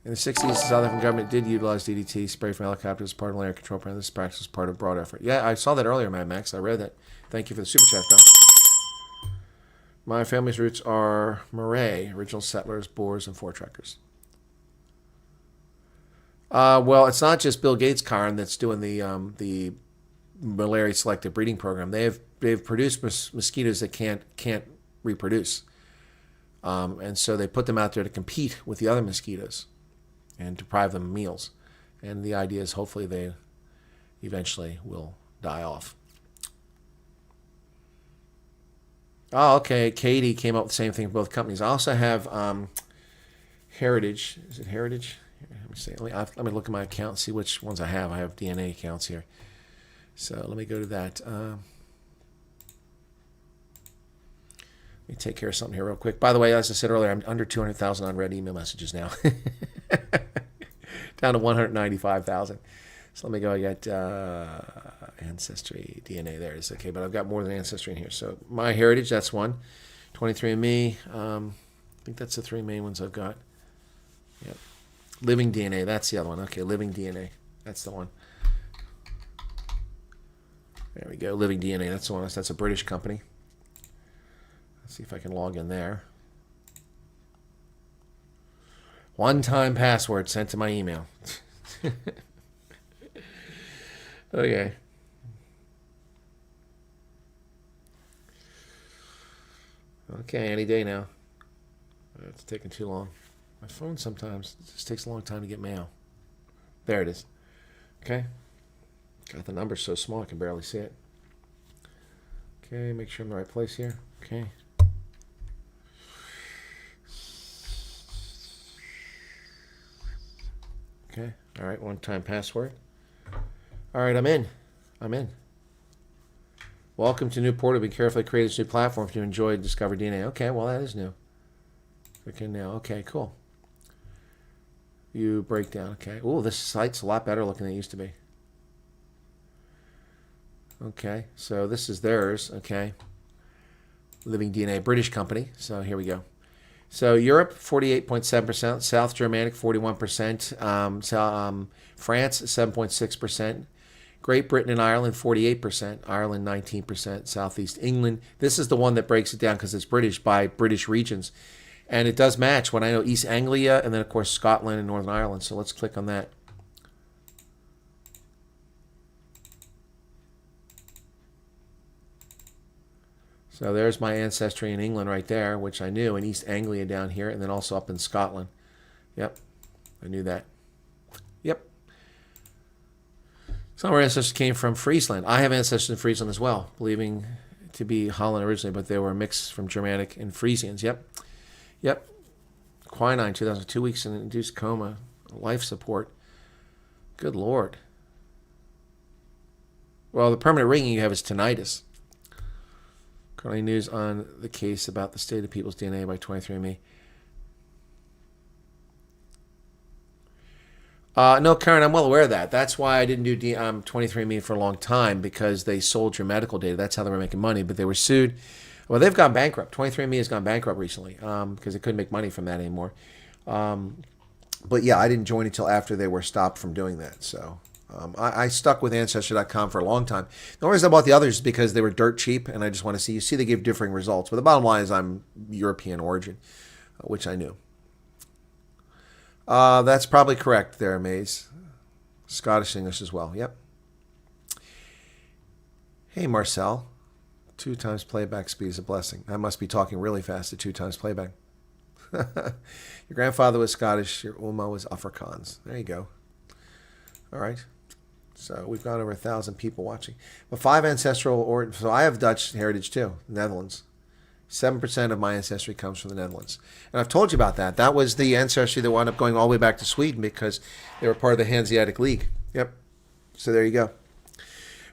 in the 60s, the South African government did utilize DDT, spray from helicopters, as part of malaria control plan. This practice was part of a broad effort. Yeah, I saw that earlier, Mad Max. I read that. Thank you for the super chat, though. My family's roots are Marais, original settlers, Boers, and Voortrekkers. Well, it's not just Bill Gates' Karen that's doing the malaria selective breeding program. They've produced mosquitoes that can't reproduce, and so they put them out there to compete with the other mosquitoes and deprive them of meals. And the idea is hopefully they eventually will die off. Oh, okay. Katie came up with the same thing for both companies. I also have Heritage. Is it Heritage? Let me see. Let me look at my account and see which ones I have. I have DNA accounts here. So let me go to that. Let me take care of something here real quick. By the way, as I said earlier, I'm under 200,000 unread email messages now. Down to 195,000. So let me go. I got Ancestry, DNA. There it is. Okay, but I've got more than Ancestry in here. So My Heritage, that's one. 23andMe, I think that's the three main ones I've got. Yep. Living DNA, that's the other one. Okay, Living DNA, that's the one. There we go, Living DNA, that's the one. That's a British company. Let's see if I can log in there. One-time password sent to my email. Okay. Okay, any day now. It's taking too long. My phone sometimes just takes a long time to get mail. There it is. Okay. Got the number so small I can barely see it. Okay, make sure I'm in the right place here. Okay. Okay. All right, one-time password. All right, I'm in. I'm in. Welcome to new portal. Be carefully create this new platform if you enjoyed Discover DNA. Okay, well, that is new. Click in now. Okay, cool. View breakdown. Okay. Oh, this site's a lot better looking than it used to be. Okay, so this is theirs. Okay. Living DNA, British company. So here we go. So Europe, 48.7%. South Germanic, 41%. France, 7.6%. Great Britain and Ireland, 48%. Ireland, 19%. Southeast England. This is the one that breaks it down because it's British by British regions. And it does match when I know East Anglia and then, of course, Scotland and Northern Ireland. So let's click on that. So there's my ancestry in England right there, which I knew, and East Anglia down here, and then also up in Scotland. Yep, I knew that. Yep. Some of our ancestors came from Friesland. I have ancestors in Friesland as well, believing to be Holland originally, but they were a mix from Germanic and Frisians. Yep. Yep. Quinine, 2002 weeks in induced coma, life support. Good Lord. Well, the permanent ringing you have is tinnitus. Currently news on the case about the state of people's DNA by 23andMe. No, Karen, I'm well aware of that. That's why I didn't do 23andMe for a long time, because they sold your medical data. That's how they were making money, but they were sued. Well, they've gone bankrupt. 23andMe has gone bankrupt recently because they couldn't make money from that anymore. But yeah, I didn't join until after they were stopped from doing that. So I stuck with Ancestry.com for a long time. The only reason I bought the others is because they were dirt cheap, and I just want to see. You see, they give differing results. But the bottom line is I'm European origin, which I knew. That's probably correct there, Maze. Scottish English as well. Yep. Hey, Marcel. 2 times playback speed is a blessing. I must be talking really fast at 2 times playback. Your grandfather was Scottish. Your Oma was Afrikaans. There you go. All right. So we've got over 1,000 people watching. But 5 ancestral, so I have Dutch heritage too, Netherlands. 7% of my ancestry comes from the Netherlands. And I've told you about that. That was the ancestry that wound up going all the way back to Sweden because they were part of the Hanseatic League. Yep. So there you go.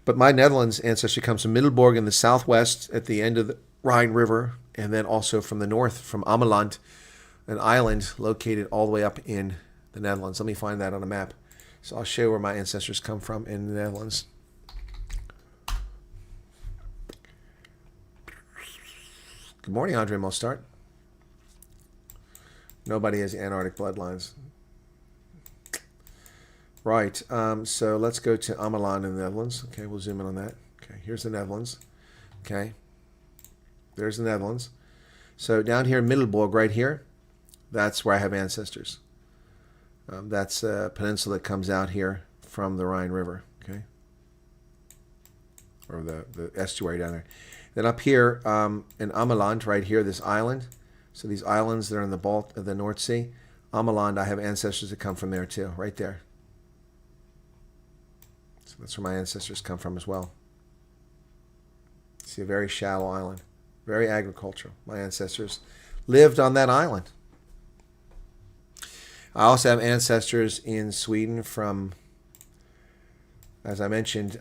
But my Netherlands ancestry comes from Middelburg in the southwest at the end of the Rhine River, and then also from the north, from Ameland, an island located all the way up in the Netherlands. Let me find that on a map. So I'll show you where my ancestors come from in the Netherlands. Good morning, Andre Mostart. Nobody has Antarctic bloodlines. Right, so let's go to Ameland in the Netherlands. Okay, we'll zoom in on that. Okay, here's the Netherlands. Okay, there's the Netherlands. So down here in Middelburg, right here, that's where I have ancestors. That's a peninsula that comes out here from the Rhine River, okay? Or the estuary down there. Then up here in Ameland, right here, this island. So these islands that are in the North Sea. Ameland, I have ancestors that come from there too, right there. So that's where my ancestors come from as well. See, a very shallow island, very agricultural. My ancestors lived on that island. I also have ancestors in Sweden from, as I mentioned,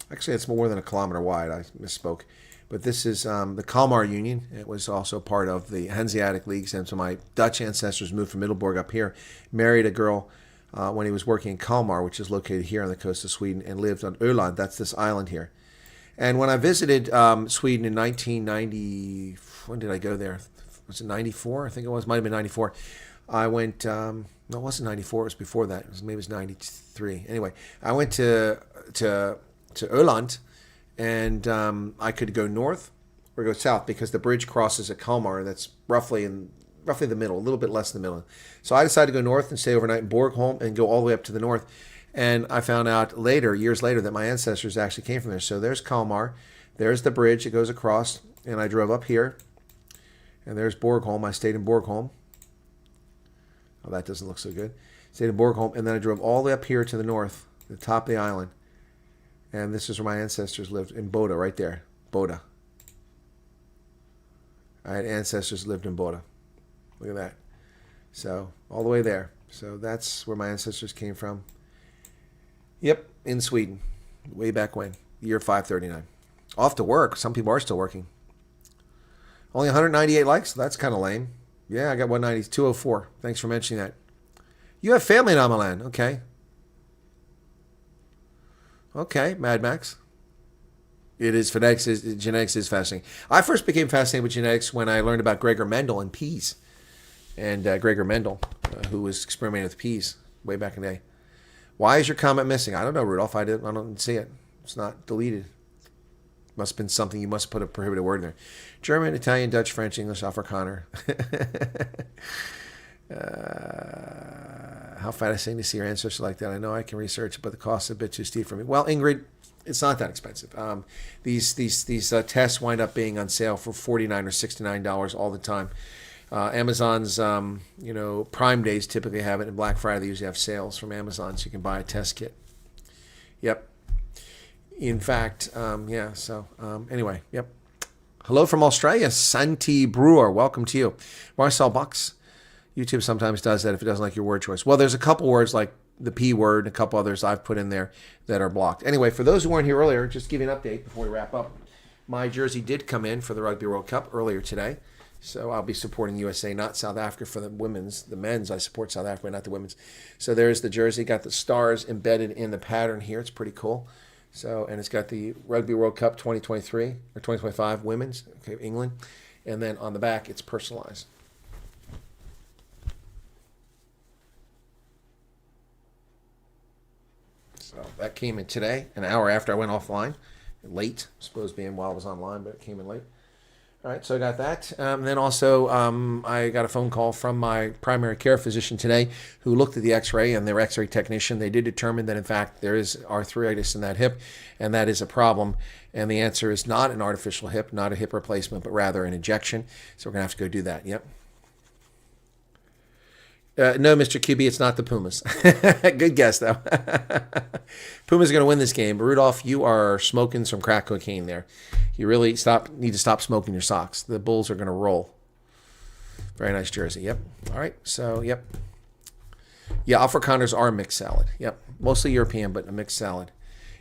actually it's more than a kilometer wide, I misspoke. But this is the Kalmar Union. It was also part of the Hanseatic League. And so my Dutch ancestors moved from Middelburg up here, married a girl when he was working in Kalmar, which is located here on the coast of Sweden, and lived on Öland. That's this island here. And when I visited Sweden in 1990, when did I go there? Was it 94? I think it was. Might have been 94. I went, no, it wasn't 94. It was before that. Maybe it was 93. Anyway, I went to Öland, and I could go north or go south because the bridge crosses at Kalmar. That's roughly the middle, a little bit less than the middle. So I decided to go north and stay overnight in Borgholm and go all the way up to the north. And I found out later, years later, that my ancestors actually came from there. So there's Kalmar, there's the bridge that goes across, and I drove up here. And there's Borgholm. I stayed in Borgholm. Oh, that doesn't look so good. Stayed in Borgholm, and then I drove all the way up here to the north, the top of the island. And this is where my ancestors lived, in Boda, right there. Boda. I had ancestors who lived in Boda. Look at that. So, all the way there. So that's where my ancestors came from. Yep, in Sweden. Way back when. Year 539. Off to work. Some people are still working. Only 198 likes? That's kind of lame. Yeah, I got 190. 204. Thanks for mentioning that. You have family in Amalan. Okay. Okay, Mad Max. It is genetics is fascinating. I first became fascinated with genetics when I learned about Gregor Mendel and peas. And Gregor Mendel, who was experimenting with peas way back in the day. Why is your comment missing? I don't know, Rudolph. I don't see it. It's not deleted. Must have been something. You must put a prohibited word in there. German, Italian, Dutch, French, English, Afrikaner. How fascinating to see your ancestors like that. I know I can research, but the cost is a bit too steep for me. Well, Ingrid, it's not that expensive. These tests wind up being on sale for $49 or $69 all the time. Amazon's Prime Days typically have it, and Black Friday they usually have sales from Amazon, so you can buy a test kit. Yep. In fact, anyway, yep. Hello from Australia, Santi Brewer. Welcome to you. Marcel Bucks. YouTube sometimes does that if it doesn't like your word choice. Well, there's a couple words like the P word and a couple others I've put in there that are blocked. Anyway, for those who weren't here earlier, just give you an update before we wrap up. My jersey did come in for the Rugby World Cup earlier today. So I'll be supporting USA, not South Africa for the women's. The men's, I support South Africa, not the women's. So there's the jersey. Got the stars embedded in the pattern here. It's pretty cool. So, and it's got the Rugby World Cup 2023 or 2025 women's, okay, England. And then on the back, it's personalized. So that came in today, an hour after I went offline. Late, supposed to be in while I was online, but it came in late. All right, so I got that. Then also, I got a phone call from my primary care physician today who looked at the x-ray, and their x-ray technician, they did determine that, in fact, there is arthritis in that hip, and that is a problem. And the answer is not an artificial hip, not a hip replacement, but rather an injection. So we're going to have to go do that. Yep. No, Mr. QB, it's not the Pumas. Good guess, though. Pumas are going to win this game. Rudolph, you are smoking some crack cocaine there. You really need to stop smoking your socks. The Bulls are going to roll. Very nice jersey. Yep. All right. So, yep. Yeah, Afrikaners are a mixed salad. Yep. Mostly European, but a mixed salad.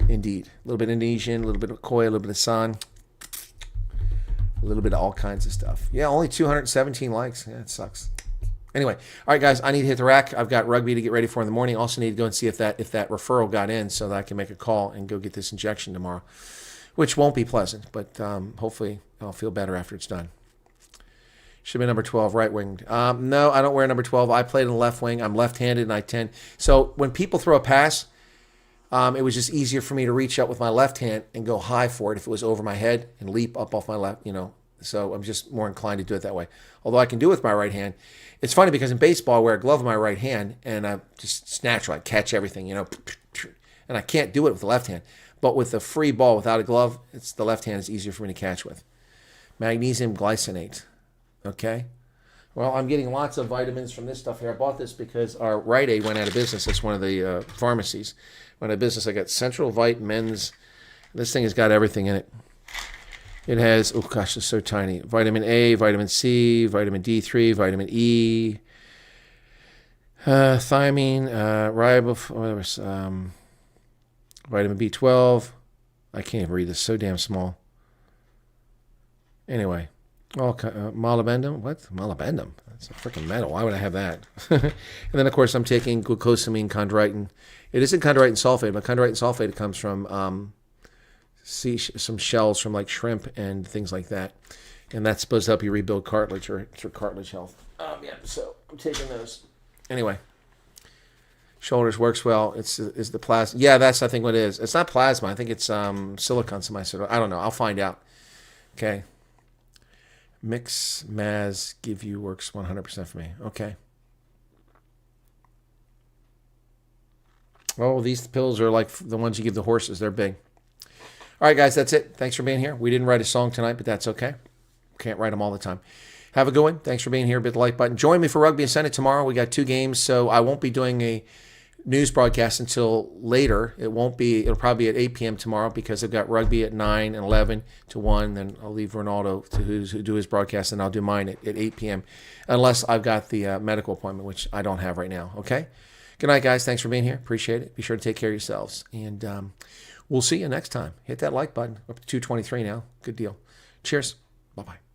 Indeed. A little bit Indonesian, a little bit of Khoi, a little bit of San. A little bit of all kinds of stuff. Yeah, only 217 likes. Yeah, it sucks. Anyway, all right, guys, I need to hit the rack. I've got rugby to get ready for in the morning. Also need to go and see if that referral got in so that I can make a call and go get this injection tomorrow, which won't be pleasant, but hopefully I'll feel better after it's done. Should be number 12, right-winged. No, I don't wear number 12. I played in the left wing. I'm left-handed, and I tend. So when people throw a pass, it was just easier for me to reach up with my left hand and go high for it if it was over my head and leap up off my left, So I'm just more inclined to do it that way. Although I can do it with my right hand. It's funny because in baseball I wear a glove in my right hand and I just natural. I catch everything, and I can't do it with the left hand. But with a free ball without a glove, the left hand is easier for me to catch with. Magnesium glycinate. Okay. Well, I'm getting lots of vitamins from this stuff here. I bought this because our Rite Aid went out of business. It's one of the pharmacies. Went out of business. I got Central Vite Men's. This thing has got everything in it. It has, oh gosh, it's so tiny. Vitamin A, vitamin C, vitamin D3, vitamin E, thiamine, vitamin B12. I can't even read this, so damn small. Anyway, Oh, molybdenum? What? Molybdenum? That's a freaking metal. Why would I have that? And then, of course, I'm taking glucosamine chondroitin. It isn't chondroitin sulfate, but chondroitin sulfate comes from some shells from like shrimp and things like that. And that's supposed to help you rebuild cartilage or cartilage health. Yeah, so I'm taking those. Anyway, shoulders works well. Is the plasma? Yeah, that's I think what it is. It's not plasma. I think it's silicon semicerdo. I don't know. I'll find out. Okay. Mix Maz give you works 100% for me. Okay. Oh, these pills are like the ones you give the horses. They're big. All right, guys, that's it. Thanks for being here. We didn't write a song tonight, but that's okay. Can't write them all the time. Have a good one. Thanks for being here. Hit the like button. Join me for Rugby and Senate tomorrow. We got 2 games, so I won't be doing a news broadcast until later. It'll probably be at 8 p.m. tomorrow because I've got rugby at 9 and 11 to 1. Then I'll leave Ronaldo to do his broadcast, and I'll do mine at 8 p.m. unless I've got the medical appointment, which I don't have right now. Okay? Good night, guys. Thanks for being here. Appreciate it. Be sure to take care of yourselves. And we'll see you next time. Hit that like button. Up to 223 now. Good deal. Cheers. Bye-bye.